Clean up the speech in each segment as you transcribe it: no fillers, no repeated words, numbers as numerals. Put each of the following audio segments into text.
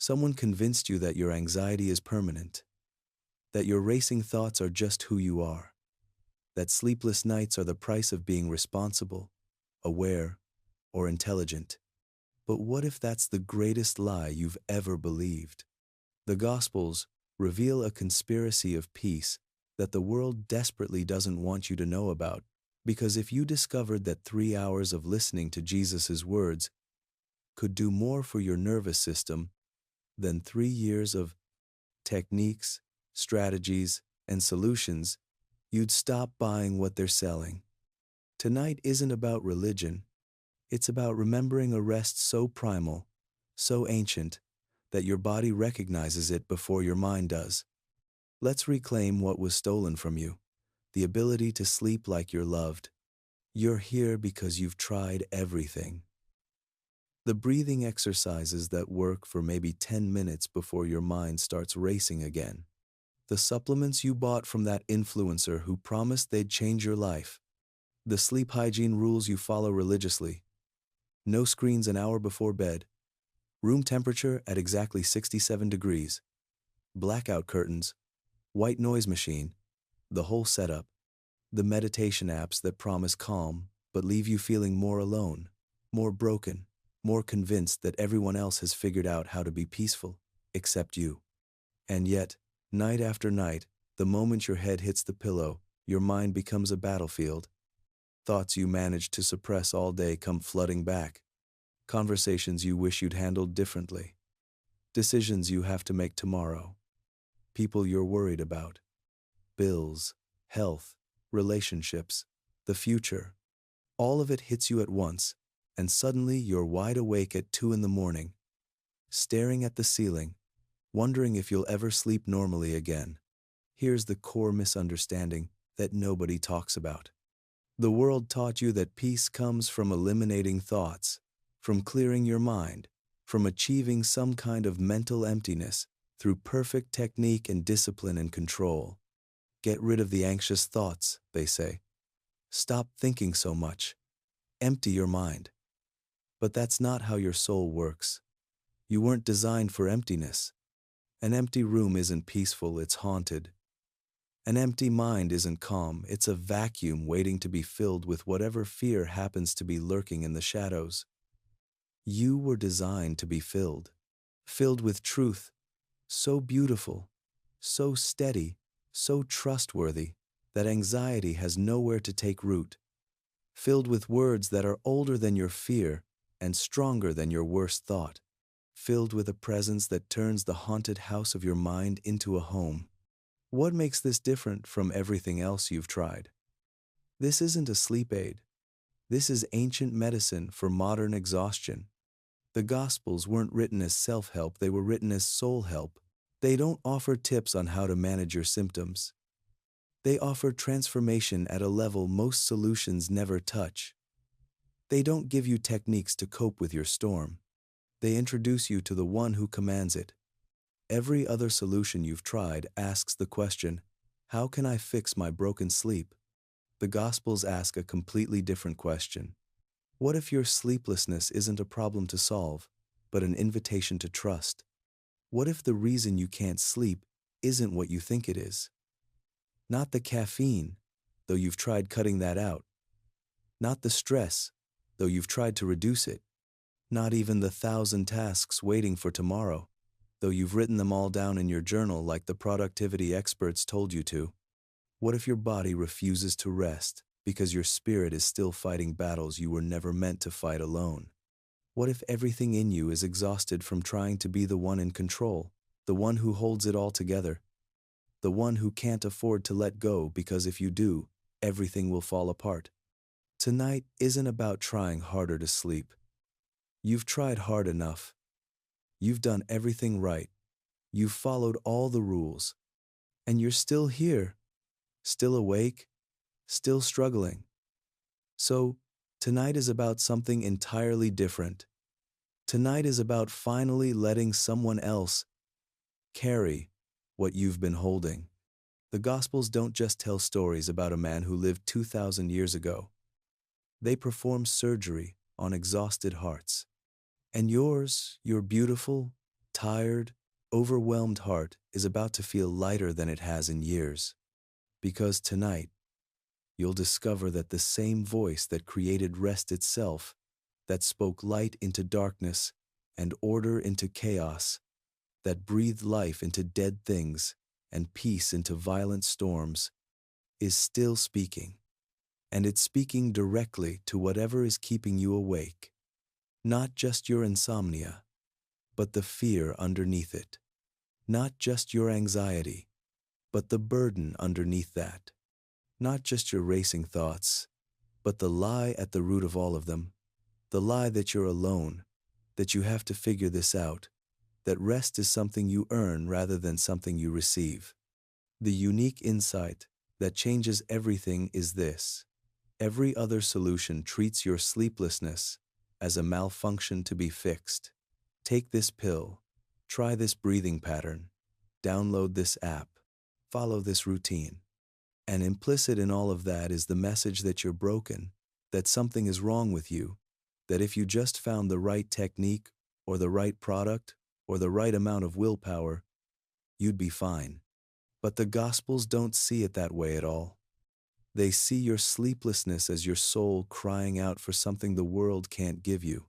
Someone convinced you that your anxiety is permanent, that your racing thoughts are just who you are, that sleepless nights are the price of being responsible, aware, or intelligent. But what if that's the greatest lie you've ever believed? The Gospels reveal a conspiracy of peace that the world desperately doesn't want you to know about, because if you discovered that 3 hours of listening to Jesus' words could do more for your nervous system than 3 years of techniques, strategies, and solutions, you'd stop buying what they're selling. Tonight isn't about religion. It's about remembering a rest so primal, so ancient, that your body recognizes it before your mind does. Let's reclaim what was stolen from you, the ability to sleep like you're loved. You're here because you've tried everything. The breathing exercises that work for maybe 10 minutes before your mind starts racing again. The supplements you bought from that influencer who promised they'd change your life. The sleep hygiene rules you follow religiously. No screens an hour before bed. Room temperature at exactly 67 degrees. Blackout curtains. White noise machine. The whole setup. The meditation apps that promise calm but leave you feeling more alone, more broken, more convinced that everyone else has figured out how to be peaceful, except you. And yet, night after night, the moment your head hits the pillow, your mind becomes a battlefield. Thoughts you managed to suppress all day come flooding back. Conversations you wish you'd handled differently. Decisions you have to make tomorrow. People you're worried about. Bills, health, relationships, the future. All of it hits you at once, and suddenly you're wide awake at 2 in the morning, staring at the ceiling, wondering if you'll ever sleep normally again. Here's the core misunderstanding that nobody talks about. The world taught you that peace comes from eliminating thoughts, from clearing your mind, from achieving some kind of mental emptiness through perfect technique and discipline and control. Get rid of the anxious thoughts, they say. Stop thinking so much. Empty your mind. But that's not how your soul works. You weren't designed for emptiness. An empty room isn't peaceful, it's haunted. An empty mind isn't calm, it's a vacuum waiting to be filled with whatever fear happens to be lurking in the shadows. You were designed to be filled with truth, so beautiful, so steady, so trustworthy, that anxiety has nowhere to take root. Filled with words that are older than your fear and stronger than your worst thought. Filled with a presence that turns the haunted house of your mind into a home. What makes this different from everything else you've tried? This isn't a sleep aid. This is ancient medicine for modern exhaustion. The Gospels weren't written as self-help, they were written as soul help. They don't offer tips on how to manage your symptoms. They offer transformation at a level most solutions never touch. They don't give you techniques to cope with your storm. They introduce you to the one who commands it. Every other solution you've tried asks the question, how can I fix my broken sleep? The Gospels ask a completely different question. What if your sleeplessness isn't a problem to solve, but an invitation to trust? What if the reason you can't sleep isn't what you think it is? Not the caffeine, though you've tried cutting that out. Not the stress, though you've tried to reduce it. Not even the 1,000 tasks waiting for tomorrow, though you've written them all down in your journal like the productivity experts told you to. What if your body refuses to rest because your spirit is still fighting battles you were never meant to fight alone? What if everything in you is exhausted from trying to be the one in control, the one who holds it all together? The one who can't afford to let go because if you do, everything will fall apart. Tonight isn't about trying harder to sleep. You've tried hard enough. You've done everything right. You've followed all the rules. And you're still here, still awake, still struggling. So, tonight is about something entirely different. Tonight is about finally letting someone else carry what you've been holding. The Gospels don't just tell stories about a man who lived 2,000 years ago. They perform surgery on exhausted hearts. And yours, your beautiful, tired, overwhelmed heart is about to feel lighter than it has in years. Because tonight, you'll discover that the same voice that created rest itself, that spoke light into darkness and order into chaos, that breathed life into dead things and peace into violent storms, is still speaking. And it's speaking directly to whatever is keeping you awake. Not just your insomnia, but the fear underneath it. Not just your anxiety, but the burden underneath that. Not just your racing thoughts, but the lie at the root of all of them. The lie that you're alone, that you have to figure this out, that rest is something you earn rather than something you receive. The unique insight that changes everything is this: every other solution treats your sleeplessness as a malfunction to be fixed. Take this pill, try this breathing pattern, download this app, follow this routine. And implicit in all of that is the message that you're broken, that something is wrong with you, that if you just found the right technique or the right product or the right amount of willpower, you'd be fine. But the Gospels don't see it that way at all. They see your sleeplessness as your soul crying out for something the world can't give you.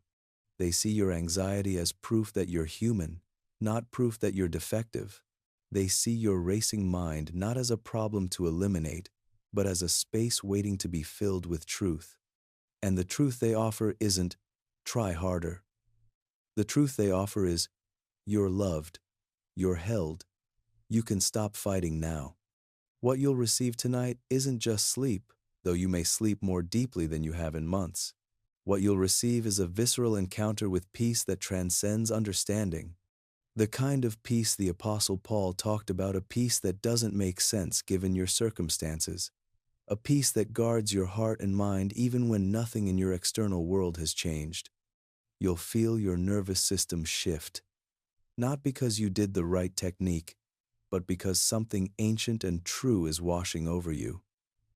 They see your anxiety as proof that you're human, not proof that you're defective. They see your racing mind not as a problem to eliminate, but as a space waiting to be filled with truth. And the truth they offer isn't, try harder. The truth they offer is, you're loved, you're held, you can stop fighting now. What you'll receive tonight isn't just sleep, though you may sleep more deeply than you have in months. What you'll receive is a visceral encounter with peace that transcends understanding. The kind of peace the Apostle Paul talked about, a peace that doesn't make sense given your circumstances. A peace that guards your heart and mind even when nothing in your external world has changed. You'll feel your nervous system shift, not because you did the right technique, but because something ancient and true is washing over you.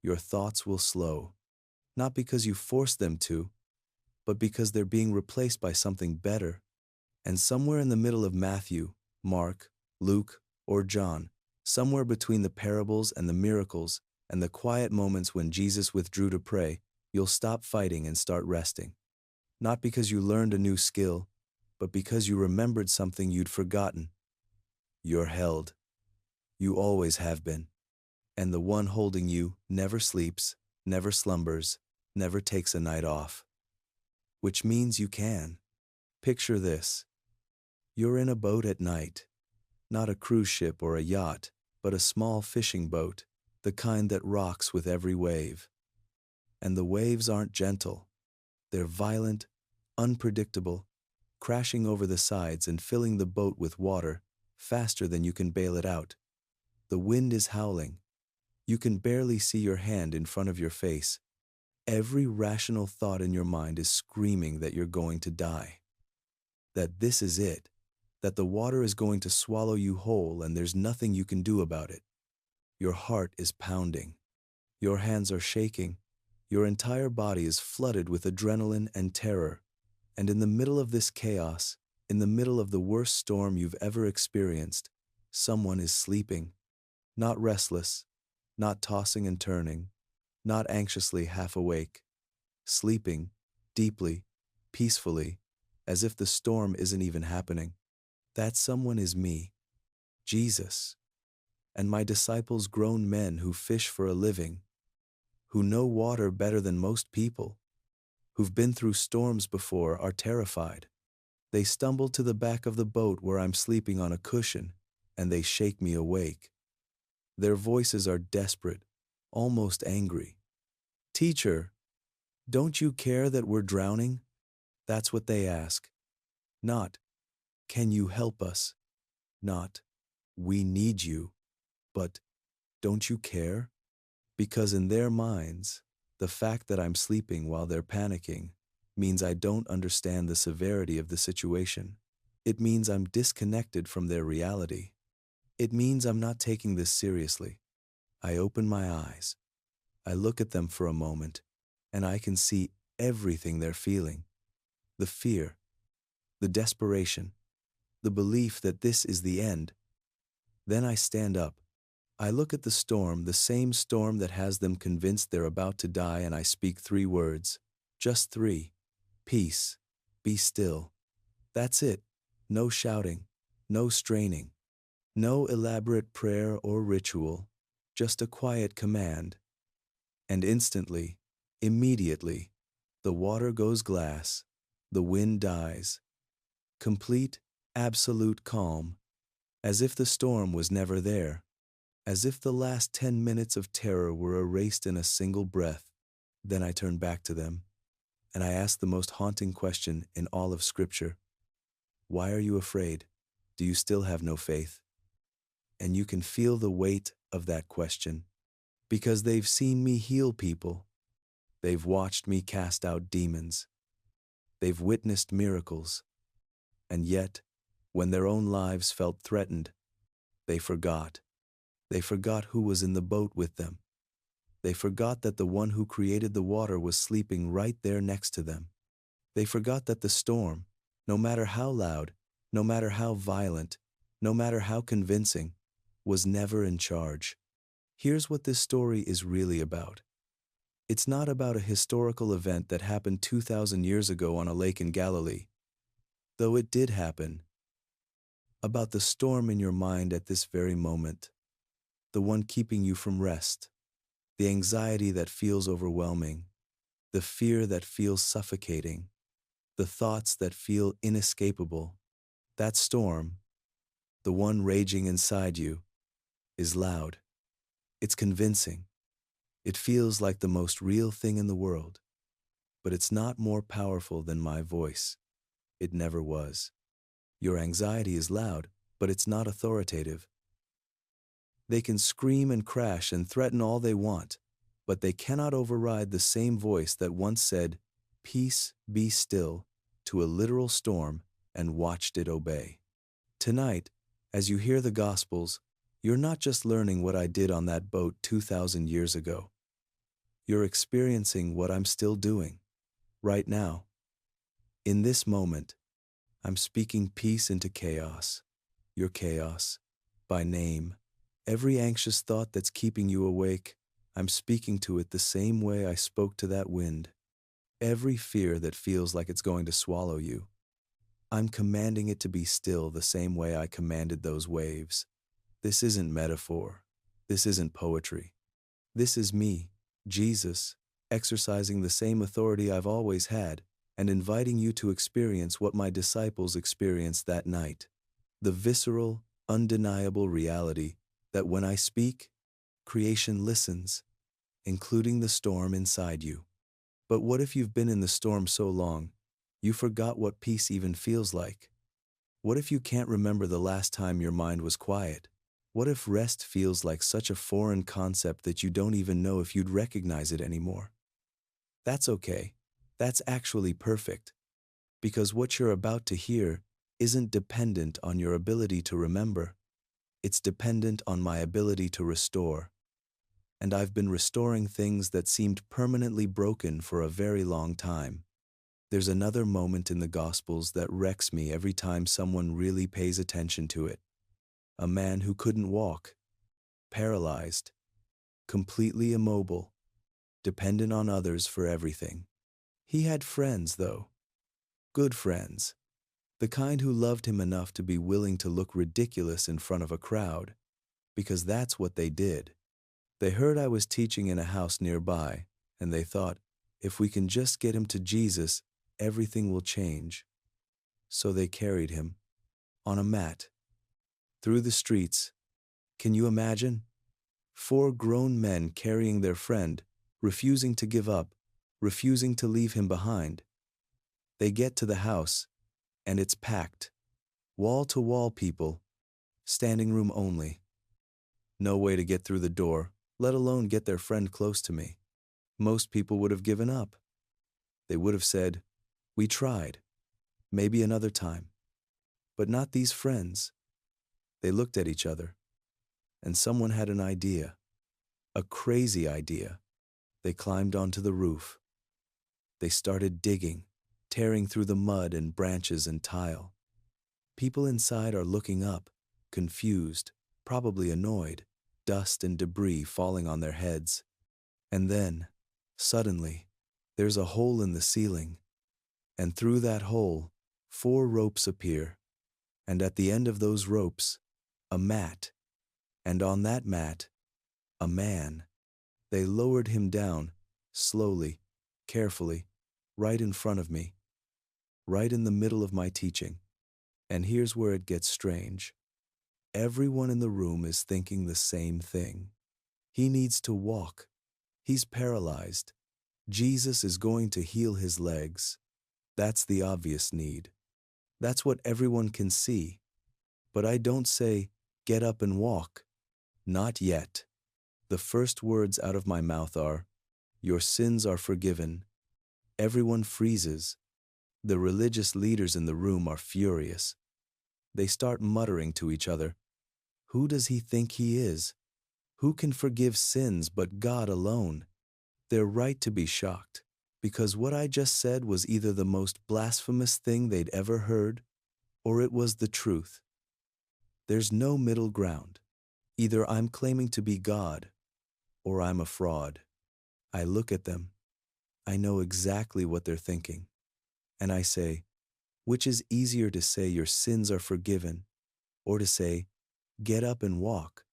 Your thoughts will slow, not because you forced them to, but because they're being replaced by something better. And somewhere in the middle of Matthew, Mark, Luke, or John, somewhere between the parables and the miracles and the quiet moments when Jesus withdrew to pray, you'll stop fighting and start resting. Not because you learned a new skill, but because you remembered something you'd forgotten. You're held. You always have been. And the one holding you never sleeps, never slumbers, never takes a night off. Which means you can. Picture this. You're in a boat at night. Not a cruise ship or a yacht, but a small fishing boat, the kind that rocks with every wave. And the waves aren't gentle. They're violent, unpredictable, crashing over the sides and filling the boat with water faster than you can bail it out. The wind is howling. You can barely see your hand in front of your face. Every rational thought in your mind is screaming that you're going to die. That this is it. That the water is going to swallow you whole and there's nothing you can do about it. Your heart is pounding. Your hands are shaking. Your entire body is flooded with adrenaline and terror. And in the middle of this chaos, in the middle of the worst storm you've ever experienced, someone is sleeping. Not restless, not tossing and turning, not anxiously half awake. Sleeping, deeply, peacefully, as if the storm isn't even happening. That someone is me, Jesus, and my disciples, grown men who fish for a living, who know water better than most people, who've been through storms before, are terrified. They stumble to the back of the boat where I'm sleeping on a cushion, and they shake me awake. Their voices are desperate, almost angry. "Teacher, don't you care that we're drowning?" That's what they ask. Not, "Can you help us?" Not, "We need you." But, "Don't you care?" Because in their minds, the fact that I'm sleeping while they're panicking means I don't understand the severity of the situation. It means I'm disconnected from their reality. It means I'm not taking this seriously. I open my eyes. I look at them for a moment, and I can see everything they're feeling. The fear, the desperation, the belief that this is the end. Then I stand up. I look at the storm, the same storm that has them convinced they're about to die, and I speak 3 words. Just 3. Peace. Be still. That's it. No shouting. No straining. No elaborate prayer or ritual. Just a quiet command. And instantly, immediately, the water goes glass. The wind dies. Complete, absolute calm. As if the storm was never there. As if the last 10 minutes of terror were erased in a single breath. Then I turn back to them, and I ask the most haunting question in all of Scripture. Why are you afraid? Do you still have no faith? And you can feel the weight of that question, because they've seen me heal people. They've watched me cast out demons. They've witnessed miracles. And yet, when their own lives felt threatened, they forgot. They forgot who was in the boat with them. They forgot that the one who created the water was sleeping right there next to them. They forgot that the storm, no matter how loud, no matter how violent, no matter how convincing, was never in charge. Here's what this story is really about. It's not about a historical event that happened 2,000 years ago on a lake in Galilee, though it did happen. About the storm in your mind at this very moment, the one keeping you from rest, the anxiety that feels overwhelming, the fear that feels suffocating, the thoughts that feel inescapable. That storm, the one raging inside you, is loud. It's convincing. It feels like the most real thing in the world. But it's not more powerful than my voice. It never was. Your anxiety is loud, but it's not authoritative. They can scream and crash and threaten all they want, but they cannot override the same voice that once said, "Peace, be still," to a literal storm and watched it obey. Tonight, as you hear the Gospels, you're not just learning what I did on that boat 2,000 years ago. You're experiencing what I'm still doing, right now. In this moment, I'm speaking peace into chaos. Your chaos, by name. Every anxious thought that's keeping you awake, I'm speaking to it the same way I spoke to that wind. Every fear that feels like it's going to swallow you, I'm commanding it to be still the same way I commanded those waves. This isn't metaphor. This isn't poetry. This is me, Jesus, exercising the same authority I've always had and inviting you to experience what my disciples experienced that night. The visceral, undeniable reality that when I speak, creation listens, including the storm inside you. But what if you've been in the storm so long, you forgot what peace even feels like? What if you can't remember the last time your mind was quiet? What if rest feels like such a foreign concept that you don't even know if you'd recognize it anymore? That's okay. That's actually perfect. Because what you're about to hear isn't dependent on your ability to remember. It's dependent on my ability to restore. And I've been restoring things that seemed permanently broken for a very long time. There's another moment in the Gospels that wrecks me every time someone really pays attention to it. A man who couldn't walk, paralyzed, completely immobile, dependent on others for everything. He had friends, though. Good friends. The kind who loved him enough to be willing to look ridiculous in front of a crowd, because that's what they did. They heard I was teaching in a house nearby, and they thought, if we can just get him to Jesus, everything will change. So they carried him, on a mat, through the streets. Can you imagine? 4 grown men carrying their friend, refusing to give up, refusing to leave him behind. They get to the house, and it's packed. Wall-to-wall people, standing room only. No way to get through the door, let alone get their friend close to me. Most people would have given up. They would have said, "We tried. Maybe another time." But not these friends. They looked at each other, and someone had an idea. A crazy idea. They climbed onto the roof. They started digging, tearing through the mud and branches and tile. People inside are looking up, confused, probably annoyed, dust and debris falling on their heads. And then, suddenly, there's a hole in the ceiling, and through that hole, 4 ropes appear, and at the end of those ropes, a mat, and on that mat, a man. They lowered him down, slowly, carefully, right in front of me, right in the middle of my teaching. And here's where it gets strange. Everyone in the room is thinking the same thing. He needs to walk. He's paralyzed. Jesus is going to heal his legs. That's the obvious need. That's what everyone can see. But I don't say, get up and walk. Not yet. The first words out of my mouth are, your sins are forgiven. Everyone freezes. The religious leaders in the room are furious. They start muttering to each other, who does he think he is? Who can forgive sins but God alone? They're right to be shocked, because what I just said was either the most blasphemous thing they'd ever heard, or it was the truth. There's no middle ground. Either I'm claiming to be God, or I'm a fraud. I look at them. I know exactly what they're thinking. And I say, which is easier to say your sins are forgiven, or to say, get up and walk?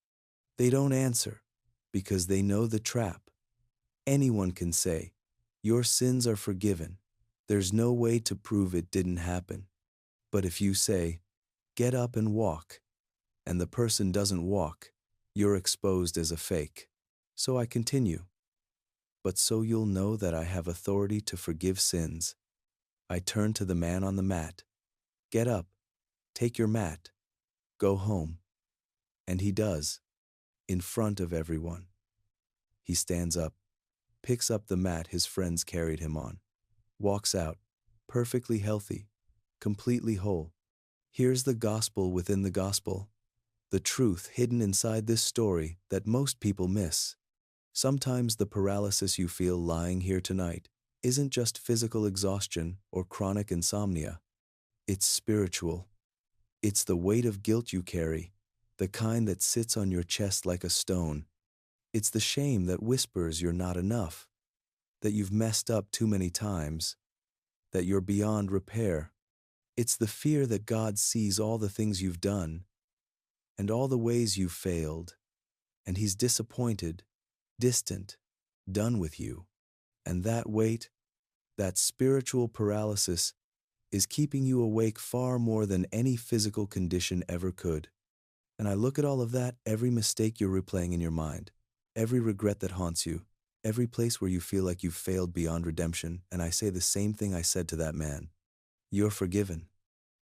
They don't answer, because they know the trap. Anyone can say, your sins are forgiven. There's no way to prove it didn't happen. But if you say, get up and walk, and the person doesn't walk, you're exposed as a fake. So I continue. But so you'll know that I have authority to forgive sins. I turn to the man on the mat. Get up, take your mat, go home. And he does, in front of everyone. He stands up, picks up the mat his friends carried him on, walks out, perfectly healthy, completely whole. Here's the gospel within the gospel, the truth hidden inside this story that most people miss. Sometimes the paralysis you feel lying here tonight isn't just physical exhaustion or chronic insomnia. It's spiritual. It's the weight of guilt you carry, the kind that sits on your chest like a stone. It's the shame that whispers you're not enough, that you've messed up too many times, that you're beyond repair. It's the fear that God sees all the things you've done and all the ways you've failed, and He's disappointed, distant, done with you. And that weight, that spiritual paralysis, is keeping you awake far more than any physical condition ever could. And I look at all of that, every mistake you're replaying in your mind, every regret that haunts you, every place where you feel like you've failed beyond redemption, and I say the same thing I said to that man. You're forgiven.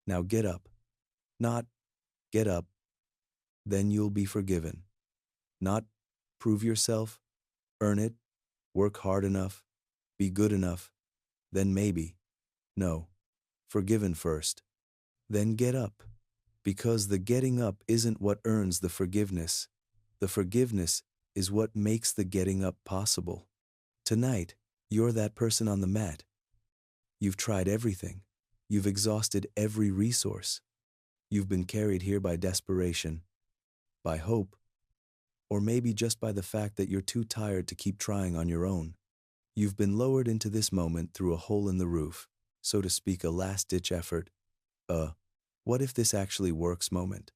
Now get up. Not, get up, then you'll be forgiven. Not, prove yourself, earn it, work hard enough, be good enough, then maybe. No, forgiven first. Then get up. Because the getting up isn't what earns the forgiveness. The forgiveness is what makes the getting up possible. Tonight, you're that person on the mat. You've tried everything. You've exhausted every resource. You've been carried here by desperation, by hope, or maybe just by the fact that you're too tired to keep trying on your own. You've been lowered into this moment through a hole in the roof, so to speak, a last-ditch effort. What if this actually works moment?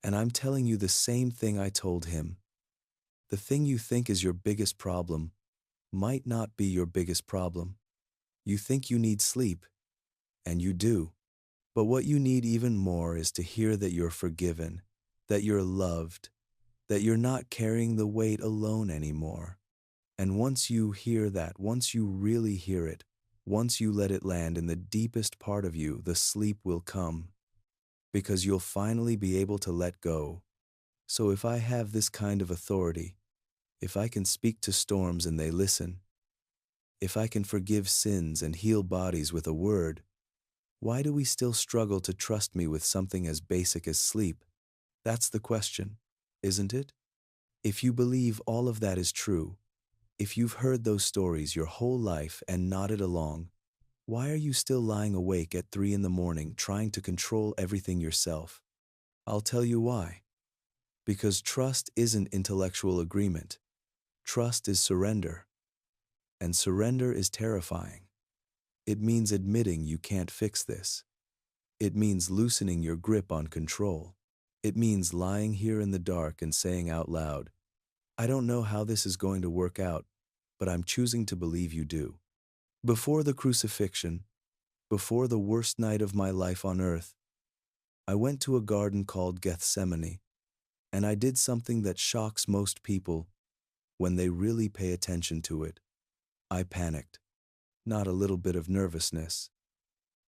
And I'm telling you the same thing I told him. The thing you think is your biggest problem might not be your biggest problem. You think you need sleep, and you do. But what you need even more is to hear that you're forgiven, that you're loved, that you're not carrying the weight alone anymore. And once you hear that, once you really hear it, once you let it land in the deepest part of you, the sleep will come. Because you'll finally be able to let go. So if I have this kind of authority, if I can speak to storms and they listen, if I can forgive sins and heal bodies with a word, why do we still struggle to trust me with something as basic as sleep? That's the question, isn't it? If you believe all of that is true, if you've heard those stories your whole life and nodded along, Why are you still lying awake at 3 in the morning trying to control everything yourself? I'll tell you why. Because trust isn't intellectual agreement. Trust is surrender. And surrender is terrifying. It means admitting you can't fix this. It means loosening your grip on control. It means lying here in the dark and saying out loud, I don't know how this is going to work out, but I'm choosing to believe you do. Before the crucifixion, before the worst night of my life on earth, I went to a garden called Gethsemane, and I did something that shocks most people when they really pay attention to it. I panicked. Not a little bit of nervousness,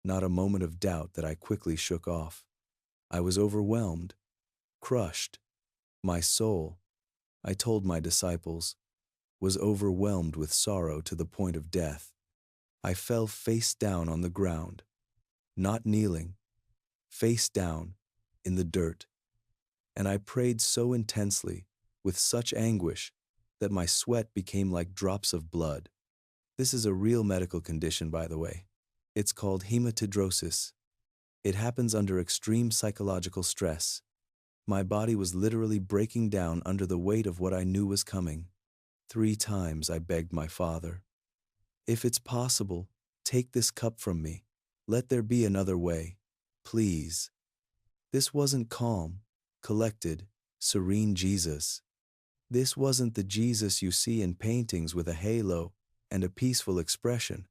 not a moment of doubt that I quickly shook off. I was overwhelmed, crushed. My soul, I told my disciples, was overwhelmed with sorrow to the point of death. I fell face down on the ground, not kneeling, face down, in the dirt. And I prayed so intensely, with such anguish, that my sweat became like drops of blood. This is a real medical condition, by the way. It's called hematidrosis. It happens under extreme psychological stress. My body was literally breaking down under the weight of what I knew was coming. 3 times I begged my Father, if it's possible, take this cup from me. Let there be another way. Please. This wasn't calm, collected, serene Jesus. This wasn't the Jesus you see in paintings with a halo and a peaceful expression.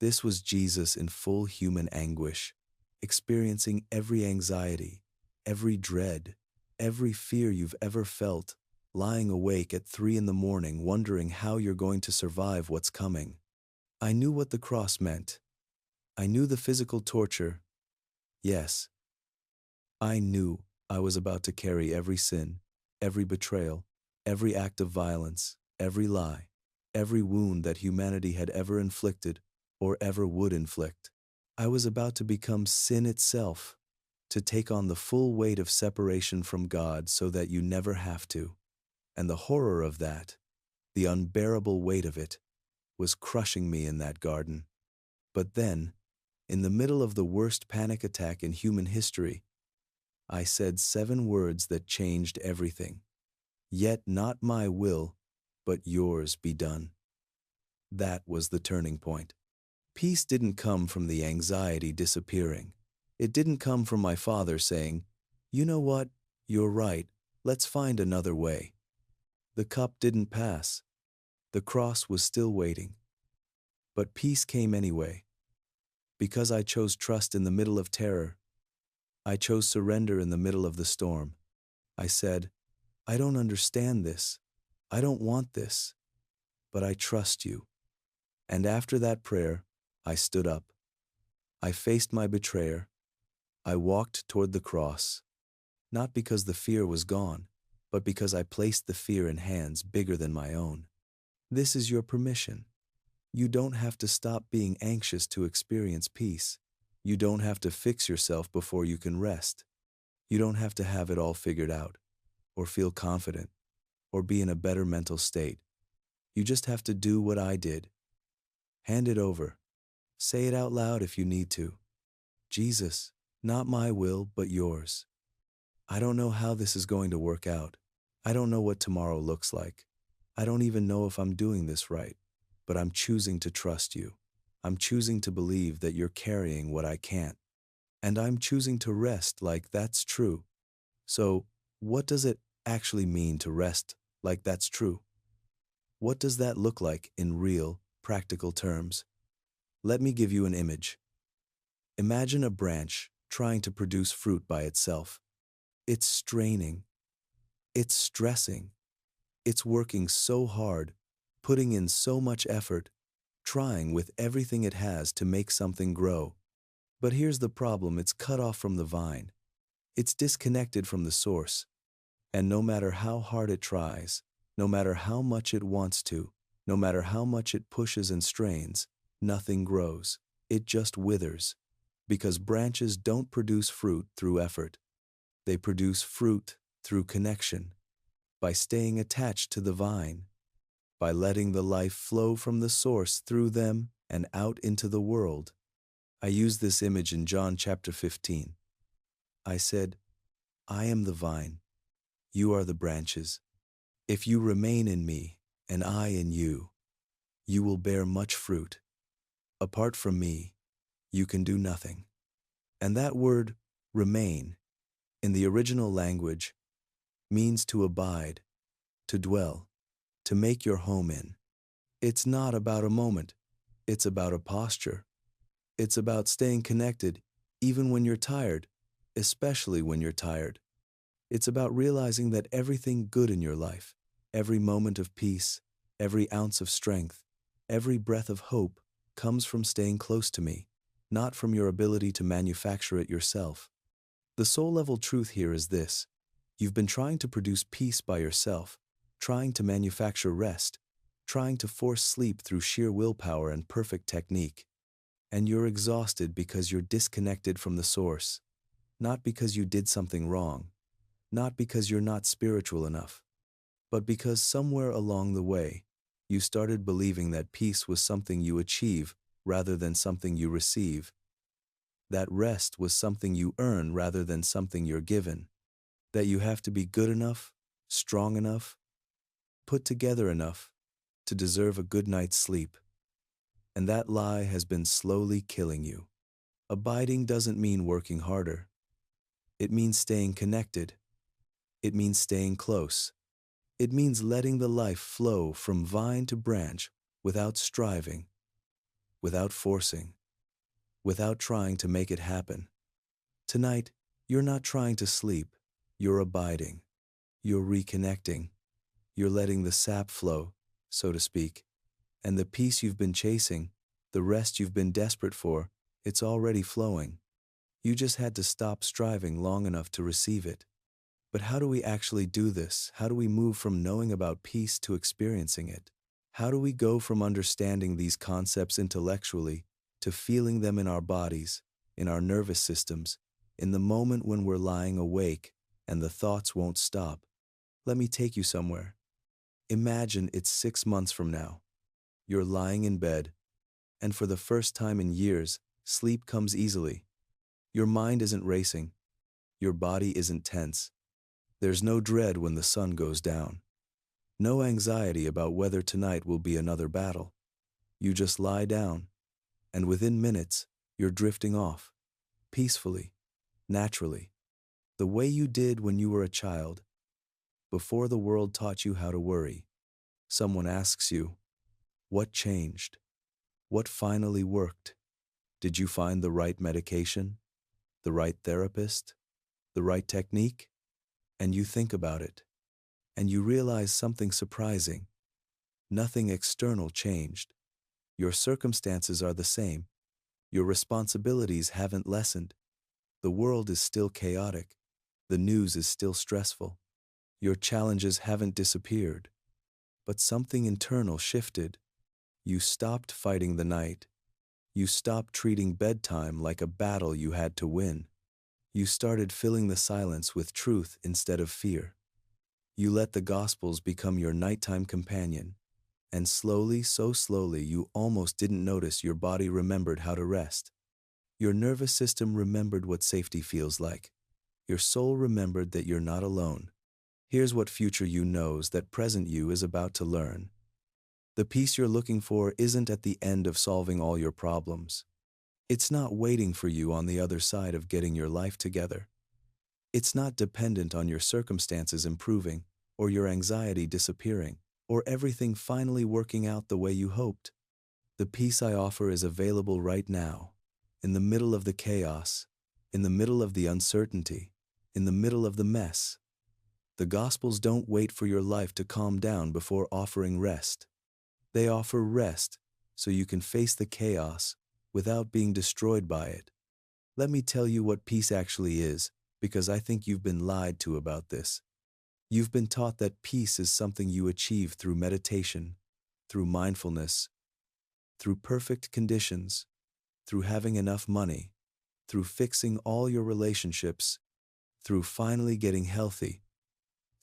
This was Jesus in full human anguish, experiencing every anxiety, every dread, every fear you've ever felt, lying awake at 3 in the morning wondering how you're going to survive what's coming. I knew what the cross meant. I knew the physical torture. Yes, I knew I was about to carry every sin, every betrayal, every act of violence, every lie, every wound that humanity had ever inflicted or ever would inflict. I was about to become sin itself, to take on the full weight of separation from God so that you never have to. And the horror of that, the unbearable weight of it, was crushing me in that garden. But then, in the middle of the worst panic attack in human history, I said 7 words that changed everything. Yet not my will, but yours be done. That was the turning point. Peace didn't come from the anxiety disappearing. It didn't come from my Father saying, you know what, you're right, let's find another way. The cup didn't pass. The cross was still waiting. But peace came anyway. Because I chose trust in the middle of terror. I chose surrender in the middle of the storm. I said, I don't understand this. I don't want this. But I trust you. And after that prayer, I stood up. I faced my betrayer. I walked toward the cross. Not because the fear was gone, but because I placed the fear in hands bigger than my own. This is your permission. You don't have to stop being anxious to experience peace. You don't have to fix yourself before you can rest. You don't have to have it all figured out, or feel confident, or be in a better mental state. You just have to do what I did. Hand it over. Say it out loud if you need to. Jesus, not my will, but yours. I don't know how this is going to work out. I don't know what tomorrow looks like. I don't even know if I'm doing this right, but I'm choosing to trust you. I'm choosing to believe that you're carrying what I can't. And I'm choosing to rest like that's true. So, what does it actually mean to rest like that's true? What does that look like in real, practical terms? Let me give you an image. Imagine a branch trying to produce fruit by itself. It's straining. It's stressing. It's working so hard, putting in so much effort, trying with everything it has to make something grow. But here's the problem, it's cut off from the vine. It's disconnected from the source. And no matter how hard it tries, no matter how much it wants to, no matter how much it pushes and strains, nothing grows. It just withers. Because branches don't produce fruit through effort. They produce fruit through connection, by staying attached to the vine, by letting the life flow from the source through them and out into the world. I used this image in John chapter 15. I said, I am the vine, you are the branches. If you remain in me, and I in you, you will bear much fruit. Apart from me, you can do nothing. And that word, remain, in the original language, means to abide, to dwell, to make your home in. It's not about a moment, it's about a posture. It's about staying connected, even when you're tired, especially when you're tired. It's about realizing that everything good in your life, every moment of peace, every ounce of strength, every breath of hope comes from staying close to me, not from your ability to manufacture it yourself. The soul-level truth here is this: you've been trying to produce peace by yourself, trying to manufacture rest, trying to force sleep through sheer willpower and perfect technique. And you're exhausted because you're disconnected from the source, not because you did something wrong, not because you're not spiritual enough, but because somewhere along the way, you started believing that peace was something you achieve rather than something you receive, that rest was something you earn rather than something you're given, that you have to be good enough, strong enough, put together enough to deserve a good night's sleep. And that lie has been slowly killing you. Abiding doesn't mean working harder. It means staying connected. It means staying close. It means letting the life flow from vine to branch without striving, without forcing, without trying to make it happen. Tonight, you're not trying to sleep. You're abiding. You're reconnecting. You're letting the sap flow, so to speak. And the peace you've been chasing, the rest you've been desperate for, it's already flowing. You just had to stop striving long enough to receive it. But how do we actually do this? How do we move from knowing about peace to experiencing it? How do we go from understanding these concepts intellectually to feeling them in our bodies, in our nervous systems, in the moment when we're lying awake and the thoughts won't stop? Let me take you somewhere. Imagine it's 6 months from now. You're lying in bed, and for the first time in years, sleep comes easily. Your mind isn't racing. Your body isn't tense. There's no dread when the sun goes down. No anxiety about whether tonight will be another battle. You just lie down, and within minutes, you're drifting off, peacefully, naturally, the way you did when you were a child, before the world taught you how to worry. Someone asks you, what changed? What finally worked? Did you find the right medication? The right therapist? The right technique? And you think about it, and you realize something surprising. Nothing external changed. Your circumstances are the same. Your responsibilities haven't lessened. The world is still chaotic. The news is still stressful. Your challenges haven't disappeared. But something internal shifted. You stopped fighting the night. You stopped treating bedtime like a battle you had to win. You started filling the silence with truth instead of fear. You let the Gospels become your nighttime companion. And slowly, so slowly, you almost didn't notice your body remembered how to rest. Your nervous system remembered what safety feels like. Your soul remembered that you're not alone. Here's what future you knows that present you is about to learn. The peace you're looking for isn't at the end of solving all your problems. It's not waiting for you on the other side of getting your life together. It's not dependent on your circumstances improving, or your anxiety disappearing, or everything finally working out the way you hoped. The peace I offer is available right now, in the middle of the chaos, in the middle of the uncertainty, in the middle of the mess. The Gospels don't wait for your life to calm down before offering rest. They offer rest so you can face the chaos without being destroyed by it. Let me tell you what peace actually is, because I think you've been lied to about this. You've been taught that peace is something you achieve through meditation, through mindfulness, through perfect conditions, through having enough money, through fixing all your relationships, through finally getting healthy,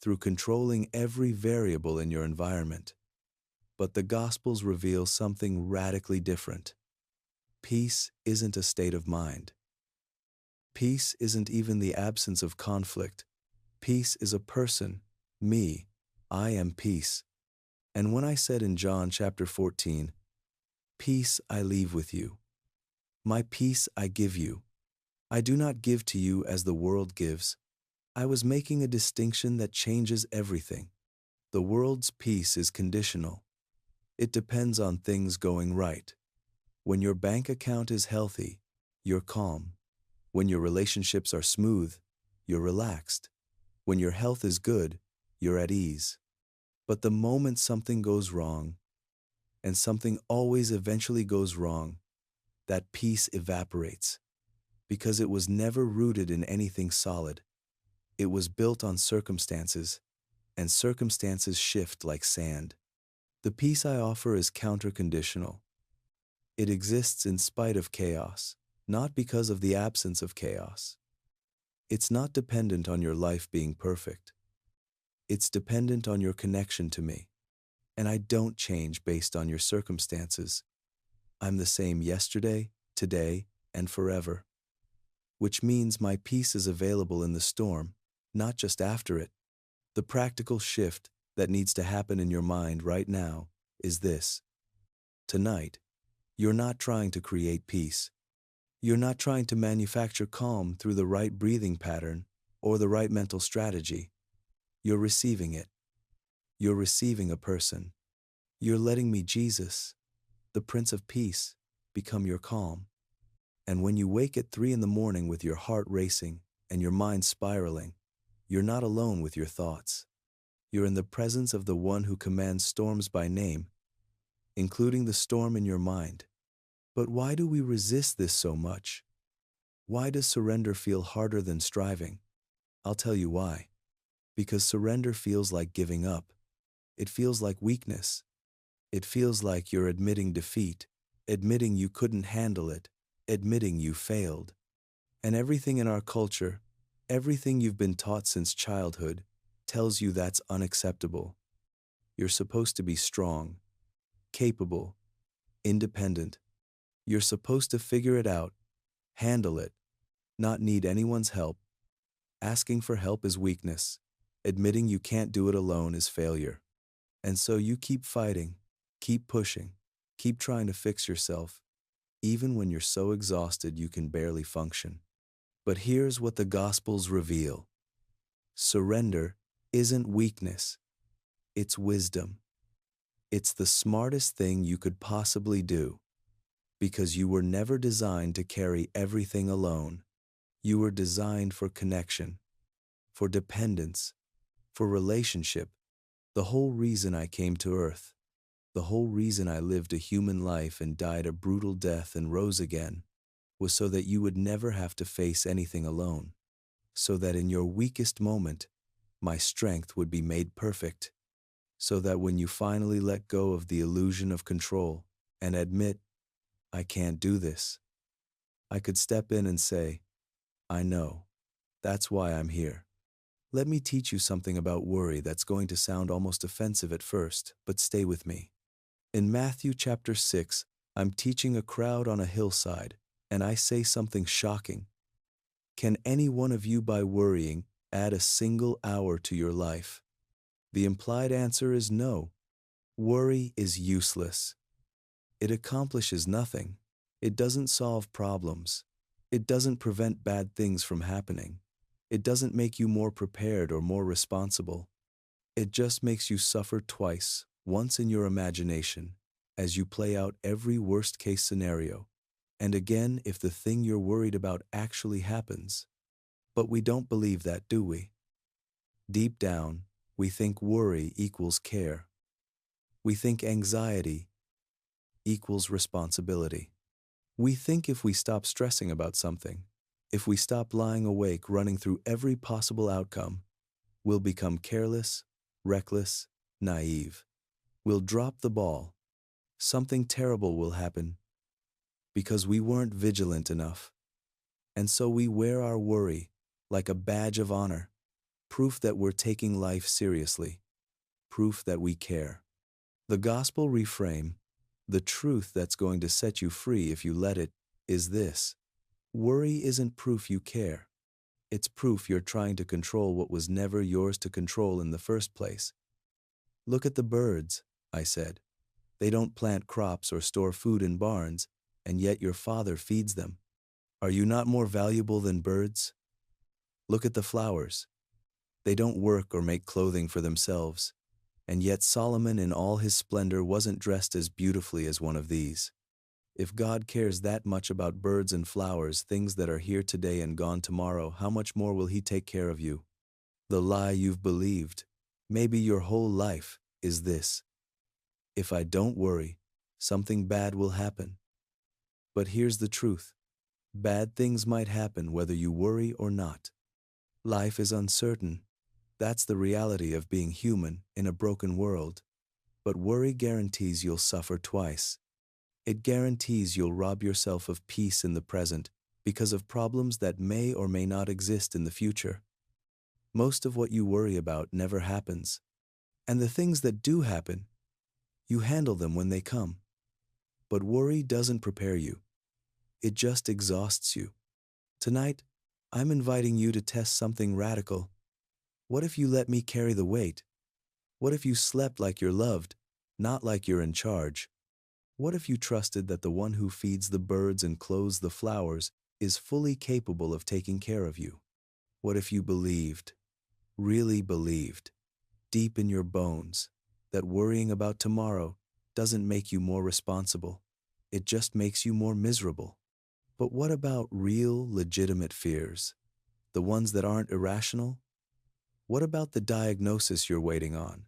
through controlling every variable in your environment. But the Gospels reveal something radically different. Peace isn't a state of mind. Peace isn't even the absence of conflict. Peace is a person, me. I am peace. And when I said in John chapter 14, "Peace I leave with you. My peace I give you. I do not give to you as the world gives," I was making a distinction that changes everything. The world's peace is conditional. It depends on things going right. When your bank account is healthy, you're calm. When your relationships are smooth, you're relaxed. When your health is good, you're at ease. But the moment something goes wrong, and something always eventually goes wrong, that peace evaporates. Because it was never rooted in anything solid. It was built on circumstances, and circumstances shift like sand. The peace I offer is counter-conditional. It exists in spite of chaos, not because of the absence of chaos. It's not dependent on your life being perfect. It's dependent on your connection to me. And I don't change based on your circumstances. I'm the same yesterday, today, and forever. Which means my peace is available in the storm, not just after it. The practical shift that needs to happen in your mind right now is this. Tonight, you're not trying to create peace. You're not trying to manufacture calm through the right breathing pattern or the right mental strategy. You're receiving it. You're receiving a person. You're letting me, Jesus, the Prince of Peace, become your calm. And when you wake at 3 in the morning with your heart racing and your mind spiraling, you're not alone with your thoughts. You're in the presence of the one who commands storms by name, including the storm in your mind. But why do we resist this so much? Why does surrender feel harder than striving? I'll tell you why. Because surrender feels like giving up. It feels like weakness. It feels like you're admitting defeat, admitting you couldn't handle it, admitting you failed. And everything in our culture, everything you've been taught since childhood, tells you that's unacceptable. You're supposed to be strong, capable, independent. You're supposed to figure it out, handle it, not need anyone's help. Asking for help is weakness. Admitting you can't do it alone is failure. And so you keep fighting, keep pushing, keep trying to fix yourself, even when you're so exhausted you can barely function. But here's what the Gospels reveal. Surrender isn't weakness. It's wisdom. It's the smartest thing you could possibly do. Because you were never designed to carry everything alone. You were designed for connection, for dependence, for relationship. The whole reason I came to earth, the whole reason I lived a human life and died a brutal death and rose again, was so that you would never have to face anything alone. So that in your weakest moment, my strength would be made perfect. So that when you finally let go of the illusion of control and admit, I can't do this, I could step in and say, I know. That's why I'm here. Let me teach you something about worry that's going to sound almost offensive at first, but stay with me. In Matthew chapter 6, I'm teaching a crowd on a hillside, and I say something shocking. Can any one of you by worrying add a single hour to your life? The implied answer is no. Worry is useless. It accomplishes nothing. It doesn't solve problems. It doesn't prevent bad things from happening. It doesn't make you more prepared or more responsible. It just makes you suffer twice, once in your imagination, as you play out every worst-case scenario, and again if the thing you're worried about actually happens. But we don't believe that, do we? Deep down, we think worry equals care. We think anxiety equals responsibility. We think if we stop stressing about something, if we stop lying awake running through every possible outcome, we'll become careless, reckless, naive. We'll drop the ball. Something terrible will happen because we weren't vigilant enough. And so we wear our worry like a badge of honor, proof that we're taking life seriously, proof that we care. The gospel reframe, the truth that's going to set you free if you let it, is this: worry isn't proof you care. It's proof you're trying to control what was never yours to control in the first place. Look at the birds, I said. They don't plant crops or store food in barns, and yet your Father feeds them. Are you not more valuable than birds? Look at the flowers. They don't work or make clothing for themselves, and yet Solomon in all his splendor wasn't dressed as beautifully as one of these. If God cares that much about birds and flowers, things that are here today and gone tomorrow, how much more will He take care of you? The lie you've believed, maybe your whole life, is this: if I don't worry, something bad will happen. But here's the truth: bad things might happen whether you worry or not. Life is uncertain. That's the reality of being human in a broken world. But worry guarantees you'll suffer twice. It guarantees you'll rob yourself of peace in the present because of problems that may or may not exist in the future. Most of what you worry about never happens. And the things that do happen, you handle them when they come. But worry doesn't prepare you. It just exhausts you. Tonight, I'm inviting you to test something radical. What if you let me carry the weight? What if you slept like you're loved, not like you're in charge? What if you trusted that the one who feeds the birds and clothes the flowers is fully capable of taking care of you? What if you believed, really believed, deep in your bones, that worrying about tomorrow doesn't make you more responsible? It just makes you more miserable. But what about real, legitimate fears? The ones that aren't irrational? What about the diagnosis you're waiting on?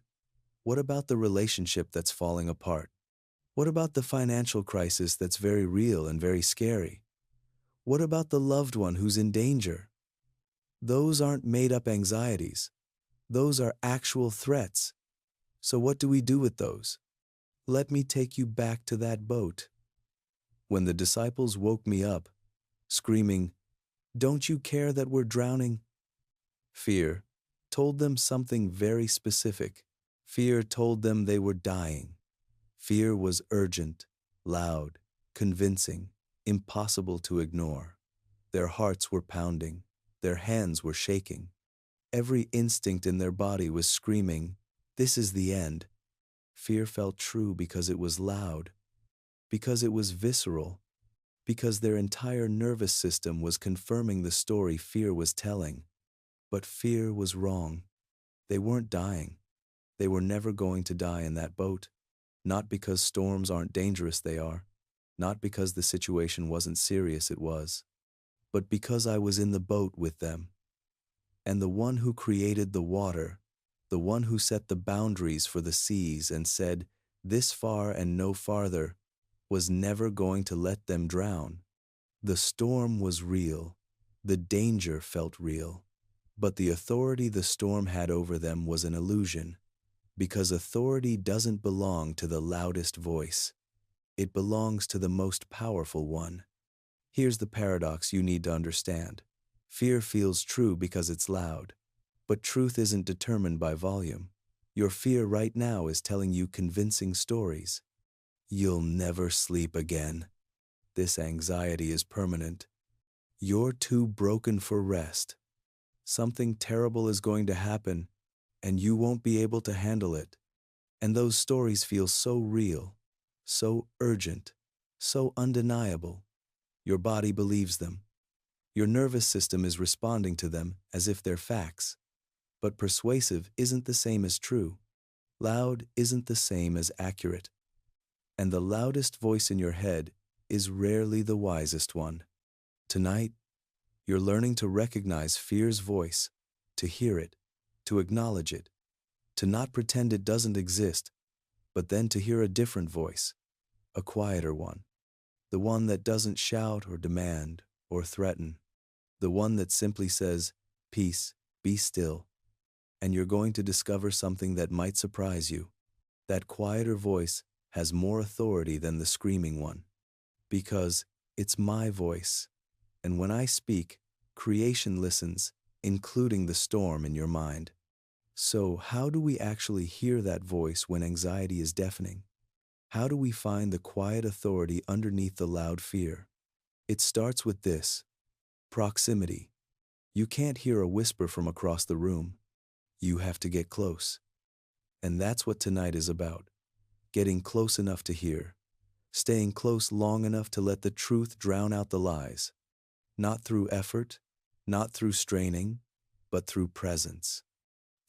What about the relationship that's falling apart? What about the financial crisis that's very real and very scary? What about the loved one who's in danger? Those aren't made-up anxieties. Those are actual threats. So what do we do with those? Let me take you back to that boat. When the disciples woke me up, screaming, "Don't you care that we're drowning?" Fear told them something very specific. Fear told them they were dying. Fear was urgent, loud, convincing, impossible to ignore. Their hearts were pounding. Their hands were shaking. Every instinct in their body was screaming, "This is the end." Fear felt true because it was loud, because it was visceral, because their entire nervous system was confirming the story fear was telling. But fear was wrong. They weren't dying. They were never going to die in that boat. Not because storms aren't dangerous, they are. Not because the situation wasn't serious, it was. But because I was in the boat with them. And the one who created the water, the one who set the boundaries for the seas and said, "This far and no farther," was never going to let them drown. The storm was real. The danger felt real. But the authority the storm had over them was an illusion. Because authority doesn't belong to the loudest voice. It belongs to the most powerful one. Here's the paradox you need to understand. Fear feels true because it's loud. But truth isn't determined by volume. Your fear right now is telling you convincing stories. You'll never sleep again. This anxiety is permanent. You're too broken for rest. Something terrible is going to happen, and you won't be able to handle it. And those stories feel so real, so urgent, so undeniable. Your body believes them. Your nervous system is responding to them as if they're facts. But persuasive isn't the same as true. Loud isn't the same as accurate. And the loudest voice in your head is rarely the wisest one. Tonight, you're learning to recognize fear's voice, to hear it, to acknowledge it, to not pretend it doesn't exist, but then to hear a different voice, a quieter one, the one that doesn't shout or demand or threaten, the one that simply says, "Peace, be still." And you're going to discover something that might surprise you. That quieter voice has more authority than the screaming one, because it's my voice. And when I speak, creation listens, including the storm in your mind. So, how do we actually hear that voice when anxiety is deafening? How do we find the quiet authority underneath the loud fear? It starts with this: proximity. You can't hear a whisper from across the room. You have to get close. And that's what tonight is about: getting close enough to hear, staying close long enough to let the truth drown out the lies. Not through effort, not through straining, but through presence.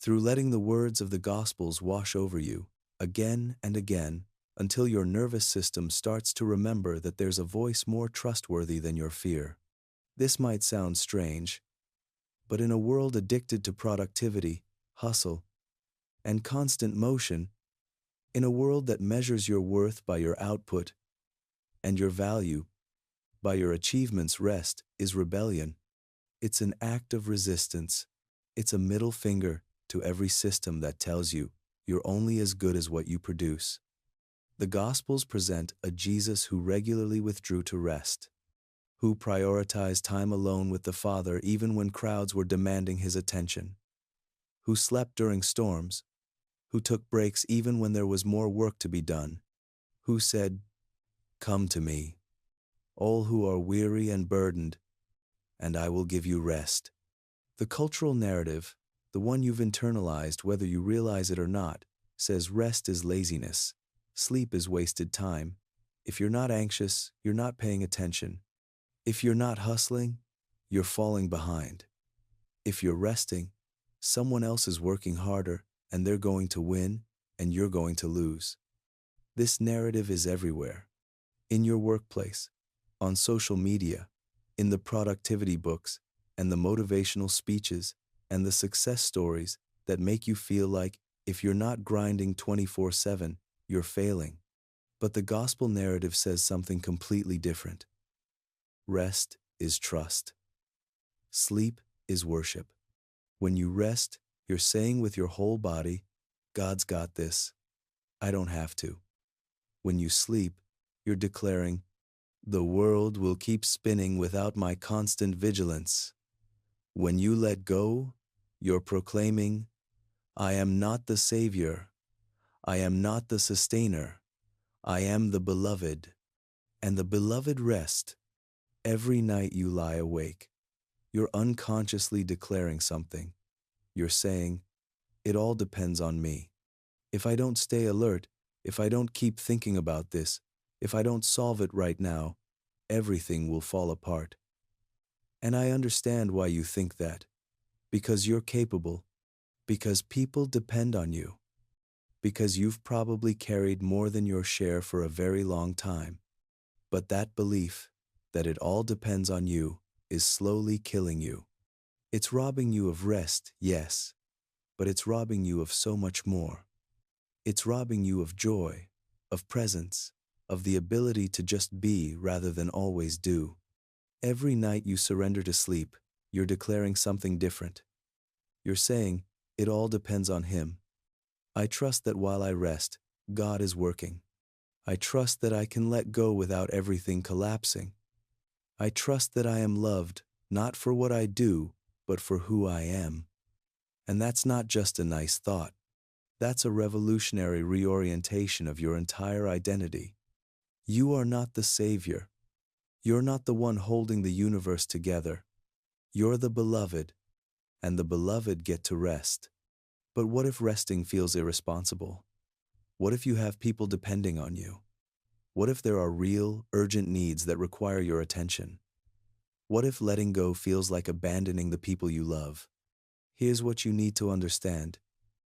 Through letting the words of the Gospels wash over you, again and again, until your nervous system starts to remember that there's a voice more trustworthy than your fear. This might sound strange, but in a world addicted to productivity, hustle, and constant motion, in a world that measures your worth by your output and your value by your achievements, rest is rebellion. It's an act of resistance. It's a middle finger to every system that tells you you're only as good as what you produce. The Gospels present a Jesus who regularly withdrew to rest, who prioritized time alone with the Father even when crowds were demanding his attention, who slept during storms, who took breaks even when there was more work to be done, who said, "Come to me, all who are weary and burdened, and I will give you rest." The cultural narrative, the one you've internalized whether you realize it or not, says rest is laziness, sleep is wasted time. If you're not anxious, you're not paying attention. If you're not hustling, you're falling behind. If you're resting, someone else is working harder and they're going to win and you're going to lose. This narrative is everywhere. In your workplace, on social media, in the productivity books, and the motivational speeches, and the success stories that make you feel like if you're not grinding 24/7, you're failing. But the gospel narrative says something completely different. Rest is trust. Sleep is worship. When you rest, you're saying with your whole body, "God's got this. I don't have to." When you sleep, you're declaring, "The world will keep spinning without my constant vigilance." When you let go, you're proclaiming, "I am not the Savior. I am not the Sustainer. I am the Beloved." And the Beloved rest. Every night you lie awake, you're unconsciously declaring something. You're saying, "It all depends on me. If I don't stay alert, if I don't keep thinking about this, if I don't solve it right now, everything will fall apart." And I understand why you think that. Because you're capable. Because people depend on you. Because you've probably carried more than your share for a very long time. But that belief, that it all depends on you, is slowly killing you. It's robbing you of rest, yes, but it's robbing you of so much more. It's robbing you of joy, of presence, of the ability to just be rather than always do. Every night you surrender to sleep, you're declaring something different. You're saying, "It all depends on Him. I trust that while I rest, God is working. I trust that I can let go without everything collapsing. I trust that I am loved, not for what I do, but for who I am." And that's not just a nice thought. That's a revolutionary reorientation of your entire identity. You are not the Savior. You're not the one holding the universe together. You're the Beloved, and the Beloved get to rest. But what if resting feels irresponsible? What if you have people depending on you? What if there are real, urgent needs that require your attention? What if letting go feels like abandoning the people you love? Here's what you need to understand.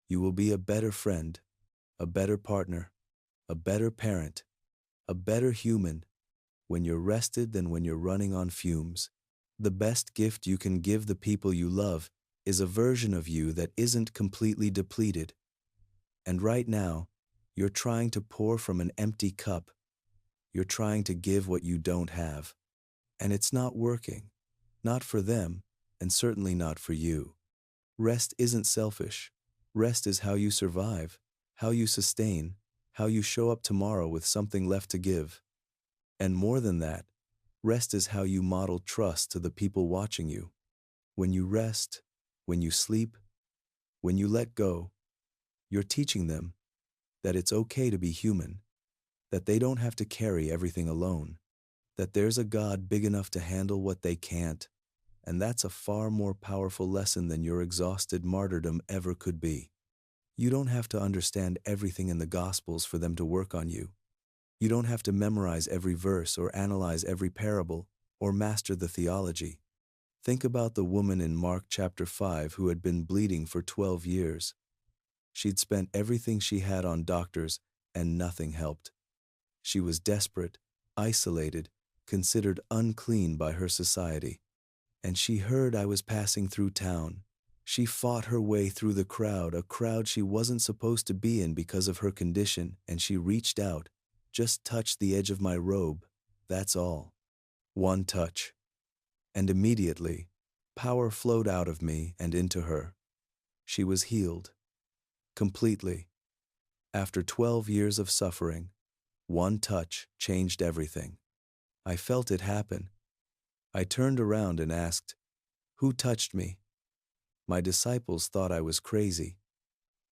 You will be a better friend, a better partner, a better parent, a better human when you're rested than when you're running on fumes. The best gift you can give the people you love is a version of you that isn't completely depleted. And right now, you're trying to pour from an empty cup. You're trying to give what you don't have. And it's not working. Not for them, and certainly not for you. Rest isn't selfish. Rest is how you survive, how you sustain, how you show up tomorrow with something left to give. And more than that, rest is how you model trust to the people watching you. When you rest, when you sleep, When you let go, you're teaching them that it's okay to be human, that they don't have to carry everything alone, that there's a God big enough to handle what they can't, and that's a far more powerful lesson than your exhausted martyrdom ever could be. You don't have to understand everything in the Gospels for them to work on you. You don't have to memorize every verse or analyze every parable or master the theology. Think about the woman in Mark chapter 5 who had been bleeding for 12 years. She'd spent everything she had on doctors and nothing helped. She was desperate, isolated, considered unclean by her society. And she heard I was passing through town. She fought her way through the crowd, a crowd she wasn't supposed to be in because of her condition, and she reached out, just touched the edge of my robe, that's all. One touch. And immediately, power flowed out of me and into her. She was healed. Completely. After 12 years of suffering, one touch changed everything. I felt it happen. I turned around and asked, "Who touched me?" My disciples thought I was crazy.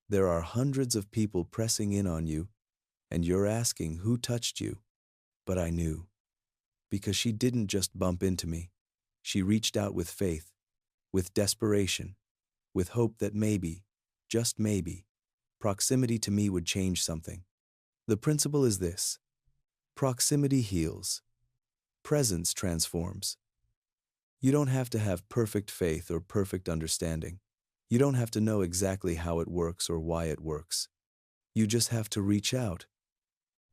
There are hundreds of people pressing in on you, and you're asking who touched you. But I knew. Because she didn't just bump into me. She reached out with faith, with desperation, with hope that maybe, just maybe, proximity to me would change something. The principle is this: proximity heals. Presence transforms. You don't have to have perfect faith or perfect understanding. You don't have to know exactly how it works or why it works. You just have to reach out.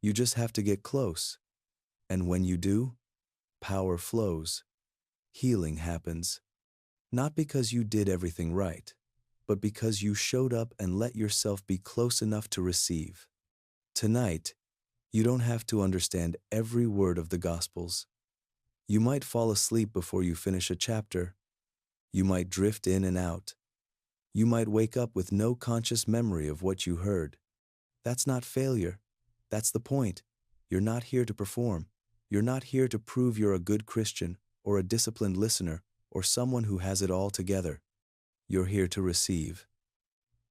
You just have to get close. And when you do, power flows. Healing happens. Not because you did everything right, but because you showed up and let yourself be close enough to receive. Tonight, you don't have to understand every word of the Gospels. You might fall asleep before you finish a chapter. You might drift in and out. You might wake up with no conscious memory of what you heard. That's not failure. That's the point. You're not here to perform. You're not here to prove you're a good Christian or a disciplined listener or someone who has it all together. You're here to receive.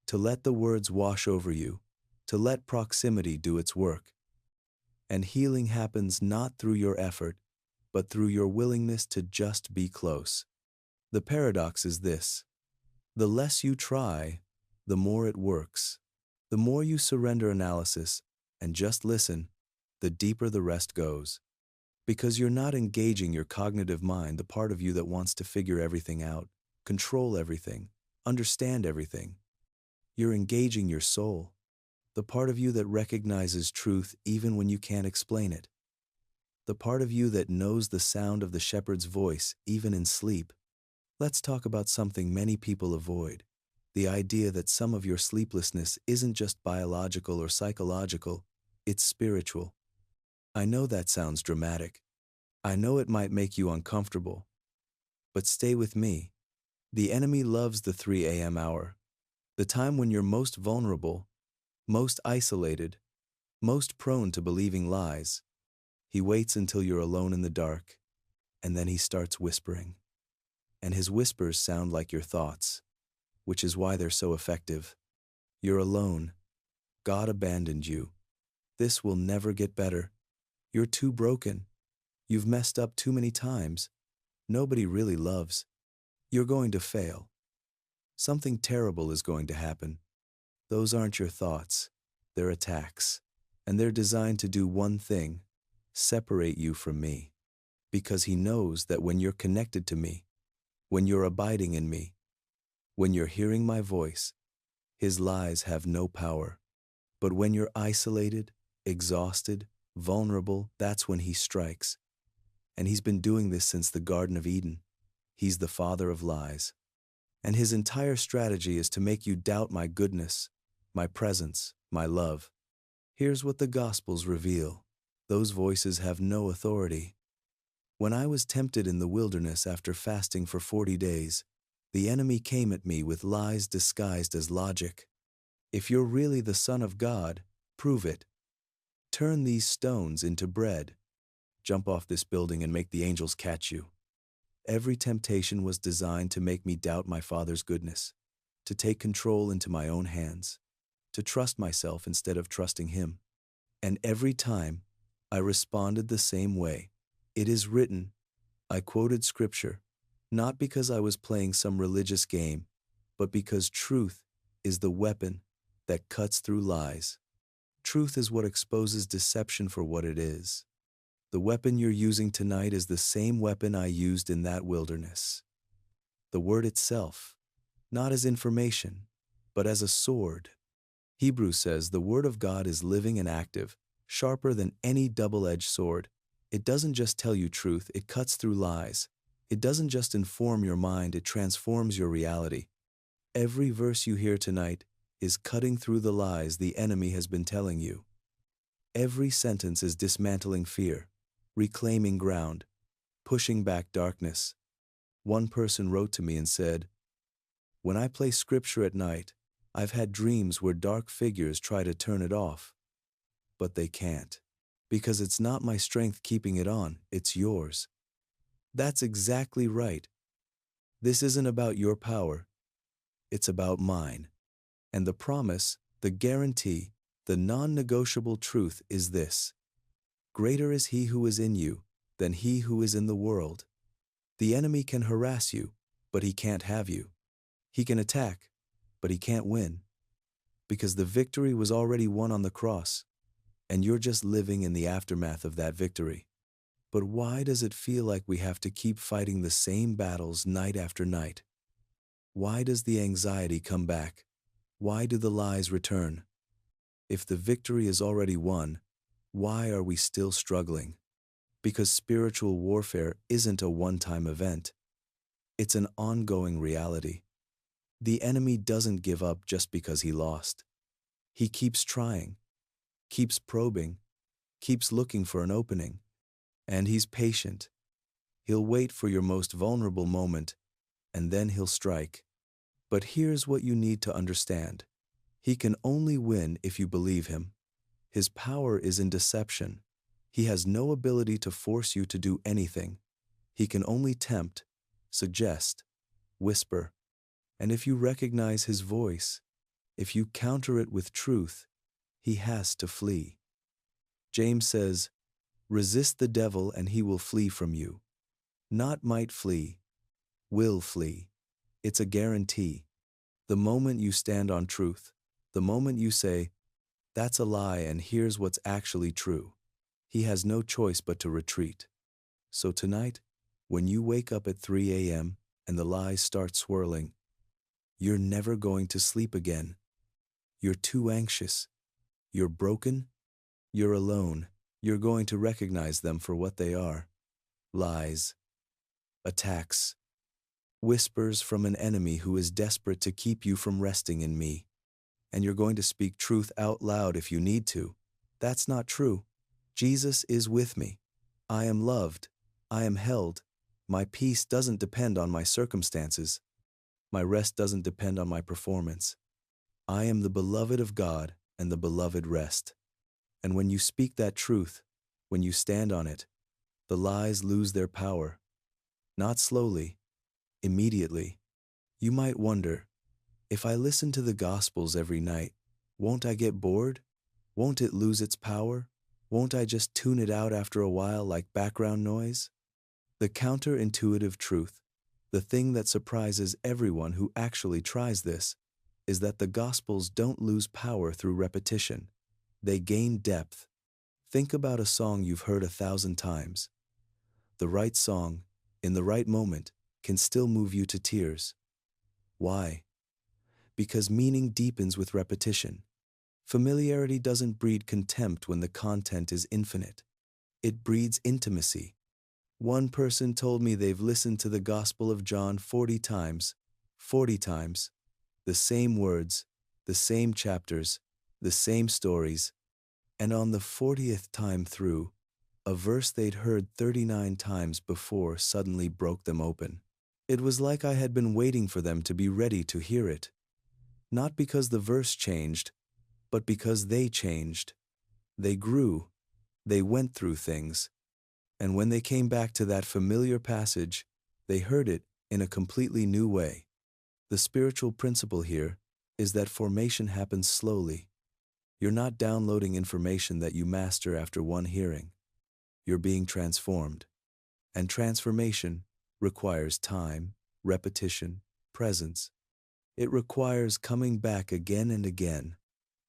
To let the words wash over you. To let proximity do its work. And healing happens not through your effort, but through your willingness to just be close. The paradox is this: the less you try, the more it works. The more you surrender analysis and just listen, the deeper the rest goes. Because you're not engaging your cognitive mind, the part of you that wants to figure everything out, control everything, understand everything. You're engaging your soul, the part of you that recognizes truth even when you can't explain it. The part of you that knows the sound of the shepherd's voice even in sleep. Let's talk about something many people avoid: the idea that some of your sleeplessness isn't just biological or psychological, it's spiritual. I know that sounds dramatic. I know it might make you uncomfortable. But stay with me. The enemy loves the 3 a.m. hour, the time when you're most vulnerable, most isolated, most prone to believing lies. He waits until you're alone in the dark, and then he starts whispering. And his whispers sound like your thoughts, which is why they're so effective. You're alone. God abandoned you. This will never get better. You're too broken. You've messed up too many times. Nobody really loves. You're going to fail. Something terrible is going to happen. Those aren't your thoughts. They're attacks. And they're designed to do one thing: separate you from me. Because he knows that when you're connected to me, when you're abiding in me, when you're hearing my voice, his lies have no power. But when you're isolated, exhausted, vulnerable, that's when he strikes. And he's been doing this since the Garden of Eden. He's the father of lies. And his entire strategy is to make you doubt my goodness, my presence, my love. Here's what the Gospels reveal: those voices have no authority. When I was tempted in the wilderness after fasting for 40 days, the enemy came at me with lies disguised as logic. If you're really the Son of God, prove it. Turn these stones into bread. Jump off this building and make the angels catch you. Every temptation was designed to make me doubt my Father's goodness, to take control into my own hands, to trust myself instead of trusting Him. And every time, I responded the same way. It is written. I quoted scripture, not because I was playing some religious game, but because truth is the weapon that cuts through lies. Truth is what exposes deception for what it is. The weapon you're using tonight is the same weapon I used in that wilderness. The word itself, not as information, but as a sword. Hebrews says the word of God is living and active, sharper than any double-edged sword. It doesn't just tell you truth, it cuts through lies. It doesn't just inform your mind, it transforms your reality. Every verse you hear tonight is cutting through the lies the enemy has been telling you. Every sentence is dismantling fear, reclaiming ground, pushing back darkness. One person wrote to me and said, "When I play scripture at night, I've had dreams where dark figures try to turn it off. But they can't. Because it's not my strength keeping it on, it's yours." That's exactly right. This isn't about your power. It's about mine. And the promise, the guarantee, the non-negotiable truth is this: greater is He who is in you than he who is in the world. The enemy can harass you, but he can't have you. He can attack, but he can't win. Because the victory was already won on the cross, and you're just living in the aftermath of that victory. But why does it feel like we have to keep fighting the same battles night after night? Why does the anxiety come back? Why do the lies return? If the victory is already won, why are we still struggling? Because spiritual warfare isn't a one-time event. It's an ongoing reality. The enemy doesn't give up just because he lost. He keeps trying, keeps probing, keeps looking for an opening. And he's patient. He'll wait for your most vulnerable moment, and then he'll strike. But here's what you need to understand. He can only win if you believe him. His power is in deception. He has no ability to force you to do anything. He can only tempt, suggest, whisper. And if you recognize his voice, if you counter it with truth, he has to flee. James says, "Resist the devil and he will flee from you." Not might flee, will flee. It's a guarantee. The moment you stand on truth, the moment you say, "That's a lie and here's what's actually true," he has no choice but to retreat. So tonight, when you wake up at 3 a.m. and the lies start swirling, you're never going to sleep again. You're too anxious. You're broken. You're alone. You're going to recognize them for what they are: lies, attacks, whispers from an enemy who is desperate to keep you from resting in me. And you're going to speak truth out loud if you need to. That's not true. Jesus is with me. I am loved. I am held. My peace doesn't depend on my circumstances. My rest doesn't depend on my performance. I am the beloved of God, and the beloved rest. And when you speak that truth, when you stand on it, the lies lose their power. Not slowly, immediately. You might wonder, if I listen to the Gospels every night, won't I get bored? Won't it lose its power? Won't I just tune it out after a while like background noise? The counterintuitive truth, the thing that surprises everyone who actually tries this, is that the Gospels don't lose power through repetition. They gain depth. Think about a song you've heard 1,000 times. The right song, in the right moment, can still move you to tears. Why? Because meaning deepens with repetition. Familiarity doesn't breed contempt when the content is infinite. It breeds intimacy. One person told me they've listened to the Gospel of John 40 times. 40 times. The same words, the same chapters, the same stories. And on the 40th time through, a verse they'd heard 39 times before suddenly broke them open. It was like I had been waiting for them to be ready to hear it. Not because the verse changed, but because they changed. They grew. They went through things. And when they came back to that familiar passage, they heard it in a completely new way. The spiritual principle here is that formation happens slowly. You're not downloading information that you master after one hearing. You're being transformed. And transformation requires time, repetition, presence. It requires coming back again and again,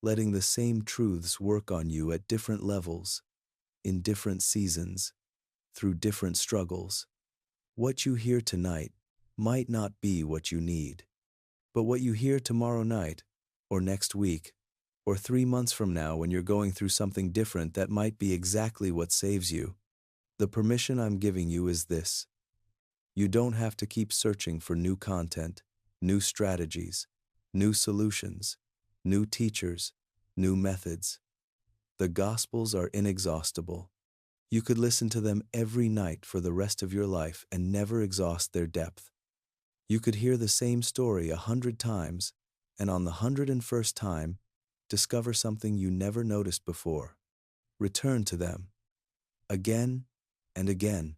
letting the same truths work on you at different levels, in different seasons, through different struggles. What you hear tonight might not be what you need, but what you hear tomorrow night, or next week, or 3 months from now when you're going through something different, that might be exactly what saves you. The permission I'm giving you is this. You don't have to keep searching for new content, new strategies, new solutions, new teachers, new methods. The Gospels are inexhaustible. You could listen to them every night for the rest of your life and never exhaust their depth. You could hear the same story 100 times, and on the 101st time, discover something you never noticed before. Return to them, again and again.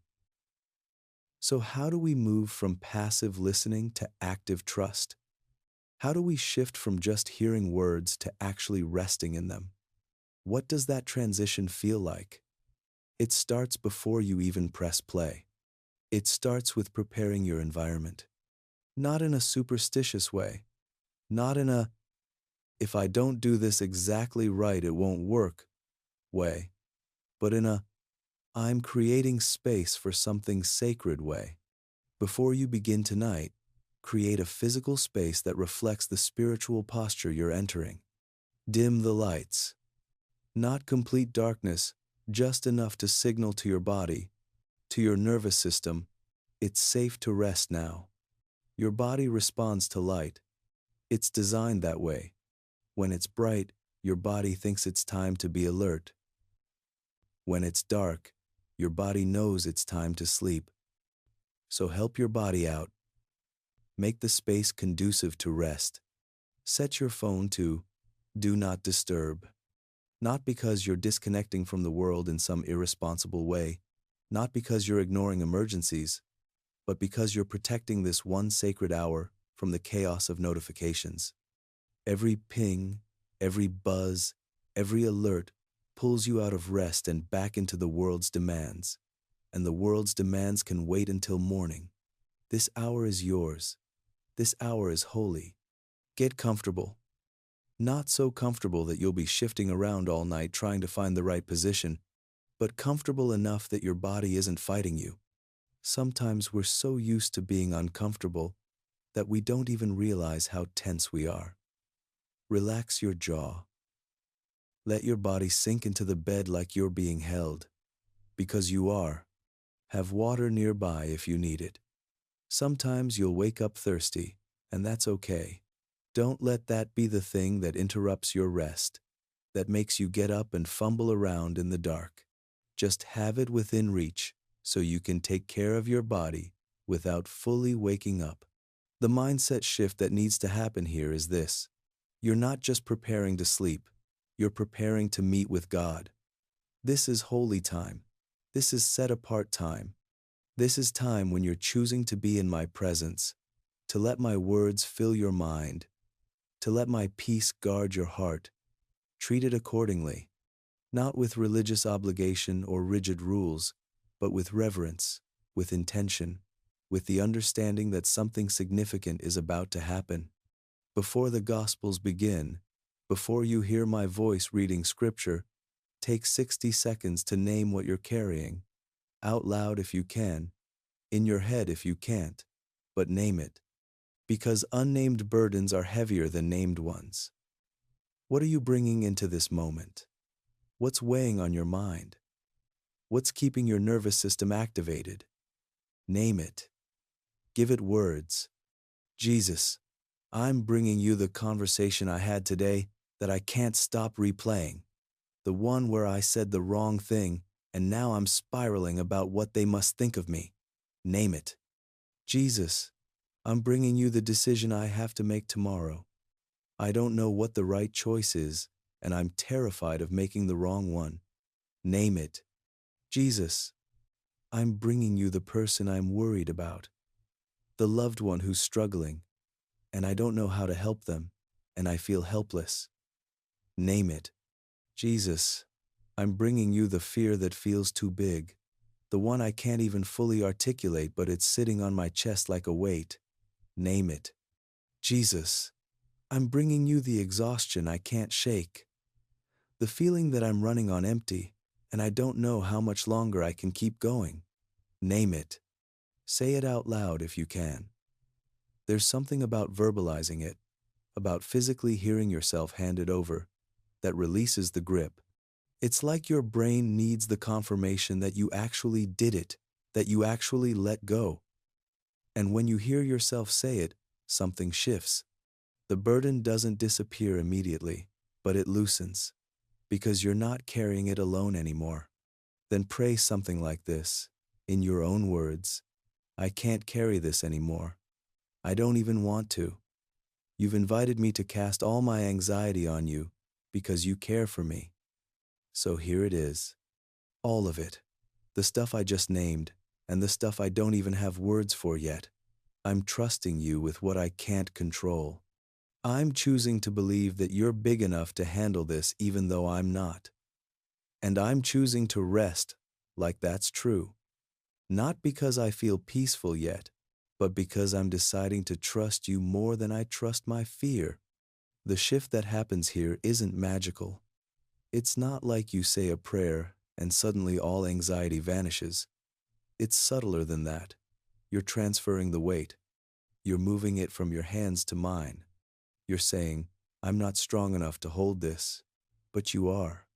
So how do we move from passive listening to active trust? How do we shift from just hearing words to actually resting in them? What does that transition feel like? It starts before you even press play. It starts with preparing your environment. Not in a superstitious way, not in a, if I don't do this exactly right, it won't work way, but in a, I'm creating space for something sacred way. Before you begin tonight, create a physical space that reflects the spiritual posture you're entering. Dim the lights. Not complete darkness, just enough to signal to your body, to your nervous system, it's safe to rest now. Your body responds to light. It's designed that way. When it's bright, your body thinks it's time to be alert. When it's dark, your body knows it's time to sleep. So help your body out. Make the space conducive to rest. Set your phone to do not disturb. Not because you're disconnecting from the world in some irresponsible way, not because you're ignoring emergencies, but because you're protecting this one sacred hour from the chaos of notifications. Every ping, every buzz, every alert pulls you out of rest and back into the world's demands. And the world's demands can wait until morning. This hour is yours. This hour is holy. Get comfortable. Not so comfortable that you'll be shifting around all night trying to find the right position, but comfortable enough that your body isn't fighting you. Sometimes we're so used to being uncomfortable that we don't even realize how tense we are. Relax your jaw. Let your body sink into the bed like you're being held, because you are. Have water nearby if you need it. Sometimes you'll wake up thirsty, and that's okay. Don't let that be the thing that interrupts your rest, that makes you get up and fumble around in the dark. Just have it within reach so you can take care of your body without fully waking up. The mindset shift that needs to happen here is this. You're not just preparing to sleep, you're preparing to meet with God. This is holy time. This is set-apart time. This is time when you're choosing to be in my presence, to let my words fill your mind, to let my peace guard your heart. Treat it accordingly, not with religious obligation or rigid rules, but with reverence, with intention, with the understanding that something significant is about to happen. Before the Gospels begin, before you hear my voice reading scripture, take 60 seconds to name what you're carrying, out loud if you can, in your head if you can't, but name it. Because unnamed burdens are heavier than named ones. What are you bringing into this moment? What's weighing on your mind? What's keeping your nervous system activated? Name it. Give it words. Jesus, I'm bringing you the conversation I had today that I can't stop replaying. The one where I said the wrong thing and now I'm spiraling about what they must think of me. Name it. Jesus, I'm bringing you the decision I have to make tomorrow. I don't know what the right choice is, and I'm terrified of making the wrong one. Name it. Jesus, I'm bringing you the person I'm worried about, the loved one who's struggling, and I don't know how to help them, and I feel helpless. Name it. Jesus, I'm bringing you the fear that feels too big, the one I can't even fully articulate, but it's sitting on my chest like a weight. Name it. Jesus, I'm bringing you the exhaustion I can't shake, the feeling that I'm running on empty, and I don't know how much longer I can keep going. Name it. Say it out loud if you can. There's something about verbalizing it, about physically hearing yourself hand it over, that releases the grip. It's like your brain needs the confirmation that you actually did it, that you actually let go. And when you hear yourself say it, something shifts. The burden doesn't disappear immediately, but it loosens, because you're not carrying it alone anymore. Then pray something like this, in your own words. I can't carry this anymore. I don't even want to. You've invited me to cast all my anxiety on you because you care for me. So here it is. All of it. The stuff I just named, and the stuff I don't even have words for yet. I'm trusting you with what I can't control. I'm choosing to believe that you're big enough to handle this even though I'm not. And I'm choosing to rest like that's true. Not because I feel peaceful yet, but because I'm deciding to trust you more than I trust my fear. The shift that happens here isn't magical. It's not like you say a prayer and suddenly all anxiety vanishes. It's subtler than that. You're transferring the weight. You're moving it from your hands to mine. You're saying, I'm not strong enough to hold this, but you are.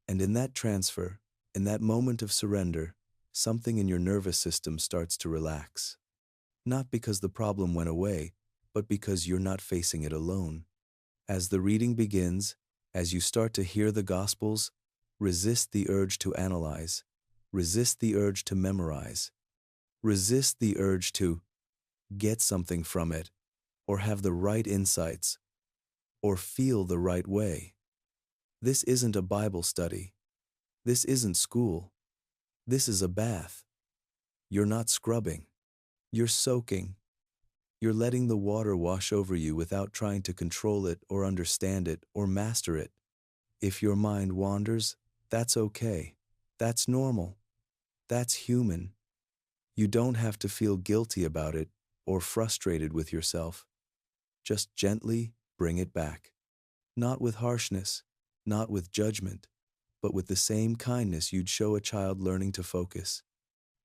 And in that transfer, in that moment of surrender, something in your nervous system starts to relax. Not because the problem went away, but because you're not facing it alone. As the reading begins, as you start to hear the Gospels, resist the urge to analyze, resist the urge to memorize, resist the urge to get something from it, or have the right insights, or feel the right way. This isn't a Bible study. This isn't school. This is a bath. You're not scrubbing. You're soaking. You're letting the water wash over you without trying to control it or understand it or master it. If your mind wanders, that's okay. That's normal. That's human. You don't have to feel guilty about it or frustrated with yourself. Just gently bring it back. Not with harshness, not with judgment, but with the same kindness you'd show a child learning to focus.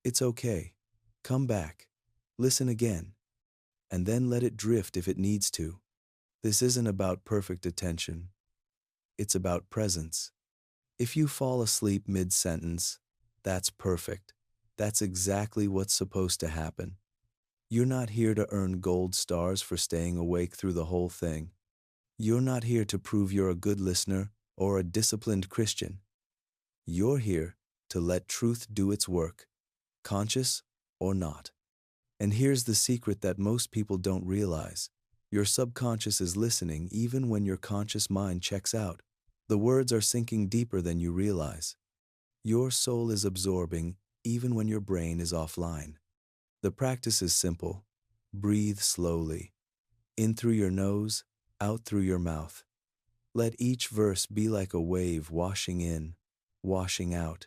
It's okay. Come back. Listen again. And then let it drift if it needs to. This isn't about perfect attention. It's about presence. If you fall asleep mid-sentence, that's perfect. That's exactly what's supposed to happen. You're not here to earn gold stars for staying awake through the whole thing. You're not here to prove you're a good listener or a disciplined Christian. You're here to let truth do its work, conscious or not. And here's the secret that most people don't realize. Your subconscious is listening even when your conscious mind checks out. The words are sinking deeper than you realize. Your soul is absorbing even when your brain is offline. The practice is simple. Breathe slowly. In through your nose, out through your mouth. Let each verse be like a wave washing in, washing out.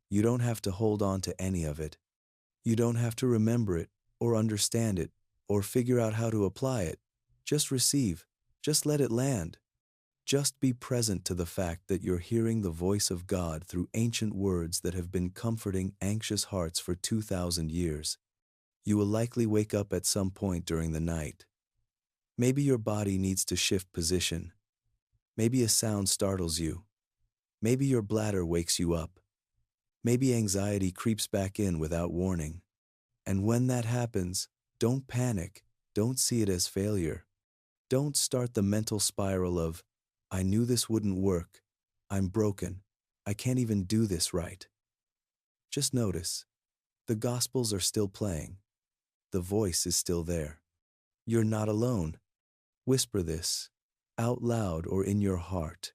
You don't have to hold on to any of it. You don't have to remember it, or understand it, or figure out how to apply it. Just receive. Just let it land. Just be present to the fact that you're hearing the voice of God through ancient words that have been comforting anxious hearts for 2,000 years. You will likely wake up at some point during the night. Maybe your body needs to shift position. Maybe a sound startles you. Maybe your bladder wakes you up. Maybe anxiety creeps back in without warning. And when that happens, don't panic. Don't see it as failure. Don't start the mental spiral of, I knew this wouldn't work. I'm broken. I can't even do this right. Just notice, the Gospels are still playing. The voice is still there. You're not alone. Whisper this, out loud or in your heart.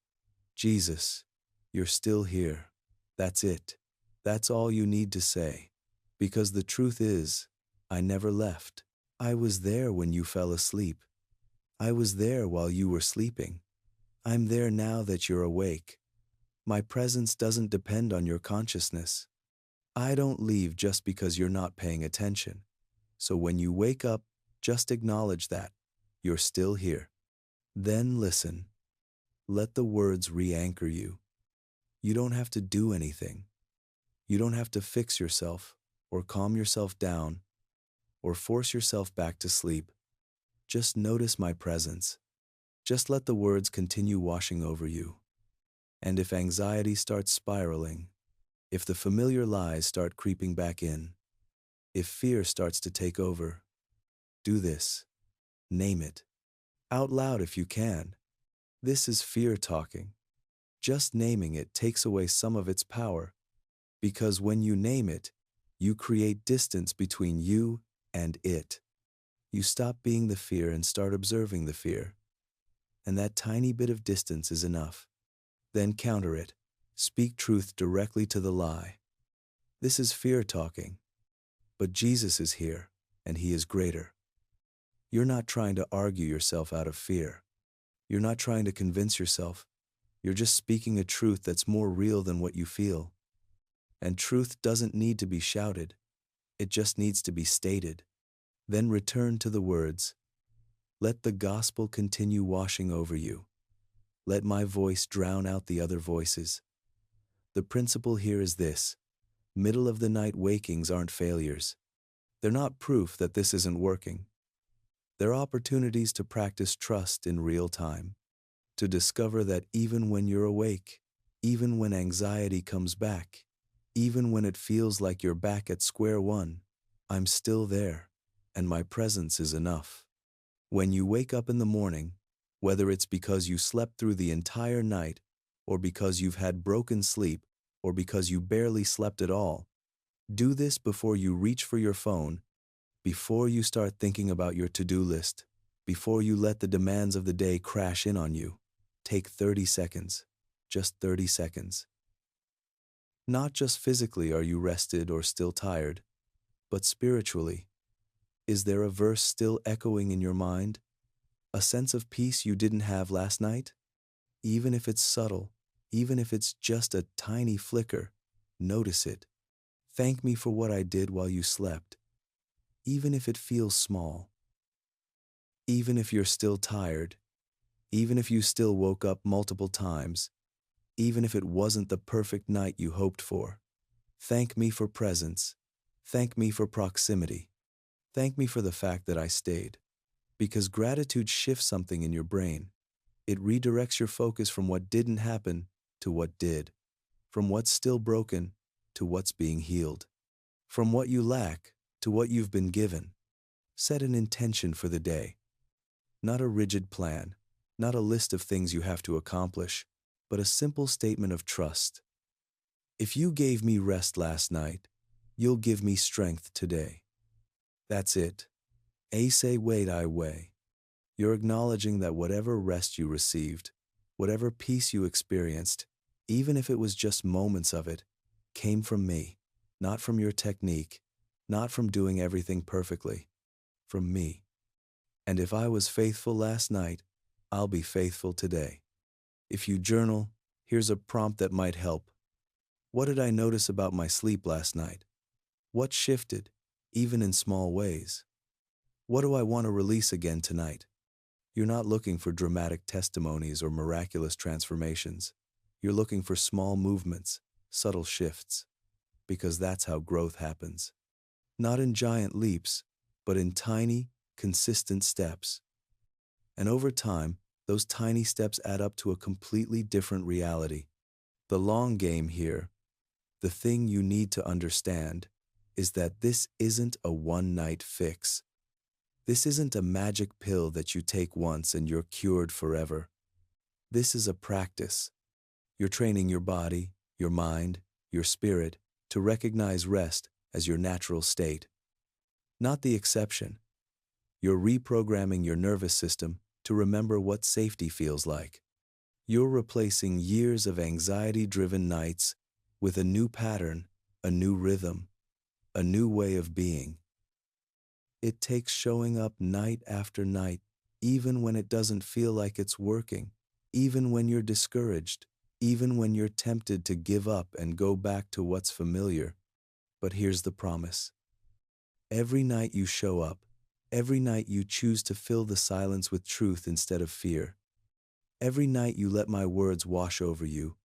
Jesus, you're still here. That's it. That's all you need to say. Because the truth is, I never left. I was there when you fell asleep. I was there while you were sleeping. I'm there now that you're awake. My presence doesn't depend on your consciousness. I don't leave just because you're not paying attention. So when you wake up, just acknowledge that you're still here. Then listen. Let the words re-anchor you. You don't have to do anything. You don't have to fix yourself or calm yourself down or force yourself back to sleep. Just notice my presence. Just let the words continue washing over you. And if anxiety starts spiraling, if the familiar lies start creeping back in, if fear starts to take over, do this. Name it. Out loud if you can. This is fear talking. Just naming it takes away some of its power, because when you name it, you create distance between you and it. You stop being the fear and start observing the fear. And that tiny bit of distance is enough. Then counter it. Speak truth directly to the lie. This is fear talking. But Jesus is here, and he is greater. You're not trying to argue yourself out of fear. You're not trying to convince yourself. You're just speaking a truth that's more real than what you feel. And truth doesn't need to be shouted. It just needs to be stated. Then return to the words. Let the gospel continue washing over you. Let my voice drown out the other voices. The principle here is this. Middle of the night wakings aren't failures. They're not proof that this isn't working. They're opportunities to practice trust in real time, to discover that even when you're awake, even when anxiety comes back, even when it feels like you're back at square one, I'm still there, and my presence is enough. When you wake up in the morning, whether it's because you slept through the entire night, or because you've had broken sleep, or because you barely slept at all, do this before you reach for your phone, before you start thinking about your to-do list, before you let the demands of the day crash in on you. Take 30 seconds, just 30 seconds. Not just physically are you rested or still tired, but spiritually. Is there a verse still echoing in your mind? A sense of peace you didn't have last night? Even if it's subtle, even if it's just a tiny flicker, notice it. Thank me for what I did while you slept. Even if it feels small. Even if you're still tired. Even if you still woke up multiple times. Even if it wasn't the perfect night you hoped for. Thank me for presence. Thank me for proximity. Thank me for the fact that I stayed. Because gratitude shifts something in your brain. It redirects your focus from what didn't happen to what did. From what's still broken to what's being healed. From what you lack to what you've been given. Set an intention for the day. Not a rigid plan, not a list of things you have to accomplish, but a simple statement of trust. If you gave me rest last night, you'll give me strength today. That's it. Say wait I weigh. You're acknowledging that whatever rest you received, whatever peace you experienced, even if it was just moments of it, came from me, not from your technique, not from doing everything perfectly, from me. And if I was faithful last night, I'll be faithful today. If you journal, here's a prompt that might help. What did I notice about my sleep last night? What shifted, even in small ways? What do I want to release again tonight? You're not looking for dramatic testimonies or miraculous transformations. You're looking for small movements, subtle shifts, because that's how growth happens. Not in giant leaps, but in tiny, consistent steps. And over time, those tiny steps add up to a completely different reality. The long game here, the thing you need to understand, is that this isn't a one-night fix. This isn't a magic pill that you take once and you're cured forever. This is a practice. You're training your body, your mind, your spirit to recognize rest as your natural state, not the exception. You're reprogramming your nervous system to remember what safety feels like. You're replacing years of anxiety-driven nights with a new pattern, a new rhythm, a new way of being. It takes showing up night after night, even when it doesn't feel like it's working, even when you're discouraged, even when you're tempted to give up and go back to what's familiar. But here's the promise. Every night you show up, every night you choose to fill the silence with truth instead of fear, every night you let my words wash over you,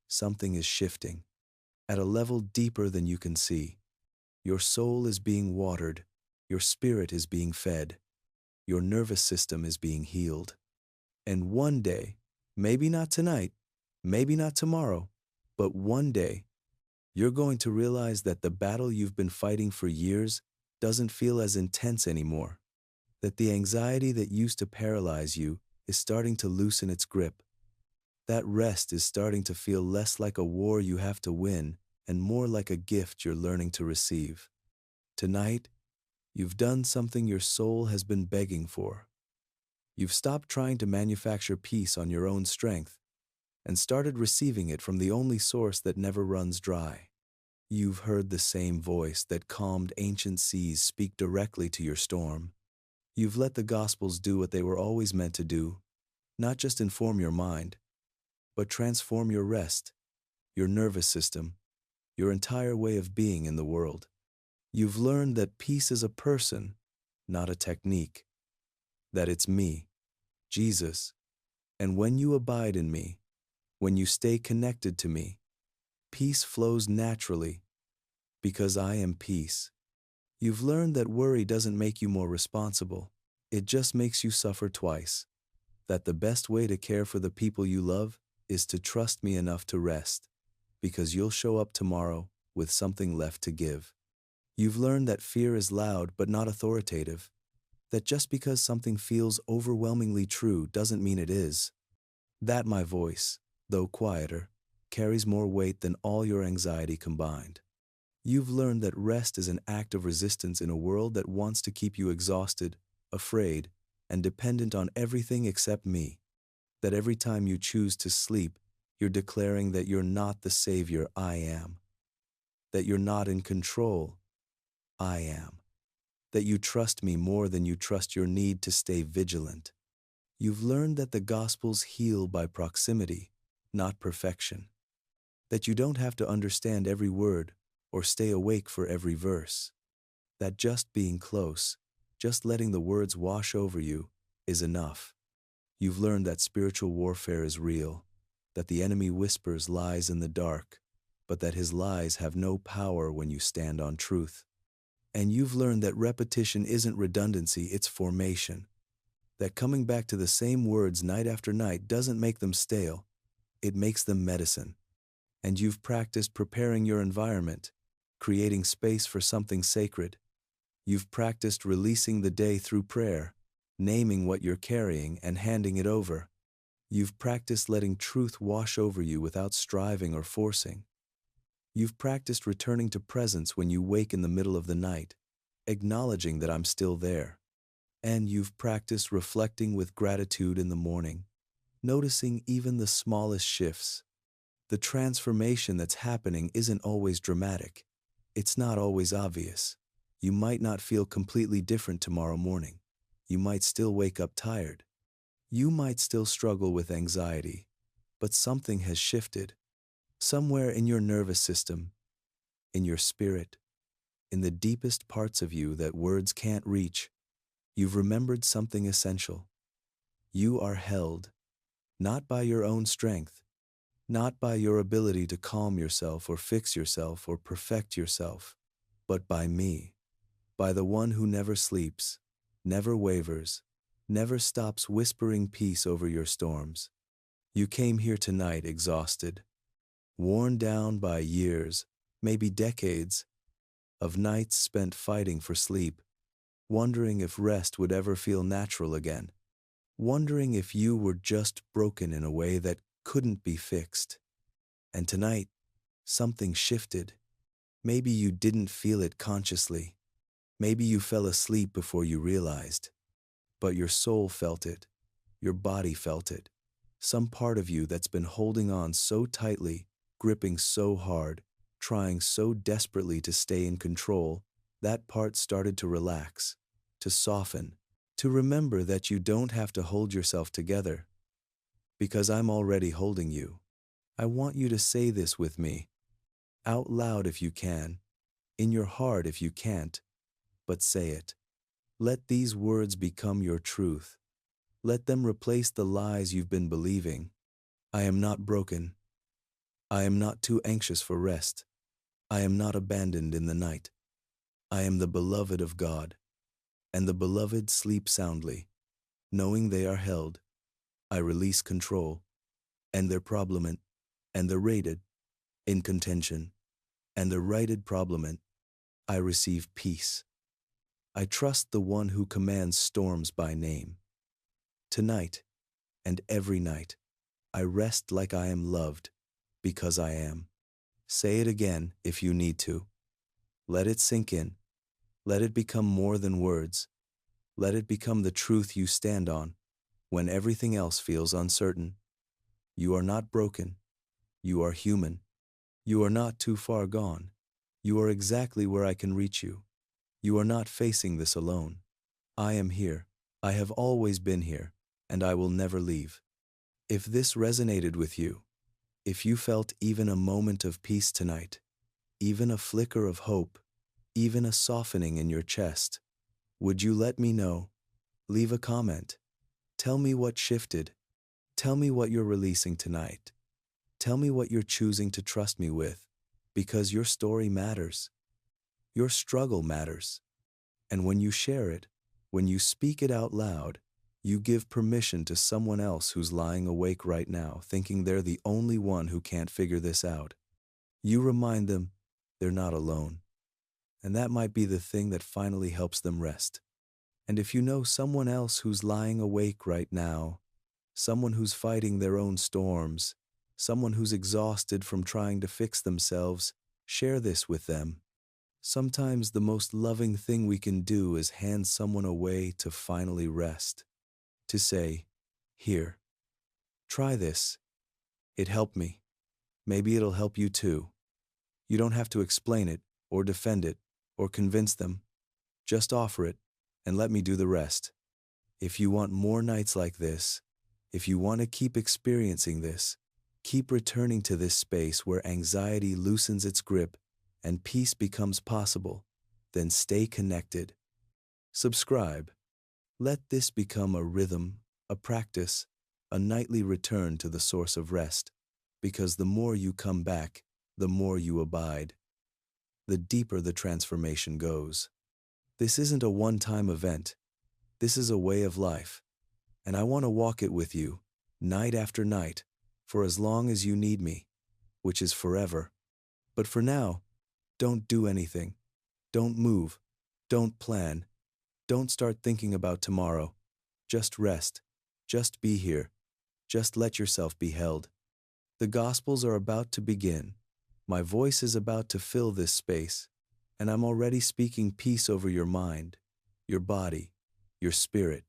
something is shifting. At a level deeper than you can see. Your soul is being watered, your spirit is being fed, your nervous system is being healed. And one day, maybe not tonight, maybe not tomorrow, but one day, you're going to realize that the battle you've been fighting for years doesn't feel as intense anymore. That the anxiety that used to paralyze you is starting to loosen its grip. That rest is starting to feel less like a war you have to win and more like a gift you're learning to receive. Tonight, you've done something your soul has been begging for. You've stopped trying to manufacture peace on your own strength and started receiving it from the only source that never runs dry. You've heard the same voice that calmed ancient seas speak directly to your storm. You've let the Gospels do what they were always meant to do, not just inform your mind, but transform your rest, your nervous system, your entire way of being in the world. You've learned that peace is a person, not a technique, that it's me, Jesus, and when you abide in me, when you stay connected to me, peace flows naturally, because I am peace. You've learned that worry doesn't make you more responsible, it just makes you suffer twice, that the best way to care for the people you love is to trust me enough to rest, because you'll show up tomorrow with something left to give. You've learned that fear is loud but not authoritative, that just because something feels overwhelmingly true doesn't mean it is. That my voice, though quieter, carries more weight than all your anxiety combined. You've learned that rest is an act of resistance in a world that wants to keep you exhausted, afraid, and dependent on everything except me. That every time you choose to sleep, you're declaring that you're not the savior I am. That you're not in control, I am. That you trust me more than you trust your need to stay vigilant. You've learned that the Gospels heal by proximity, not perfection. That you don't have to understand every word or stay awake for every verse. That just being close, just letting the words wash over you, is enough. You've learned that spiritual warfare is real, that the enemy whispers lies in the dark, but that his lies have no power when you stand on truth. And you've learned that repetition isn't redundancy, it's formation. That coming back to the same words night after night doesn't make them stale, it makes them medicine. And you've practiced preparing your environment, creating space for something sacred. You've practiced releasing the day through prayer, naming what you're carrying and handing it over. You've practiced letting truth wash over you without striving or forcing. You've practiced returning to presence when you wake in the middle of the night, acknowledging that I'm still there. And you've practiced reflecting with gratitude in the morning, noticing even the smallest shifts. The transformation that's happening isn't always dramatic. It's not always obvious. You might not feel completely different tomorrow morning. You might still wake up tired. You might still struggle with anxiety, but something has shifted. Somewhere in your nervous system, in your spirit, in the deepest parts of you that words can't reach, you've remembered something essential. You are held, not by your own strength, not by your ability to calm yourself or fix yourself or perfect yourself, but by me, by the one who never sleeps, never wavers, never stops whispering peace over your storms. You came here tonight exhausted, worn down by years, maybe decades, of nights spent fighting for sleep, wondering if rest would ever feel natural again, wondering if you were just broken in a way that couldn't be fixed. And tonight, something shifted. Maybe you didn't feel it consciously. Maybe you fell asleep before you realized. But your soul felt it. Your body felt it. Some part of you that's been holding on so tightly, gripping so hard, trying so desperately to stay in control, that part started to relax, to soften, To remember that you don't have to hold yourself together, because I'm already holding you. I want you to say this with me, out loud if you can, in your heart if you can't, but say it. Let these words become your truth. Let them replace the lies you've been believing. I am not broken. I am not too anxious for rest. I am not abandoned in the night. I am the beloved of God, and the beloved sleep soundly, knowing they are held. I release control, and their problemant, and the rated, in contention, and the righted problemant. I receive peace. I trust the one who commands storms by name. Tonight, and every night, I rest like I am loved, because I am. Say it again if you need to. Let it sink in. Let it become more than words. Let it become the truth you stand on when everything else feels uncertain. You are not broken. You are human. You are not too far gone. You are exactly where I can reach you. You are not facing this alone. I am here. I have always been here, and I will never leave. If this resonated with you, if you felt even a moment of peace tonight, even a flicker of hope, even a softening in your chest, would you let me know? Leave a comment. Tell me what shifted. Tell me what you're releasing tonight. Tell me what you're choosing to trust me with, because your story matters. Your struggle matters. And when you share it, when you speak it out loud, you give permission to someone else who's lying awake right now, thinking they're the only one who can't figure this out. You remind them they're not alone. And that might be the thing that finally helps them rest. And if you know someone else who's lying awake right now, someone who's fighting their own storms, someone who's exhausted from trying to fix themselves, share this with them. Sometimes the most loving thing we can do is hand someone away to finally rest. To say, here, try this. It helped me. Maybe it'll help you too. You don't have to explain it, or defend it, or convince them. Just offer it, and let me do the rest. If you want more nights like this, if you want to keep experiencing this, keep returning to this space where anxiety loosens its grip and peace becomes possible, then stay connected. Subscribe. Let this become a rhythm, a practice, a nightly return to the source of rest, because the more you come back, the more you abide, the deeper the transformation goes. This isn't a one-time event. This is a way of life, and I want to walk it with you, night after night, for as long as you need me, which is forever. But for now, don't do anything. Don't move. Don't plan. Don't start thinking about tomorrow. Just rest. Just be here. Just let yourself be held. The Gospels are about to begin. My voice is about to fill this space, and I'm already speaking peace over your mind, your body, your spirit.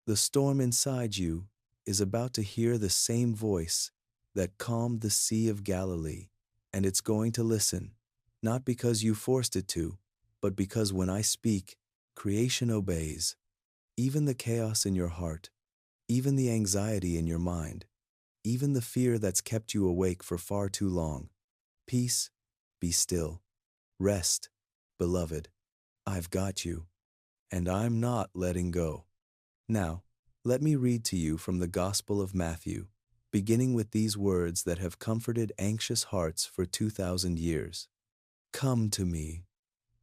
The storm inside you is about to hear the same voice that calmed the Sea of Galilee, and it's going to listen, not because you forced it to, but because when I speak, creation obeys. Even the chaos in your heart, even the anxiety in your mind, even the fear that's kept you awake for far too long. Peace, be still. Rest, beloved. I've got you, and I'm not letting go. Now, let me read to you from the Gospel of Matthew, beginning with these words that have comforted anxious hearts for 2,000 years. Come to me,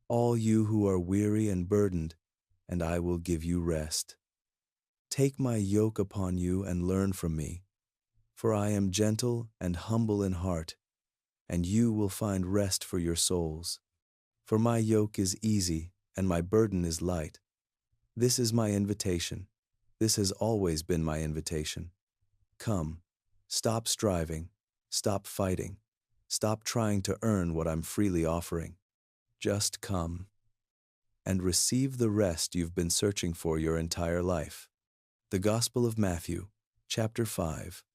all you who are weary and burdened, and I will give you rest. Take my yoke upon you and learn from me, for I am gentle and humble in heart, and you will find rest for your souls. For my yoke is easy and my burden is light. This is my invitation. This has always been my invitation. Come, stop striving, stop fighting, stop trying to earn what I'm freely offering. Just come and receive the rest you've been searching for your entire life. The Gospel of Matthew, chapter 5.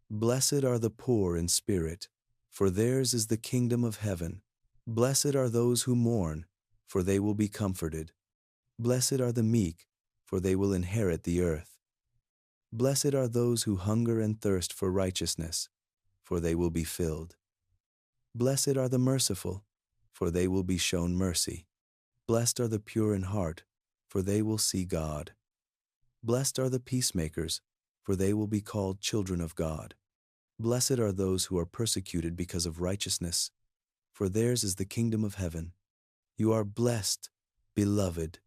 Blessed are the poor in spirit, for theirs is the kingdom of heaven. Blessed are those who mourn, for they will be comforted. Blessed are the meek, for they will inherit the earth. Blessed are those who hunger and thirst for righteousness, for they will be filled. Blessed are the merciful, for they will be shown mercy. Blessed are the pure in heart, for they will see God. Blessed are the peacemakers, for they will be called children of God. Blessed are those who are persecuted because of righteousness, for theirs is the kingdom of heaven. You are blessed, beloved,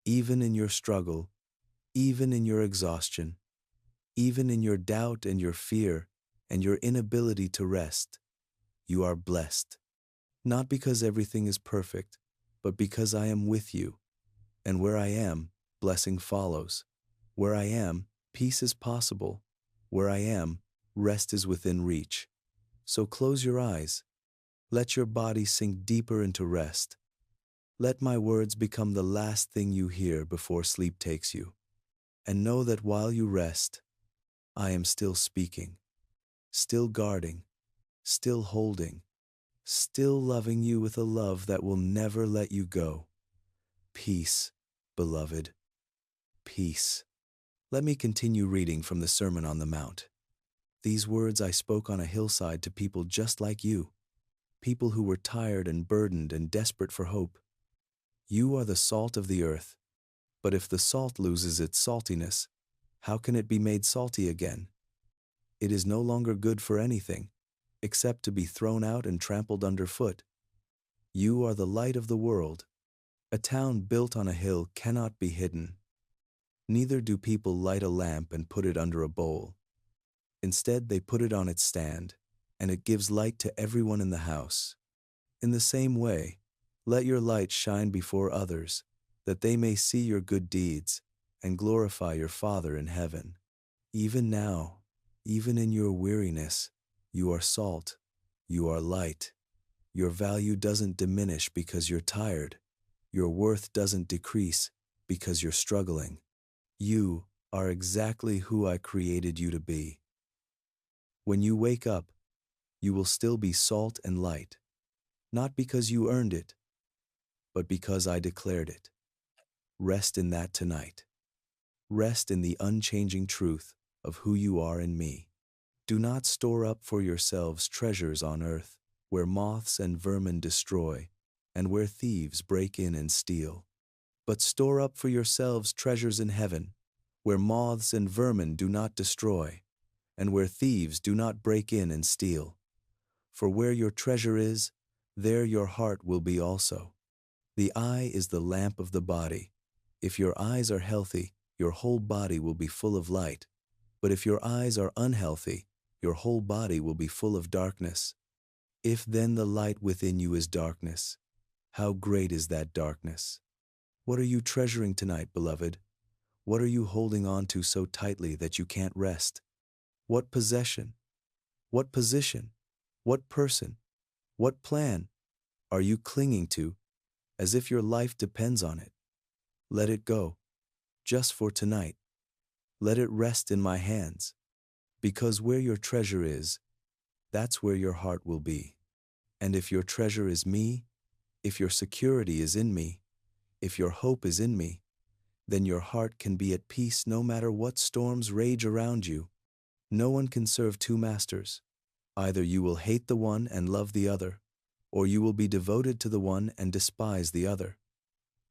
even in your struggle, even in your exhaustion, even in your doubt and your fear and your inability to rest. You are blessed, not because everything is perfect, but because I am with you. And where I am, blessing follows. Where I am, peace is possible. Where I am, rest is within reach. So close your eyes. Let your body sink deeper into rest. Let my words become the last thing you hear before sleep takes you. And know that while you rest, I am still speaking, still guarding, still holding, still loving you with a love that will never let you go. Peace, beloved. Peace. Let me continue reading from the Sermon on the Mount. These words I spoke on a hillside to people just like you, people who were tired and burdened and desperate for hope. You are the salt of the earth, but if the salt loses its saltiness, how can it be made salty again? It is no longer good for anything, except to be thrown out and trampled underfoot. You are the light of the world. A town built on a hill cannot be hidden. Neither do people light a lamp and put it under a bowl. Instead, they put it on its stand, and it gives light to everyone in the house. In the same way, let your light shine before others, that they may see your good deeds and glorify your Father in heaven. Even now, even in your weariness, you are salt, you are light. Your value doesn't diminish because you're tired. Your worth doesn't decrease because you're struggling. You are exactly who I created you to be. When you wake up, you will still be salt and light, not because you earned it, but because I declared it. Rest in that tonight. Rest in the unchanging truth of who you are in me. Do not store up for yourselves treasures on earth, where moths and vermin destroy, and where thieves break in and steal. But store up for yourselves treasures in heaven, where moths and vermin do not destroy, and where thieves do not break in and steal. For where your treasure is, there your heart will be also. The eye is the lamp of the body. If your eyes are healthy, your whole body will be full of light. But if your eyes are unhealthy, your whole body will be full of darkness. If then the light within you is darkness, how great is that darkness? What are you treasuring tonight, beloved? What are you holding on to so tightly that you can't rest? What possession? What position? What person? What plan are you clinging to as if your life depends on it? Let it go, just for tonight. Let it rest in my hands, because where your treasure is, that's where your heart will be. And if your treasure is me, if your security is in me, if your hope is in me, then your heart can be at peace no matter what storms rage around you. No one can serve two masters. Either you will hate the one and love the other, or you will be devoted to the one and despise the other.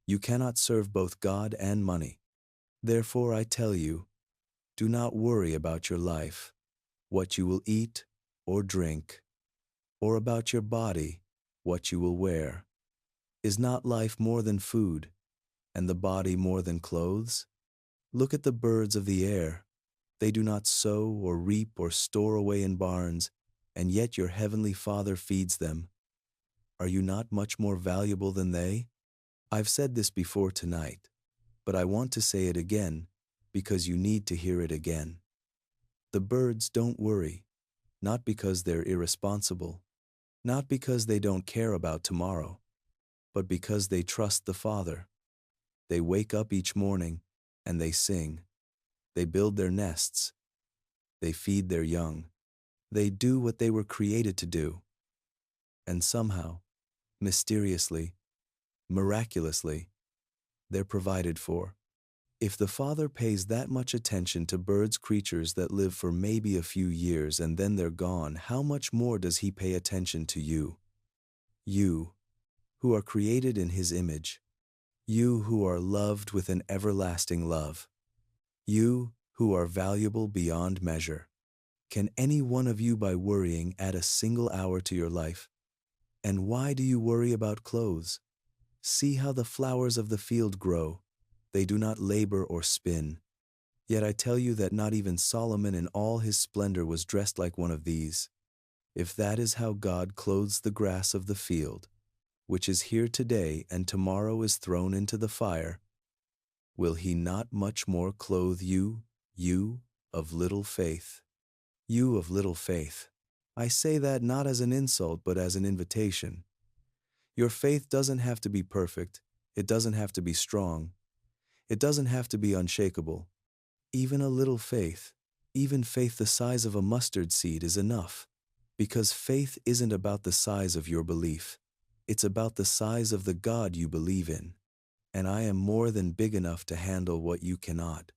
You cannot serve both God and money. Therefore I tell you, do not worry about your life, what you will eat or drink, or about your body, what you will wear. Is not life more than food, and the body more than clothes? Look at the birds of the air. They do not sow or reap or store away in barns, and yet your heavenly Father feeds them. Are you not much more valuable than they? I've said this before tonight, but I want to say it again because you need to hear it again. The birds don't worry, not because they're irresponsible, not because they don't care about tomorrow, but because they trust the Father. They wake up each morning and they sing. They build their nests. They feed their young. They do what they were created to do. And somehow, mysteriously, miraculously, they're provided for. If the Father pays that much attention to birds, creatures that live for maybe a few years and then they're gone, how much more does He pay attention to you? You, who are created in His image. You who are loved with an everlasting love. You who are valuable beyond measure. Can any one of you by worrying add a single hour to your life? And why do you worry about clothes? See how the flowers of the field grow. They do not labor or spin. Yet I tell you that not even Solomon in all his splendor was dressed like one of these. If that is how God clothes the grass of the field, which is here today and tomorrow is thrown into the fire, will He not much more clothe you, you of little faith? You of little faith. I say that not as an insult but as an invitation. Your faith doesn't have to be perfect. It doesn't have to be strong. It doesn't have to be unshakable. Even a little faith, even faith the size of a mustard seed is enough. Because faith isn't about the size of your belief. It's about the size of the God you believe in. And I am more than big enough to handle what you cannot.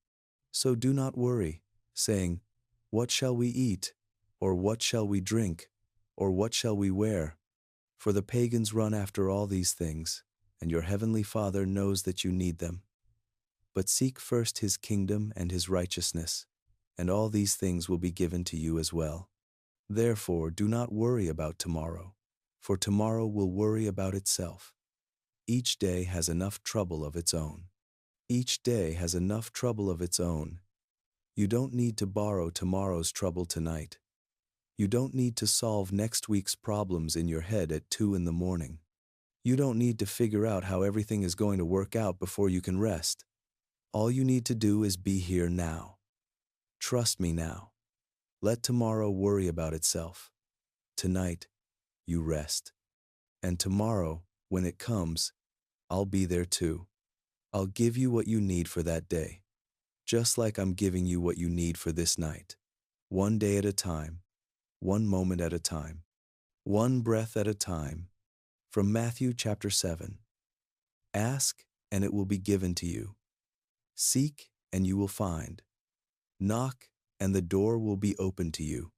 So do not worry, saying, "What shall we eat? Or what shall we drink? Or what shall we wear?" For the pagans run after all these things, and your heavenly Father knows that you need them. But seek first His kingdom and His righteousness, and all these things will be given to you as well. Therefore, do not worry about tomorrow, for tomorrow will worry about itself. Each day has enough trouble of its own. Each day has enough trouble of its own. You don't need to borrow tomorrow's trouble tonight. You don't need to solve next week's problems in your head at 2 in the morning. You don't need to figure out how everything is going to work out before you can rest. All you need to do is be here now. Trust me now. Let tomorrow worry about itself. Tonight, you rest. And tomorrow, when it comes, I'll be there too. I'll give you what you need for that day, just like I'm giving you what you need for this night. One day at a time, one moment at a time, one breath at a time. From Matthew chapter 7. Ask, and it will be given to you. Seek, and you will find. Knock, and the door will be opened to you.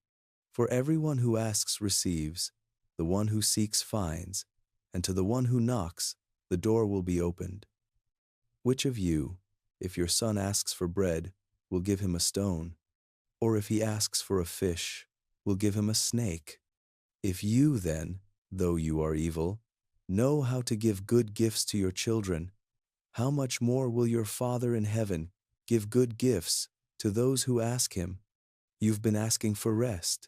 For everyone who asks receives, the one who seeks finds, and to the one who knocks, the door will be opened. Which of you, if your son asks for bread, will give him a stone? Or if he asks for a fish, will give him a snake? If you then, though you are evil, know how to give good gifts to your children, how much more will your Father in heaven give good gifts to those who ask Him? You've been asking for rest.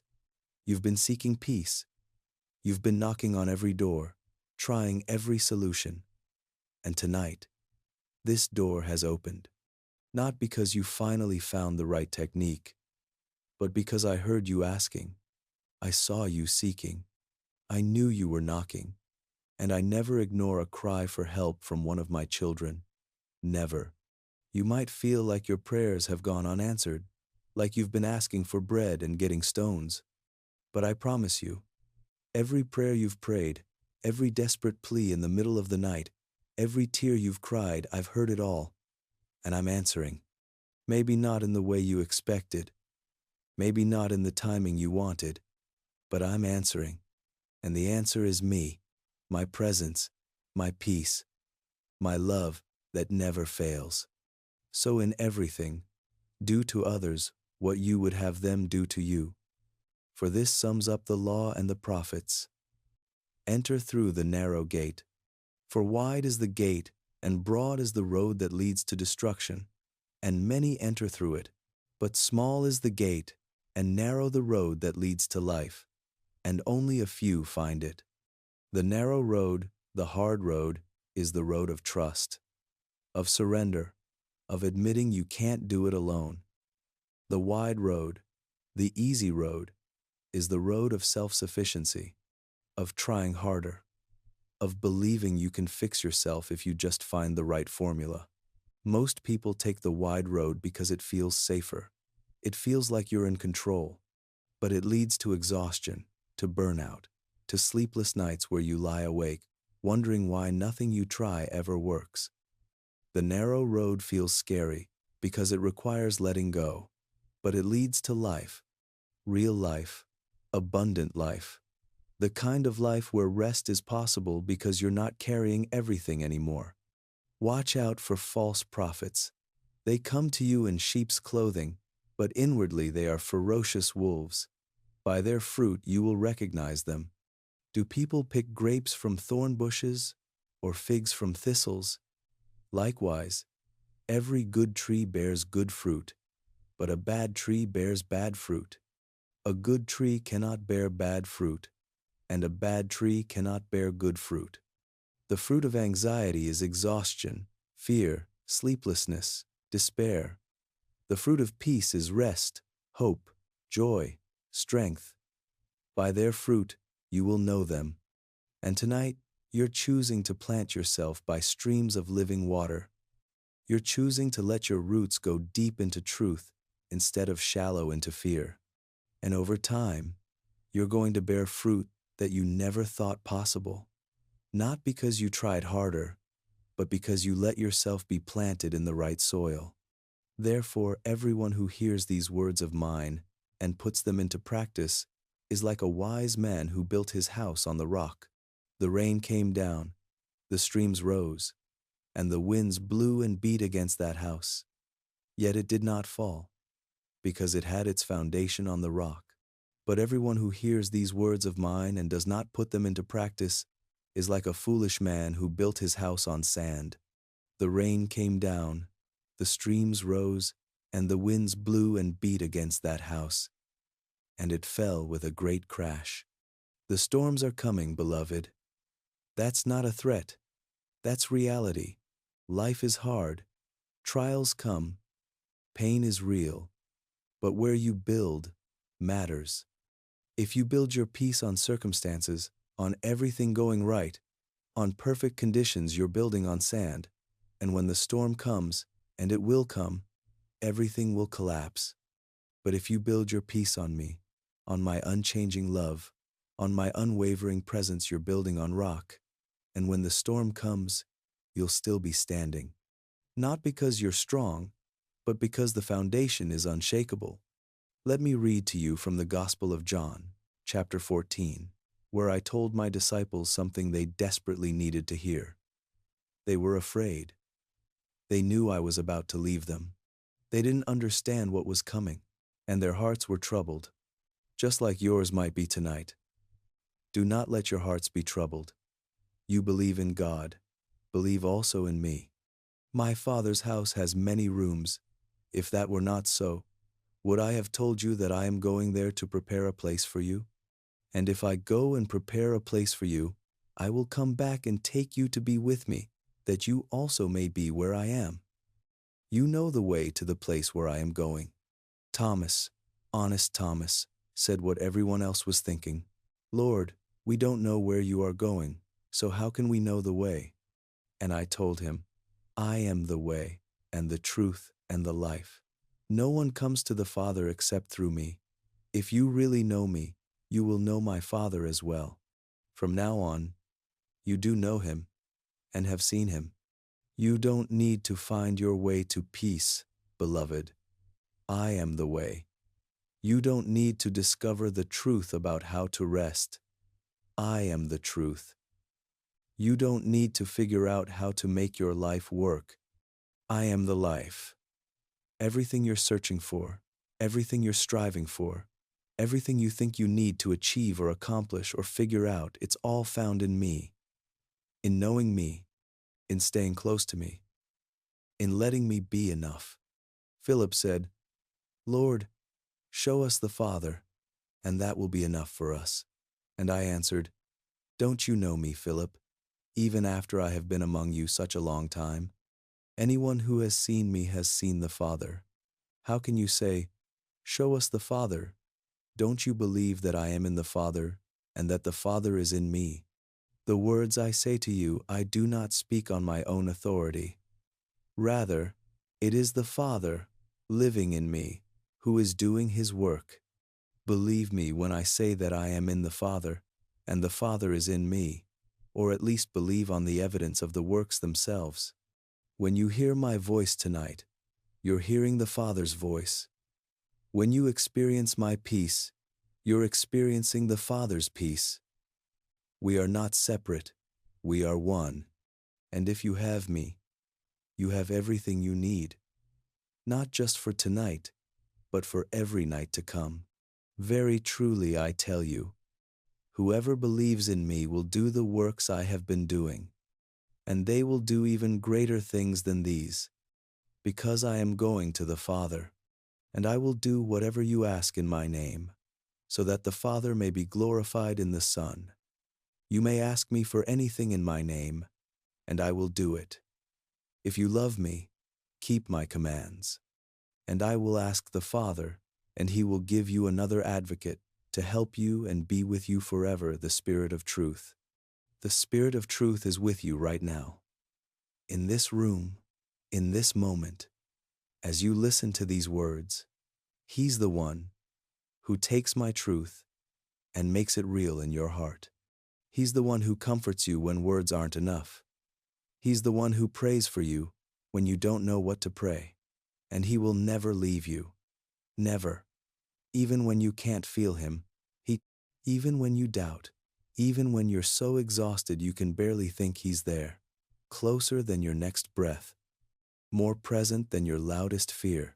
You've been seeking peace. You've been knocking on every door, trying every solution. And tonight, this door has opened, not because you finally found the right technique, but because I heard you asking. I saw you seeking. I knew you were knocking. And I never ignore a cry for help from one of my children. Never. You might feel like your prayers have gone unanswered, like you've been asking for bread and getting stones. But I promise you, every prayer you've prayed, every desperate plea in the middle of the night, every tear you've cried, I've heard it all. And I'm answering. Maybe not in the way you expected. Maybe not in the timing you wanted. But I'm answering. And the answer is me. My presence, my peace, my love that never fails. So in everything, do to others what you would have them do to you. For this sums up the law and the prophets. Enter through the narrow gate. For wide is the gate, and broad is the road that leads to destruction, and many enter through it. But small is the gate, and narrow the road that leads to life, and only a few find it. The narrow road, the hard road, is the road of trust, of surrender, of admitting you can't do it alone. The wide road, the easy road, is the road of self-sufficiency, of trying harder, of believing you can fix yourself if you just find the right formula. Most people take the wide road because it feels safer. It feels like you're in control, but it leads to exhaustion, to burnout, to sleepless nights where you lie awake, wondering why nothing you try ever works. The narrow road feels scary because it requires letting go, but it leads to life, real life, abundant life. The kind of life where rest is possible because you're not carrying everything anymore. Watch out for false prophets. They come to you in sheep's clothing, but inwardly they are ferocious wolves. By their fruit you will recognize them. Do people pick grapes from thorn bushes or figs from thistles? Likewise, every good tree bears good fruit, but a bad tree bears bad fruit. A good tree cannot bear bad fruit, and a bad tree cannot bear good fruit. The fruit of anxiety is exhaustion, fear, sleeplessness, despair. The fruit of peace is rest, hope, joy, strength. By their fruit you will know them. And tonight, you're choosing to plant yourself by streams of living water. You're choosing to let your roots go deep into truth instead of shallow into fear. And over time, you're going to bear fruit that you never thought possible. Not because you tried harder, but because you let yourself be planted in the right soil. Therefore, everyone who hears these words of mine and puts them into practice is like a wise man who built his house on the rock. The rain came down, the streams rose, and the winds blew and beat against that house. Yet it did not fall, because it had its foundation on the rock. But everyone who hears these words of mine and does not put them into practice is like a foolish man who built his house on sand. The rain came down, the streams rose, and the winds blew and beat against that house, and it fell with a great crash. The storms are coming, beloved. That's not a threat. That's reality. Life is hard. Trials come. Pain is real. But where you build matters. If you build your peace on circumstances, on everything going right, on perfect conditions, you're building on sand. And when the storm comes, and it will come, everything will collapse. But if you build your peace on me, on my unchanging love, on my unwavering presence, you're building on rock. And when the storm comes, you'll still be standing. Not because you're strong, but because the foundation is unshakable. Let me read to you from the Gospel of John, chapter 14, where I told my disciples something they desperately needed to hear. They were afraid. They knew I was about to leave them. They didn't understand what was coming, and their hearts were troubled, just like yours might be tonight. Do not let your hearts be troubled. You believe in God, believe also in me. My Father's house has many rooms. If that were not so, would I have told you that I am going there to prepare a place for you? And if I go and prepare a place for you, I will come back and take you to be with me, that you also may be where I am. You know the way to the place where I am going. Thomas, honest Thomas, said what everyone else was thinking. Lord, we don't know where you are going, so how can we know the way? And I told him, I am the way, and the truth, and the life. No one comes to the Father except through me. If you really know me, you will know my Father as well. From now on, you do know him, and have seen him. You don't need to find your way to peace, beloved. I am the way. You don't need to discover the truth about how to rest. I am the truth. You don't need to figure out how to make your life work. I am the life. Everything you're searching for, everything you're striving for, everything you think you need to achieve or accomplish or figure out, it's all found in me. In knowing me, in staying close to me, in letting me be enough. Philip said, Lord, show us the Father, and that will be enough for us. And I answered, Don't you know me, Philip, even after I have been among you such a long time? Anyone who has seen me has seen the Father. How can you say, Show us the Father? Don't you believe that I am in the Father, and that the Father is in me? The words I say to you, I do not speak on my own authority. Rather, it is the Father, living in me, who is doing his work. Believe me when I say that I am in the Father, and the Father is in me, or at least believe on the evidence of the works themselves. When you hear my voice tonight, you're hearing the Father's voice. When you experience my peace, you're experiencing the Father's peace. We are not separate, we are one. And if you have me, you have everything you need, not just for tonight, but for every night to come. Very truly I tell you, whoever believes in me will do the works I have been doing, and they will do even greater things than these, because I am going to the Father, and I will do whatever you ask in my name, so that the Father may be glorified in the Son. You may ask me for anything in my name, and I will do it. If you love me, keep my commands. And I will ask the Father, and he will give you another advocate to help you and be with you forever, the Spirit of truth. The Spirit of truth is with you right now. In this room, in this moment, as you listen to these words, he's the one who takes my truth and makes it real in your heart. He's the one who comforts you when words aren't enough. He's the one who prays for you when you don't know what to pray. And he will never leave you. Never. Even when you can't feel him, even when you doubt, even when you're so exhausted you can barely think he's there, closer than your next breath, more present than your loudest fear.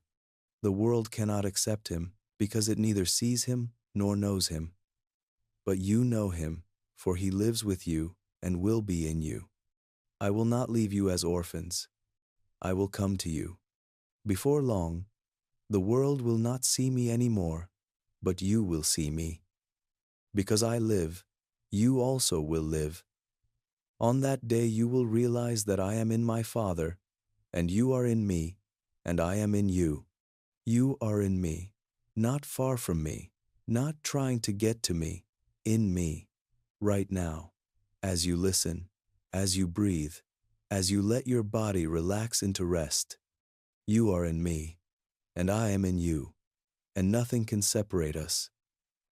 The world cannot accept him because it neither sees him nor knows him. But you know him, for he lives with you and will be in you. I will not leave you as orphans. I will come to you. Before long, the world will not see me anymore, but you will see me. Because I live, you also will live. On that day you will realize that I am in my Father, and you are in me, and I am in you. You are in me, not far from me, not trying to get to me, in me, right now, as you listen, as you breathe, as you let your body relax into rest. You are in me, and I am in you, and nothing can separate us.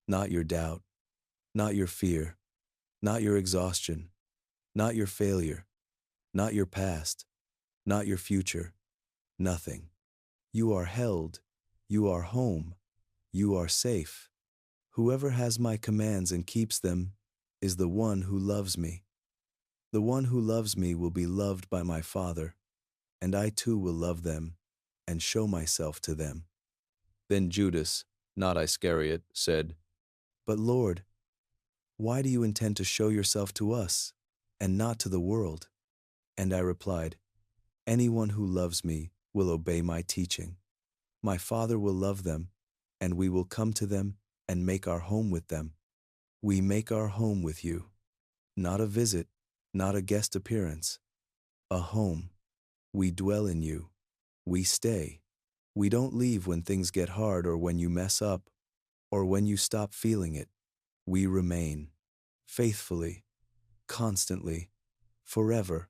Not your doubt, not your fear, not your exhaustion, not your failure, not your past, not your future, nothing. You are held, you are home, you are safe. Whoever has my commands and keeps them is the one who loves me. The one who loves me will be loved by my Father, and I too will love them and show myself to them. Then Judas, not Iscariot, said, But Lord, why do you intend to show yourself to us and not to the world? And I replied, Anyone who loves me will obey my teaching. My Father will love them, and we will come to them and make our home with them. We make our home with you. Not a visit, not a guest appearance. A home. We dwell in you. We stay. We don't leave when things get hard or when you mess up or when you stop feeling it. We remain. Faithfully. Constantly. Forever.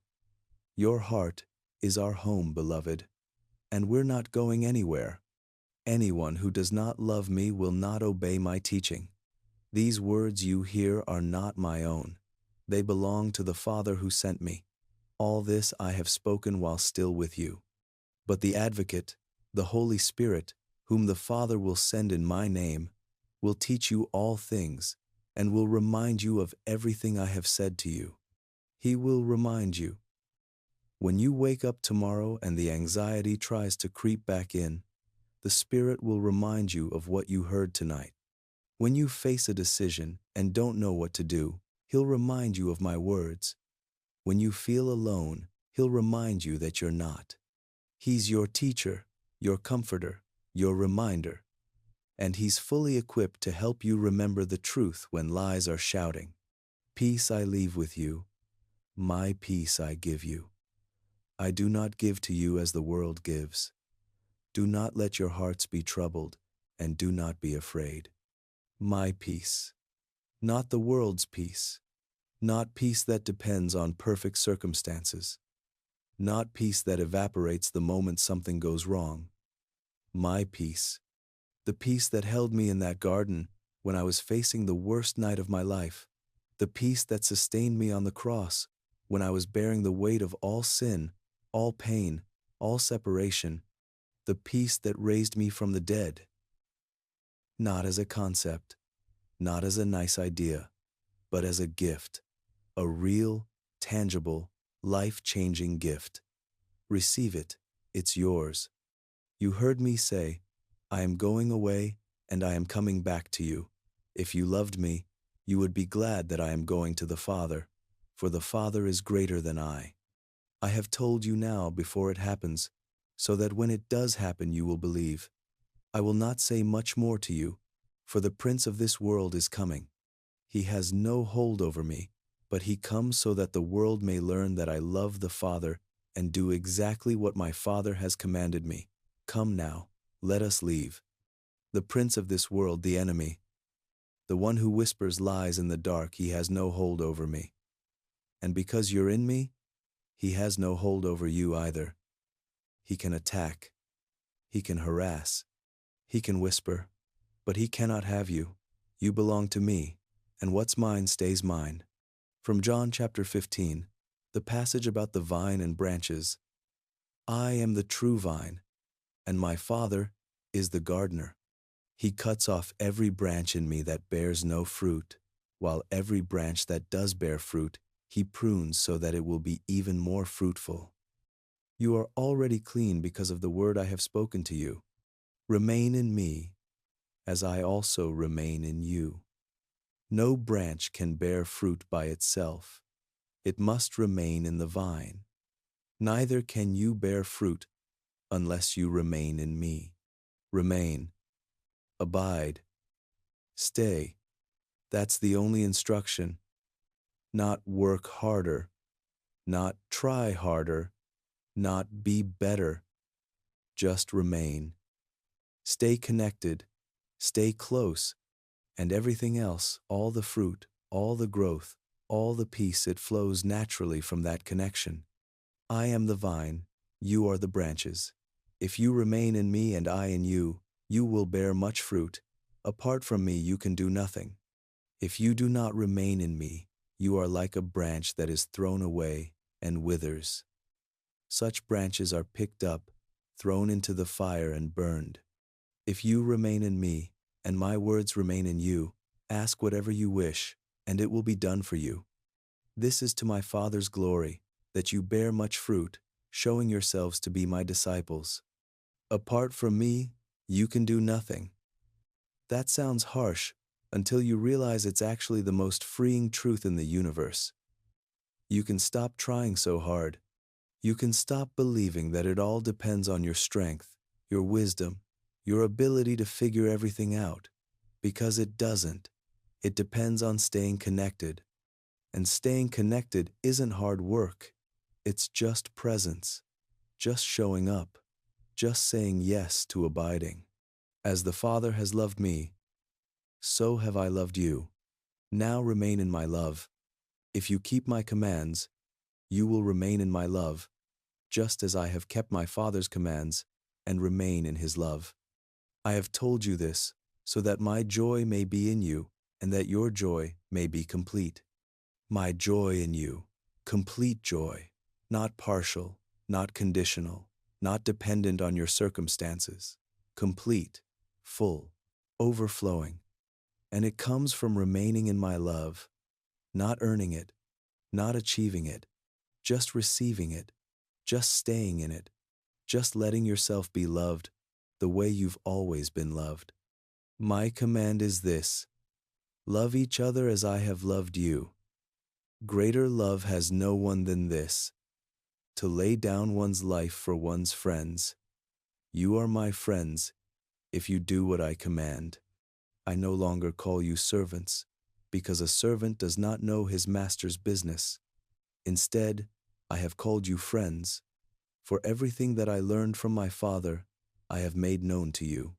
Your heart is our home, beloved. And we're not going anywhere. Anyone who does not love me will not obey my teaching. These words you hear are not my own. They belong to the Father who sent me. All this I have spoken while still with you. But the Advocate, the Holy Spirit, whom the Father will send in my name, will teach you all things and will remind you of everything I have said to you. He will remind you. When you wake up tomorrow and the anxiety tries to creep back in, the Spirit will remind you of what you heard tonight. When you face a decision and don't know what to do, He'll remind you of my words. When you feel alone, He'll remind you that you're not. He's your teacher, your comforter, your reminder, and He's fully equipped to help you remember the truth when lies are shouting. Peace I leave with you, my peace I give you. I do not give to you as the world gives. Do not let your hearts be troubled, and do not be afraid. My peace, not the world's peace, not peace that depends on perfect circumstances, not peace that evaporates the moment something goes wrong. My peace, the peace that held me in that garden when I was facing the worst night of my life, the peace that sustained me on the cross when I was bearing the weight of all sin all pain, all separation, the peace that raised me from the dead. Not as a concept, not as a nice idea, but as a gift, a real, tangible, life-changing gift. Receive it, it's yours. You heard me say, I am going away and I am coming back to you. If you loved me, you would be glad that I am going to the Father, for the Father is greater than I. I have told you now before it happens, so that when it does happen you will believe. I will not say much more to you, for the prince of this world is coming. He has no hold over me, but he comes so that the world may learn that I love the Father and do exactly what my Father has commanded me. Come now, let us leave. The prince of this world, the enemy, the one who whispers lies in the dark, he has no hold over me. And because you're in me, he has no hold over you either. He can attack, he can harass, he can whisper, but he cannot have you. You belong to me, and what's mine stays mine. From John chapter 15, the passage about the vine and branches. I am the true vine, and my Father is the gardener. He cuts off every branch in me that bears no fruit, while every branch that does bear fruit, he prunes so that it will be even more fruitful. You are already clean because of the word I have spoken to you. Remain in me, as I also remain in you. No branch can bear fruit by itself. It must remain in the vine. Neither can you bear fruit unless you remain in me. Remain. Abide. Stay. That's the only instruction. Not work harder, not try harder, not be better. Just remain. Stay connected, stay close, and everything else, all the fruit, all the growth, all the peace, it flows naturally from that connection. I am the vine, you are the branches. If you remain in me and I in you, you will bear much fruit. Apart from me, you can do nothing. If you do not remain in me, you are like a branch that is thrown away and withers. Such branches are picked up, thrown into the fire and burned. If you remain in me, and my words remain in you, ask whatever you wish, and it will be done for you. This is to my Father's glory, that you bear much fruit, showing yourselves to be my disciples. Apart from me, you can do nothing. That sounds harsh, until you realize it's actually the most freeing truth in the universe. You can stop trying so hard. You can stop believing that it all depends on your strength, your wisdom, your ability to figure everything out, because it doesn't. It depends on staying connected. And staying connected isn't hard work. It's just presence, just showing up, just saying yes to abiding. As the Father has loved me, so have I loved you. Now remain in my love. If you keep my commands, you will remain in my love, just as I have kept my Father's commands and remain in his love. I have told you this, so that my joy may be in you, and that your joy may be complete. My joy in you, complete joy, not partial, not conditional, not dependent on your circumstances, complete, full, overflowing. And it comes from remaining in my love, not earning it, not achieving it, just receiving it, just staying in it, just letting yourself be loved the way you've always been loved. My command is this: love each other as I have loved you. Greater love has no one than this, to lay down one's life for one's friends. You are my friends if you do what I command. I no longer call you servants, because a servant does not know his master's business. Instead, I have called you friends, for everything that I learned from my Father, I have made known to you.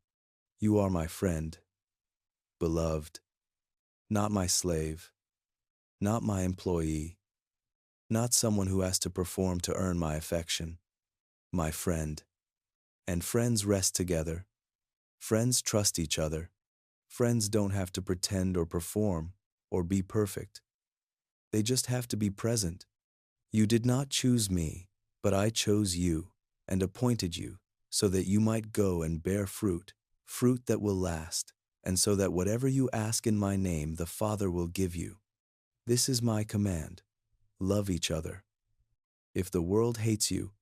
You are my friend, beloved, not my slave, not my employee, not someone who has to perform to earn my affection. My friend. And friends rest together. Friends trust each other. Friends don't have to pretend or perform or be perfect. They just have to be present. You did not choose me. But I chose you and appointed you so that you might go and bear fruit, fruit that will last, and so that whatever you ask in my name the Father will give you. This is my command: love each other. If the world hates you,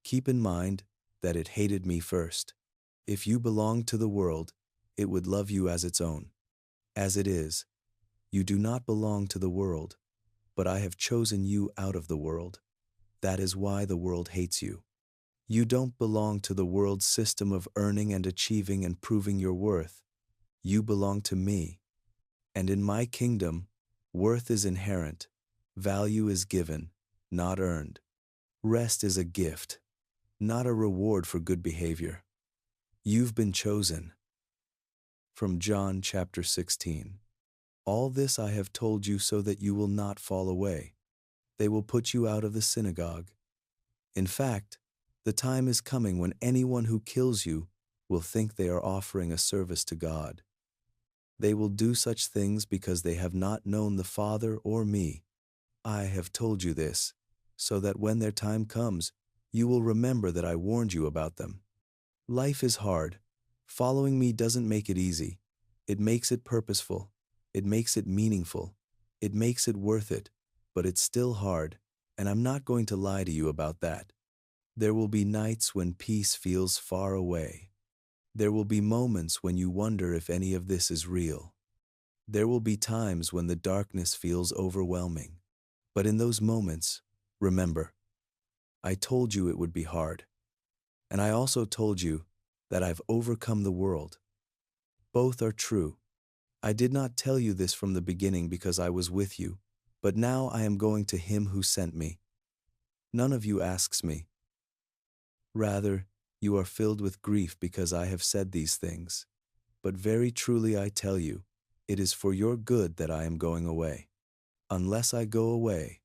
keep in mind that it hated me first. If you belonged to the world, it would love you as its own. As it is, you do not belong to the world, but I have chosen you out of the world. That is why the world hates you. You don't belong to the world's system of earning and achieving and proving your worth. You belong to me. And in my kingdom, worth is inherent, value is given, not earned. Rest is a gift, not a reward for good behavior. You've been chosen. From John chapter 16. All this I have told you so that you will not fall away. They will put you out of the synagogue. In fact, the time is coming when anyone who kills you will think they are offering a service to God. They will do such things because they have not known the Father or me. I have told you this, so that when their time comes, you will remember that I warned you about them. Life is hard. Following me doesn't make it easy. It makes it purposeful. It makes it meaningful. It makes it worth it. But it's still hard, and I'm not going to lie to you about that. There will be nights when peace feels far away. There will be moments when you wonder if any of this is real. There will be times when the darkness feels overwhelming. But in those moments, remember, I told you it would be hard. And I also told you that I've overcome the world. Both are true. I did not tell you this from the beginning because I was with you, but now I am going to him who sent me. None of you asks me. Rather, you are filled with grief because I have said these things. But very truly I tell you, it is for your good that I am going away. Unless I go away,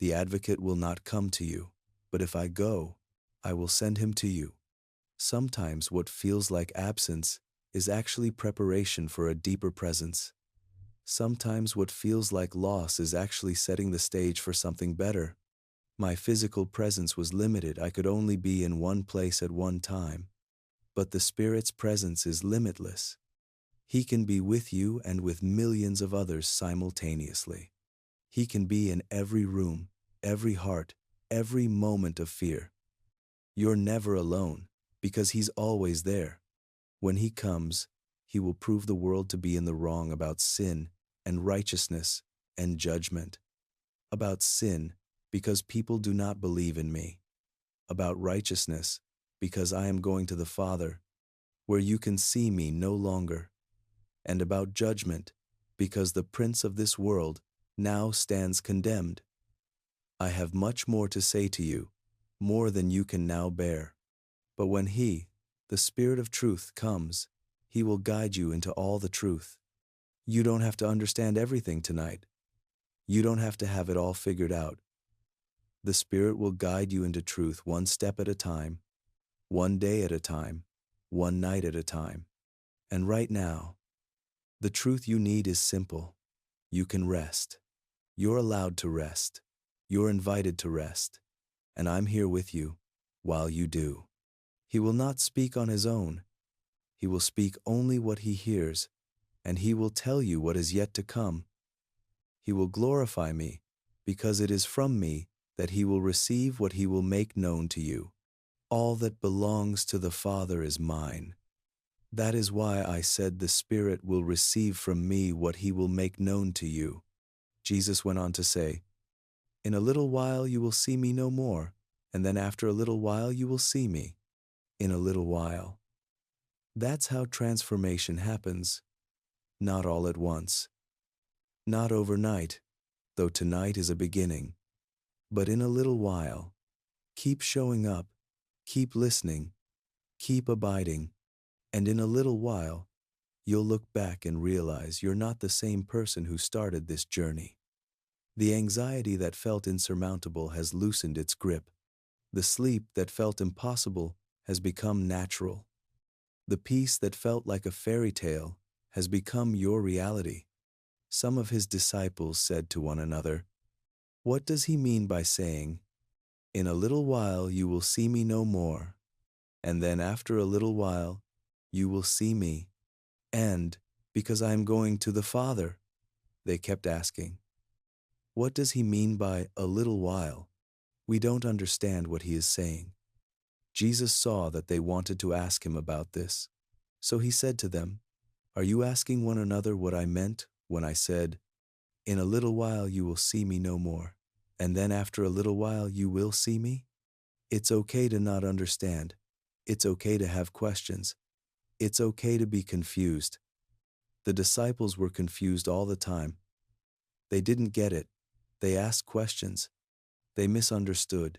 the advocate will not come to you, but if I go, I will send him to you. Sometimes what feels like absence is actually preparation for a deeper presence. Sometimes what feels like loss is actually setting the stage for something better. My physical presence was limited. I could only be in one place at one time. But the Spirit's presence is limitless. He can be with you and with millions of others simultaneously. He can be in every room, every heart, every moment of fear. You're never alone, because He's always there. When He comes, He will prove the world to be in the wrong about sin and righteousness and judgment. About sin, because people do not believe in me. About righteousness, because I am going to the Father, where you can see me no longer. And about judgment, because the prince of this world now stands condemned. I have much more to say to you, more than you can now bear. But when He, the Spirit of truth, comes, He will guide you into all the truth. You don't have to understand everything tonight. You don't have to have it all figured out. The Spirit will guide you into truth one step at a time, one day at a time, one night at a time. And right now, the truth you need is simple. You can rest. You're allowed to rest. You're invited to rest. And I'm here with you while you do. He will not speak on His own. He will speak only what He hears, and He will tell you what is yet to come. He will glorify me, because it is from me that He will receive what He will make known to you. All that belongs to the Father is mine. That is why I said the Spirit will receive from me what He will make known to you. Jesus went on to say, in a little while you will see me no more, and then after a little while you will see me. In a little while. That's how transformation happens. Not all at once. Not overnight, though tonight is a beginning. But in a little while. Keep showing up, keep listening, keep abiding, and in a little while, you'll look back and realize you're not the same person who started this journey. The anxiety that felt insurmountable has loosened its grip. The sleep that felt impossible has become natural. The peace that felt like a fairy tale has become your reality. Some of His disciples said to one another, "What does He mean by saying, In a little while you will see me no more, and then after a little while you will see me, and because I am going to the Father. They kept asking, what does he mean by a little while? We don't understand what he is saying. Jesus saw that they wanted to ask him about this. So he said to them, are you asking one another what I meant when I said, in a little while you will see me no more, and then after a little while you will see me? It's okay to not understand. It's okay to have questions. It's okay to be confused. The disciples were confused all the time. They didn't get it. They asked questions. They misunderstood.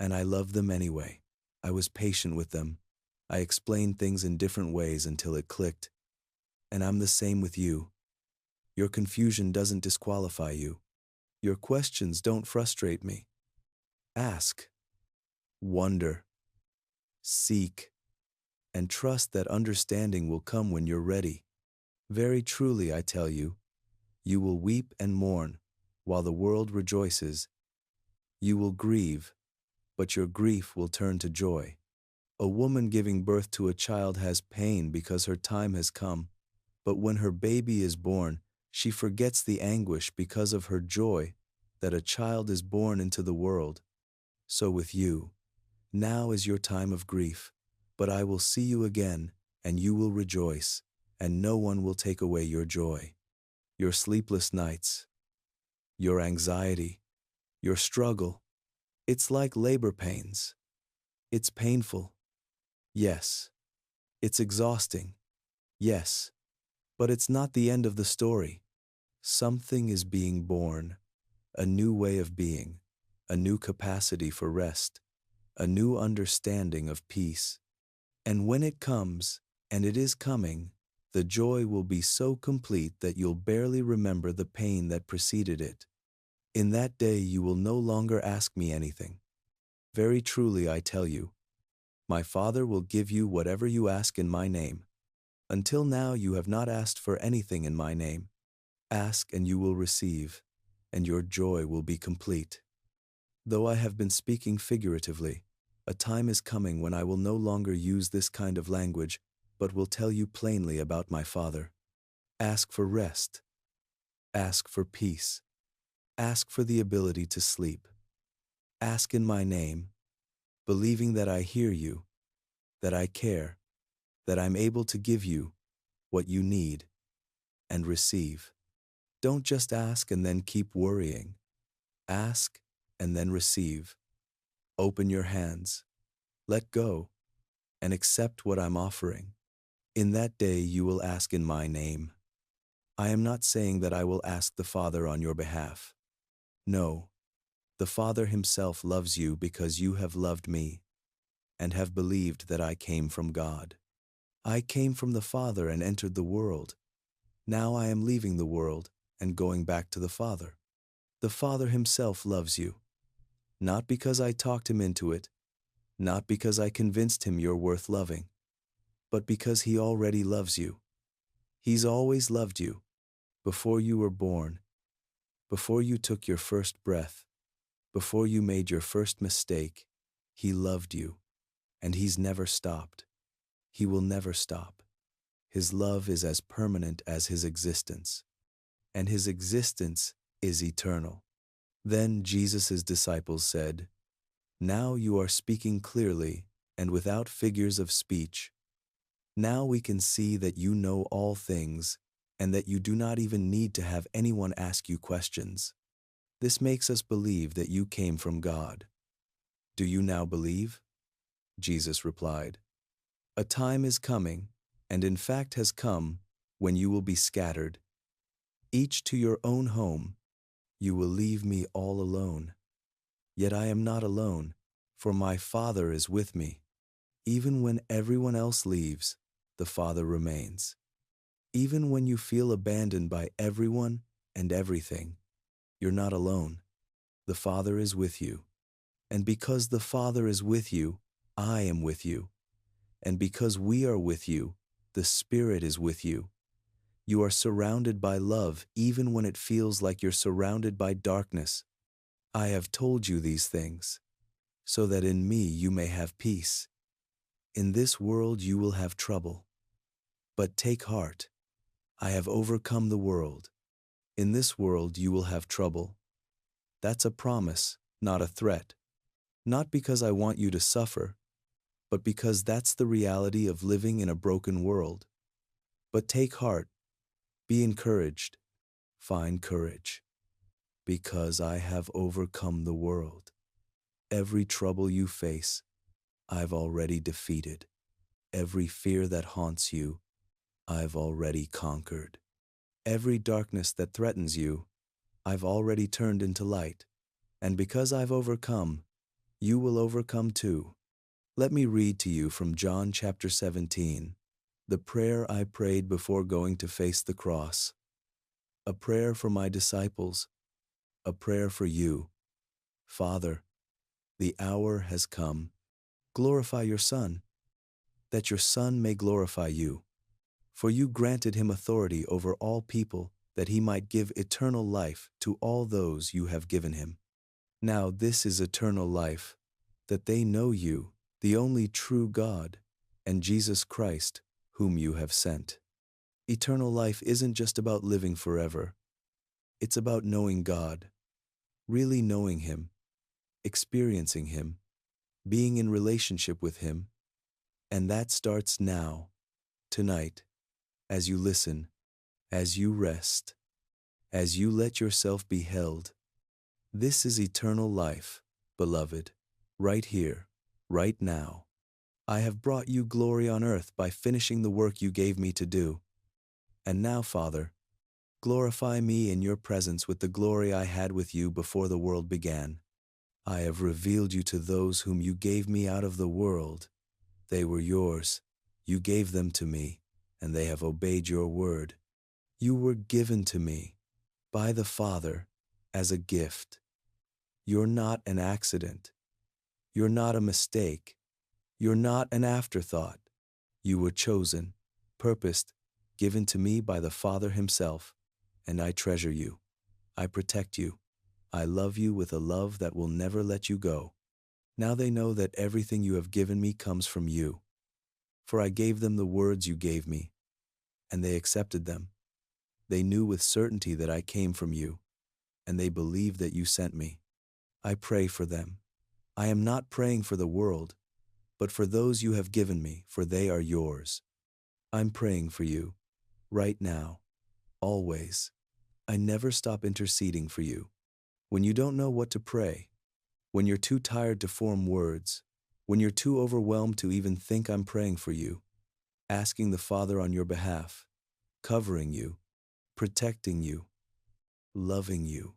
And I loved them anyway. I was patient with them. I explained things in different ways until it clicked. And I'm the same with you. Your confusion doesn't disqualify you. Your questions don't frustrate me. Ask, wonder, seek, and trust that understanding will come when you're ready. Very truly, I tell you, you will weep and mourn while the world rejoices. You will grieve, but your grief will turn to joy. A woman giving birth to a child has pain because her time has come, but when her baby is born, she forgets the anguish because of her joy that a child is born into the world. So with you, now is your time of grief, but I will see you again, and you will rejoice, and no one will take away your joy. Your sleepless nights, your anxiety, your struggle, it's like labor pains. It's painful. Yes. It's exhausting. Yes. But it's not the end of the story. Something is being born, a new way of being, a new capacity for rest, a new understanding of peace. And when it comes, and it is coming, the joy will be so complete that you'll barely remember the pain that preceded it. In that day you will no longer ask me anything. Very truly I tell you, my Father will give you whatever you ask in my name. Until now you have not asked for anything in my name. Ask and you will receive, and your joy will be complete. Though I have been speaking figuratively, a time is coming when I will no longer use this kind of language, but will tell you plainly about my Father. Ask for rest. Ask for peace. Ask for the ability to sleep. Ask in my name, believing that I hear you, that I care, that I'm able to give you what you need and receive. Don't just ask and then keep worrying. Ask and then receive. Open your hands, let go, and accept what I'm offering. In that day you will ask in my name. I am not saying that I will ask the Father on your behalf. No, the Father himself loves you because you have loved me and have believed that I came from God. I came from the Father and entered the world. Now I am leaving the world and going back to the Father. The Father himself loves you, not because I talked him into it, not because I convinced him you're worth loving, but because he already loves you. He's always loved you, before you were born, before you took your first breath, before you made your first mistake. He loved you, and he's never stopped. He will never stop. His love is as permanent as his existence, and his existence is eternal. Then Jesus' disciples said, now you are speaking clearly and without figures of speech. Now we can see that you know all things and that you do not even need to have anyone ask you questions. This makes us believe that you came from God. Do you now believe? Jesus replied, a time is coming, and in fact has come, when you will be scattered, each to your own home. You will leave me all alone. Yet I am not alone, for my Father is with me. Even when everyone else leaves, the Father remains. Even when you feel abandoned by everyone and everything, you're not alone. The Father is with you. And because the Father is with you, I am with you. And because we are with you, the Spirit is with you. You are surrounded by love even when it feels like you're surrounded by darkness. I have told you these things, so that in me you may have peace. In this world you will have trouble. But take heart, I have overcome the world. In this world you will have trouble. That's a promise, not a threat. Not because I want you to suffer, but because that's the reality of living in a broken world. But take heart, be encouraged, find courage, because I have overcome the world. Every trouble you face, I've already defeated. Every fear that haunts you, I've already conquered. Every darkness that threatens you, I've already turned into light. And because I've overcome, you will overcome too. Let me read to you from John chapter 17, the prayer I prayed before going to face the cross. A prayer for my disciples, a prayer for you. Father, the hour has come. Glorify your Son, that your Son may glorify you. For you granted him authority over all people, that he might give eternal life to all those you have given him. Now this is eternal life, that they know you, the only true God, and Jesus Christ, whom you have sent. Eternal life isn't just about living forever. It's about knowing God, really knowing Him, experiencing Him, being in relationship with Him. And that starts now, tonight, as you listen, as you rest, as you let yourself be held. This is eternal life, beloved, right here, right now. I have brought you glory on earth by finishing the work you gave me to do. And now, Father, glorify me in your presence with the glory I had with you before the world began. I have revealed you to those whom you gave me out of the world. They were yours. You gave them to me, and they have obeyed your word. You were given to me by the Father as a gift. You're not an accident. You're not a mistake. You're not an afterthought. You were chosen, purposed, given to me by the Father himself, and I treasure you. I protect you. I love you with a love that will never let you go. Now they know that everything you have given me comes from you. For I gave them the words you gave me, and they accepted them. They knew with certainty that I came from you, and they believed that you sent me. I pray for them. I am not praying for the world, but for those you have given me, for they are yours. I'm praying for you, right now, always. I never stop interceding for you. When you don't know what to pray, when you're too tired to form words, when you're too overwhelmed to even think, I'm praying for you, asking the Father on your behalf, covering you, protecting you, loving you.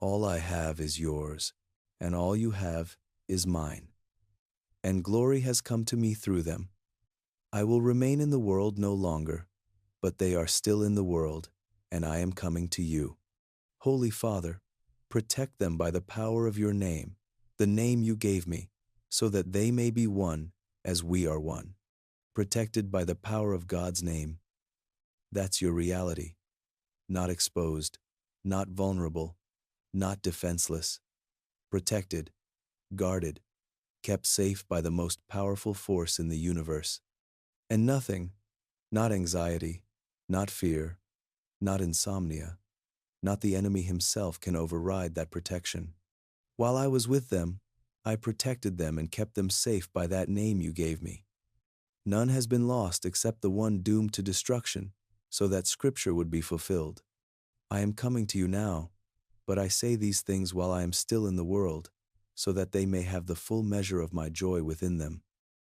All I have is yours, and all you have is mine. And glory has come to me through them. I will remain in the world no longer, but they are still in the world, and I am coming to you. Holy Father, protect them by the power of your name, the name you gave me, so that they may be one as we are one. Protected by the power of God's name. That's your reality. Not exposed, not vulnerable, not defenseless. Protected, guarded, kept safe by the most powerful force in the universe. And nothing, not anxiety, not fear, not insomnia, not the enemy himself can override that protection. While I was with them, I protected them and kept them safe by that name you gave me. None has been lost except the one doomed to destruction, so that Scripture would be fulfilled. I am coming to you now, but I say these things while I am still in the world, so that they may have the full measure of my joy within them.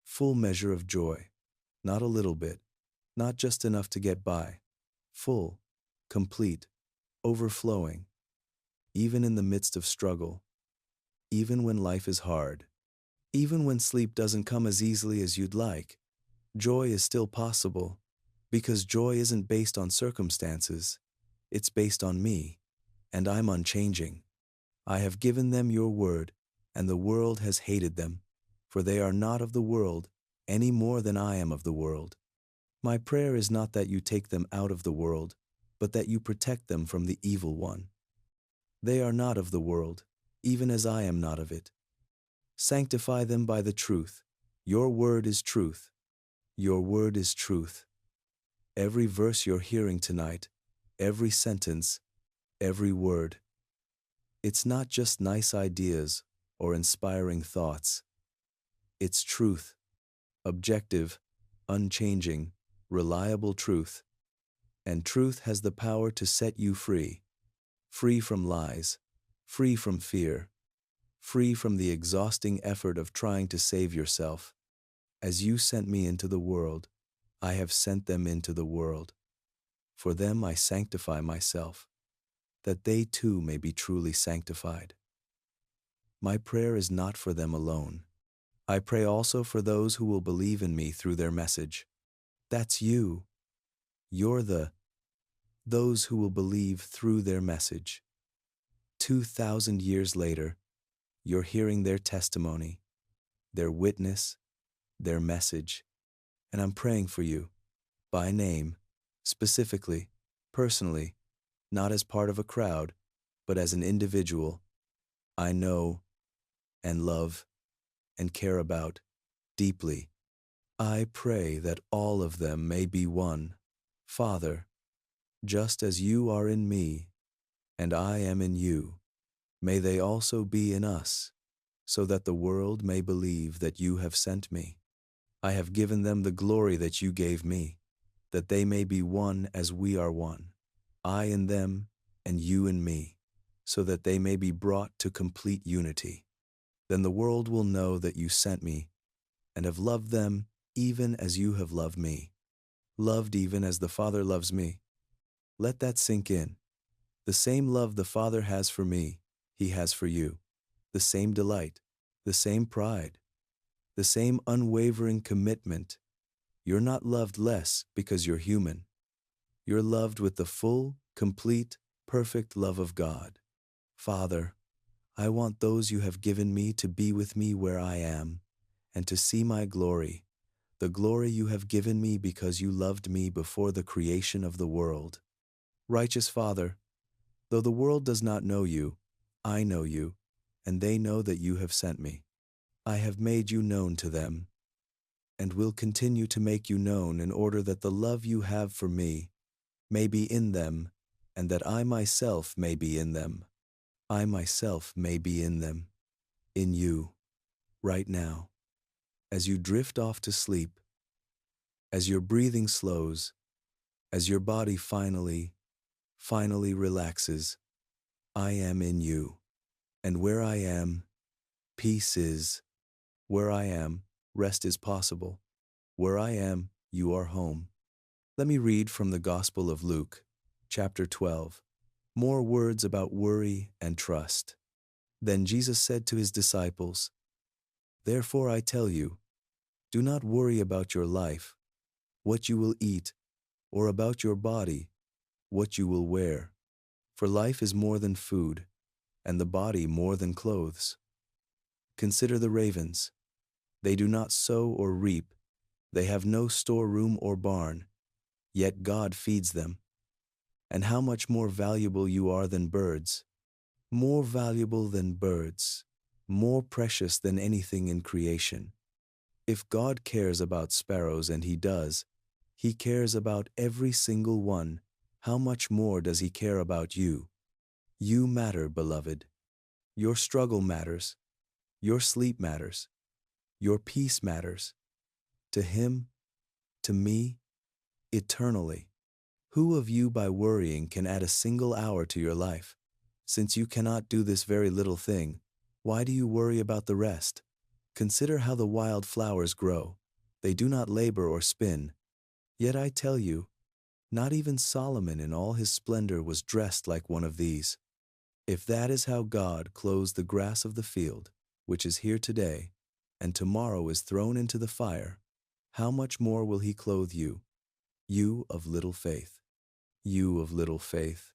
Full measure of joy. Not a little bit, not just enough to get by. Full, complete, overflowing. Even in the midst of struggle, even when life is hard, even when sleep doesn't come as easily as you'd like, joy is still possible, because joy isn't based on circumstances, it's based on me, and I'm unchanging. I have given them your word, and the world has hated them, for they are not of the world any more than I am of the world. My prayer is not that you take them out of the world, but that you protect them from the evil one. They are not of the world, even as I am not of it. Sanctify them by the truth. Your word is truth. Your word is truth. Every verse you're hearing tonight, every sentence, every word. It's not just nice ideas or inspiring thoughts. It's truth, objective, unchanging, reliable truth. And truth has the power to set you free. Free from lies, free from fear, free from the exhausting effort of trying to save yourself. As you sent me into the world, I have sent them into the world. For them I sanctify myself, that they too may be truly sanctified. My prayer is not for them alone. I pray also for those who will believe in me through their message. That's you. You're those who will believe through their message. 2,000 years later, you're hearing their testimony, their witness, their message, and I'm praying for you, by name, specifically, personally, not as part of a crowd, but as an individual I know and love and care about deeply. I pray that all of them may be one. Father, just as you are in me and I am in you, may they also be in us, so that the world may believe that you have sent me. I have given them the glory that you gave me, that they may be one as we are one, I in them and you in me, so that they may be brought to complete unity. Then the world will know that you sent me and have loved them even as you have loved me, loved even as the Father loves me. Let that sink in. The same love the Father has for me, He has for you. The same delight, the same pride, the same unwavering commitment. You're not loved less because you're human. You're loved with the full, complete, perfect love of God. Father, I want those you have given me to be with me where I am, and to see my glory, the glory you have given me because you loved me before the creation of the world. Righteous Father, though the world does not know you, I know you, and they know that you have sent me. I have made you known to them, and will continue to make you known in order that the love you have for me may be in them, and that I myself may be in them. I myself may be in them, in you, right now, as you drift off to sleep, as your breathing slows, as your body finally relaxes. I am in you, and where I am, peace is. Where I am, rest is possible. Where I am, you are home. Let me read from the Gospel of Luke, chapter 12. More words about worry and trust. Then Jesus said to his disciples, "Therefore I tell you, do not worry about your life, what you will eat, or about your body, what you will wear. For life is more than food, and the body more than clothes. Consider the ravens. They do not sow or reap, they have no storeroom or barn, yet God feeds them. And how much more valuable you are than birds, more valuable than birds, more precious than anything in creation. If God cares about sparrows, and He does, He cares about every single one, how much more does He care about you? You matter, beloved. Your struggle matters. Your sleep matters. Your peace matters. To Him, to me, eternally. Who of you by worrying can add a single hour to your life? Since you cannot do this very little thing, why do you worry about the rest? Consider how the wild flowers grow. They do not labor or spin. Yet I tell you, not even Solomon in all his splendor was dressed like one of these. If that is how God clothes the grass of the field, which is here today, and tomorrow is thrown into the fire, how much more will He clothe you, you of little faith? You of little faith.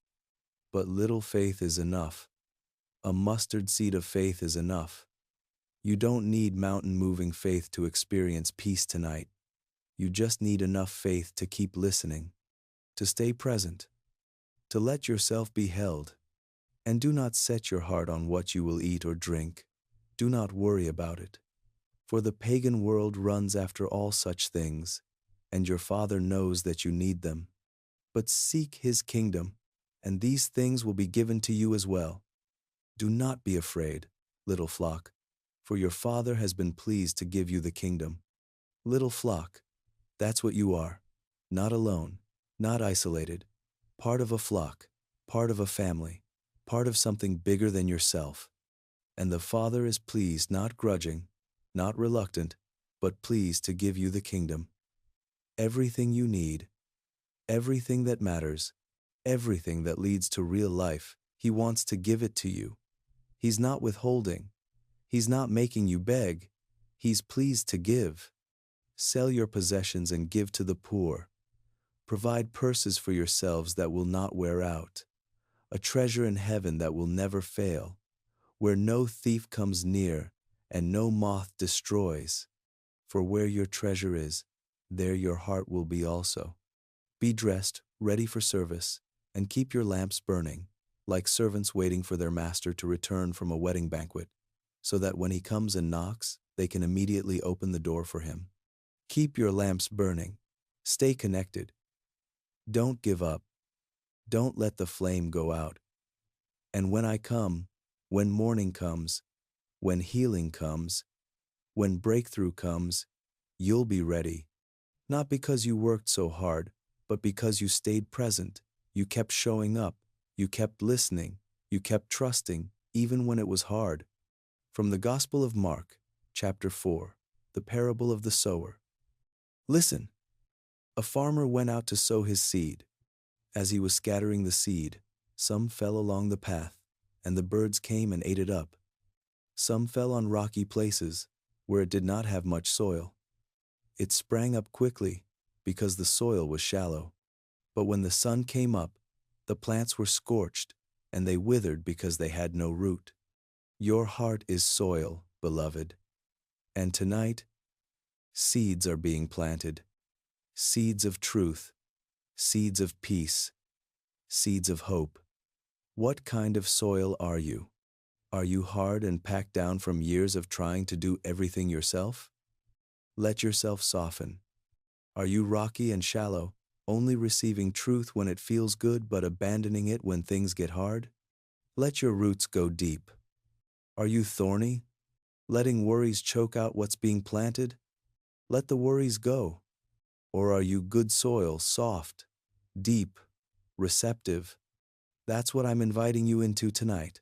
But little faith is enough. A mustard seed of faith is enough. You don't need mountain-moving faith to experience peace tonight. You just need enough faith to keep listening, to stay present, to let yourself be held, and do not set your heart on what you will eat or drink. Do not worry about it, for the pagan world runs after all such things, and your Father knows that you need them. But seek his kingdom, and these things will be given to you as well. Do not be afraid, little flock, for your Father has been pleased to give you the kingdom. Little flock, that's what you are. Not alone, not isolated, part of a flock, part of a family, part of something bigger than yourself. And the Father is pleased, not grudging, not reluctant, but pleased to give you the kingdom. Everything you need, everything that matters, everything that leads to real life, he wants to give it to you. He's not withholding. He's not making you beg. He's pleased to give. Sell your possessions and give to the poor. Provide purses for yourselves that will not wear out, a treasure in heaven that will never fail, where no thief comes near and no moth destroys. For where your treasure is, there your heart will be also. Be dressed, ready for service, and keep your lamps burning, like servants waiting for their master to return from a wedding banquet, so that when he comes and knocks, they can immediately open the door for him. Keep your lamps burning. Stay connected. Don't give up. Don't let the flame go out. And when I come, when morning comes, when healing comes, when breakthrough comes, you'll be ready. Not because you worked so hard, but because you stayed present, you kept showing up, you kept listening, you kept trusting, even when it was hard. From the Gospel of Mark, chapter 4, the parable of the sower. Listen, a farmer went out to sow his seed. As he was scattering the seed, some fell along the path, and the birds came and ate it up. Some fell on rocky places, where it did not have much soil. It sprang up quickly, because the soil was shallow. But when the sun came up, the plants were scorched, and they withered because they had no root. Your heart is soil, beloved. And tonight, seeds are being planted. Seeds of truth, seeds of peace, seeds of hope. What kind of soil are you? Are you hard and packed down from years of trying to do everything yourself? Let yourself soften. Are you rocky and shallow, only receiving truth when it feels good but abandoning it when things get hard? Let your roots go deep. Are you thorny, letting worries choke out what's being planted? Let the worries go. Or are you good soil, soft, deep, receptive? That's what I'm inviting you into tonight.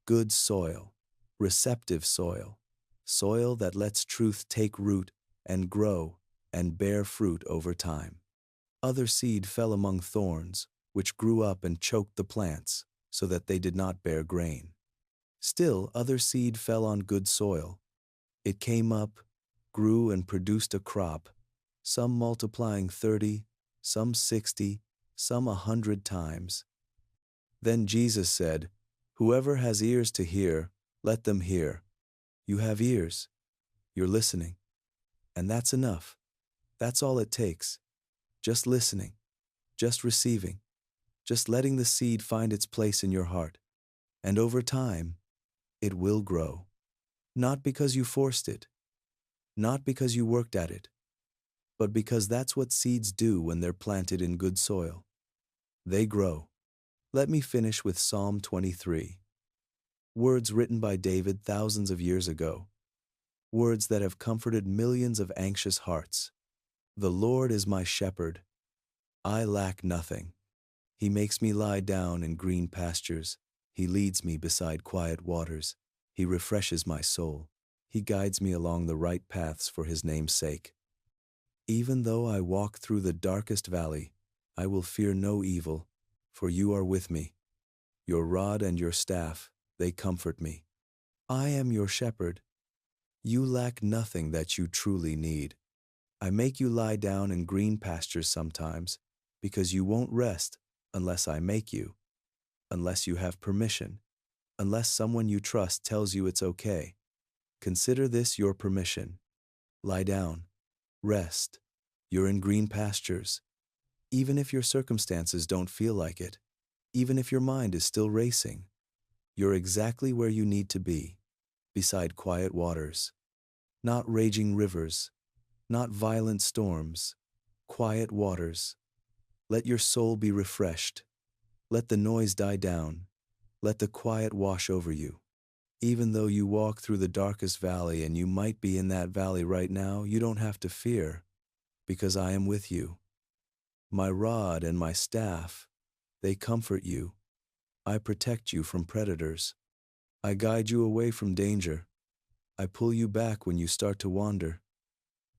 Good soil, receptive soil, soil that lets truth take root and grow and bear fruit over time. Other seed fell among thorns, which grew up and choked the plants, so that they did not bear grain. Still, other seed fell on good soil. It came up, grew, and produced a crop, some multiplying 30, some 60, some 100 times. Then Jesus said, "Whoever has ears to hear, let them hear." You have ears. You're listening. And that's enough. That's all it takes. Just listening, just receiving, just letting the seed find its place in your heart. And over time, it will grow. Not because you forced it, not because you worked at it, but because that's what seeds do when they're planted in good soil. They grow. Let me finish with Psalm 23. Words written by David thousands of years ago. Words that have comforted millions of anxious hearts. The Lord is my shepherd. I lack nothing. He makes me lie down in green pastures. He leads me beside quiet waters. He refreshes my soul. He guides me along the right paths for his name's sake. Even though I walk through the darkest valley, I will fear no evil, for you are with me. Your rod and your staff, they comfort me. I am your shepherd. You lack nothing that you truly need. I make you lie down in green pastures sometimes, because you won't rest unless I make you, unless you have permission, unless someone you trust tells you it's okay. Consider this your permission. Lie down. Rest. You're in green pastures. Even if your circumstances don't feel like it, even if your mind is still racing, you're exactly where you need to be. beside quiet waters. Not raging rivers, not violent storms, quiet waters. Let your soul be refreshed. Let the noise die down. Let the quiet wash over you. Even though you walk through the darkest valley, and you might be in that valley right now, you don't have to fear, because I am with you. My rod and my staff, they comfort you. I protect you from predators. I guide you away from danger. I pull you back when you start to wander.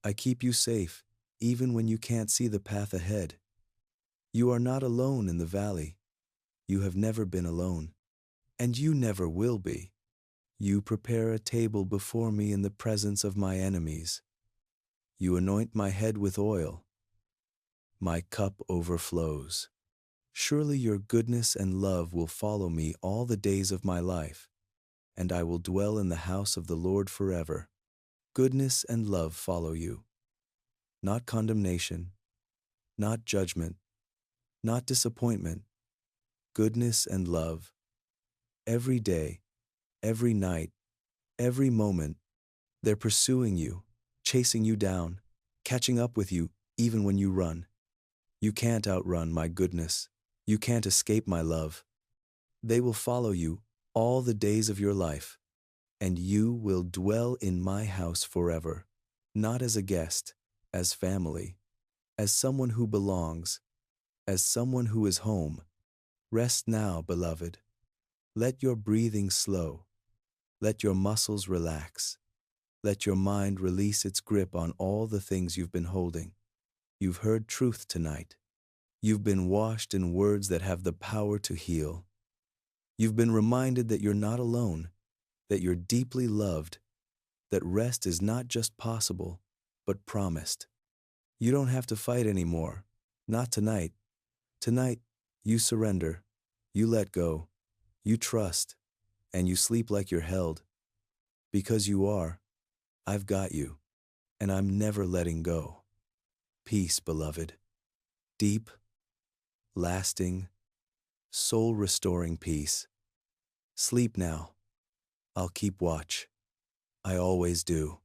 I keep you safe, even when you can't see the path ahead. You are not alone in the valley. You have never been alone, and you never will be. You prepare a table before me in the presence of my enemies. You anoint my head with oil. My cup overflows. Surely your goodness and love will follow me all the days of my life, and I will dwell in the house of the Lord forever. Goodness and love follow you. Not condemnation, not judgment, not disappointment. Goodness and love. Every day, every night, every moment, they're pursuing you, chasing you down, catching up with you even when you run. You can't outrun my goodness. You can't escape my love. They will follow you all the days of your life, and you will dwell in my house forever, not as a guest, as family, as someone who belongs, as someone who is home. Rest now, beloved. Let your breathing slow. Let your muscles relax. Let your mind release its grip on all the things you've been holding. You've heard truth tonight. You've been washed in words that have the power to heal. You've been reminded that you're not alone, that you're deeply loved, that rest is not just possible, but promised. You don't have to fight anymore. Not tonight. Tonight, you surrender, you let go, you trust, and you sleep like you're held. Because you are, I've got you, and I'm never letting go. Peace, beloved. Deep, lasting, soul-restoring peace. Sleep now. I'll keep watch. I always do.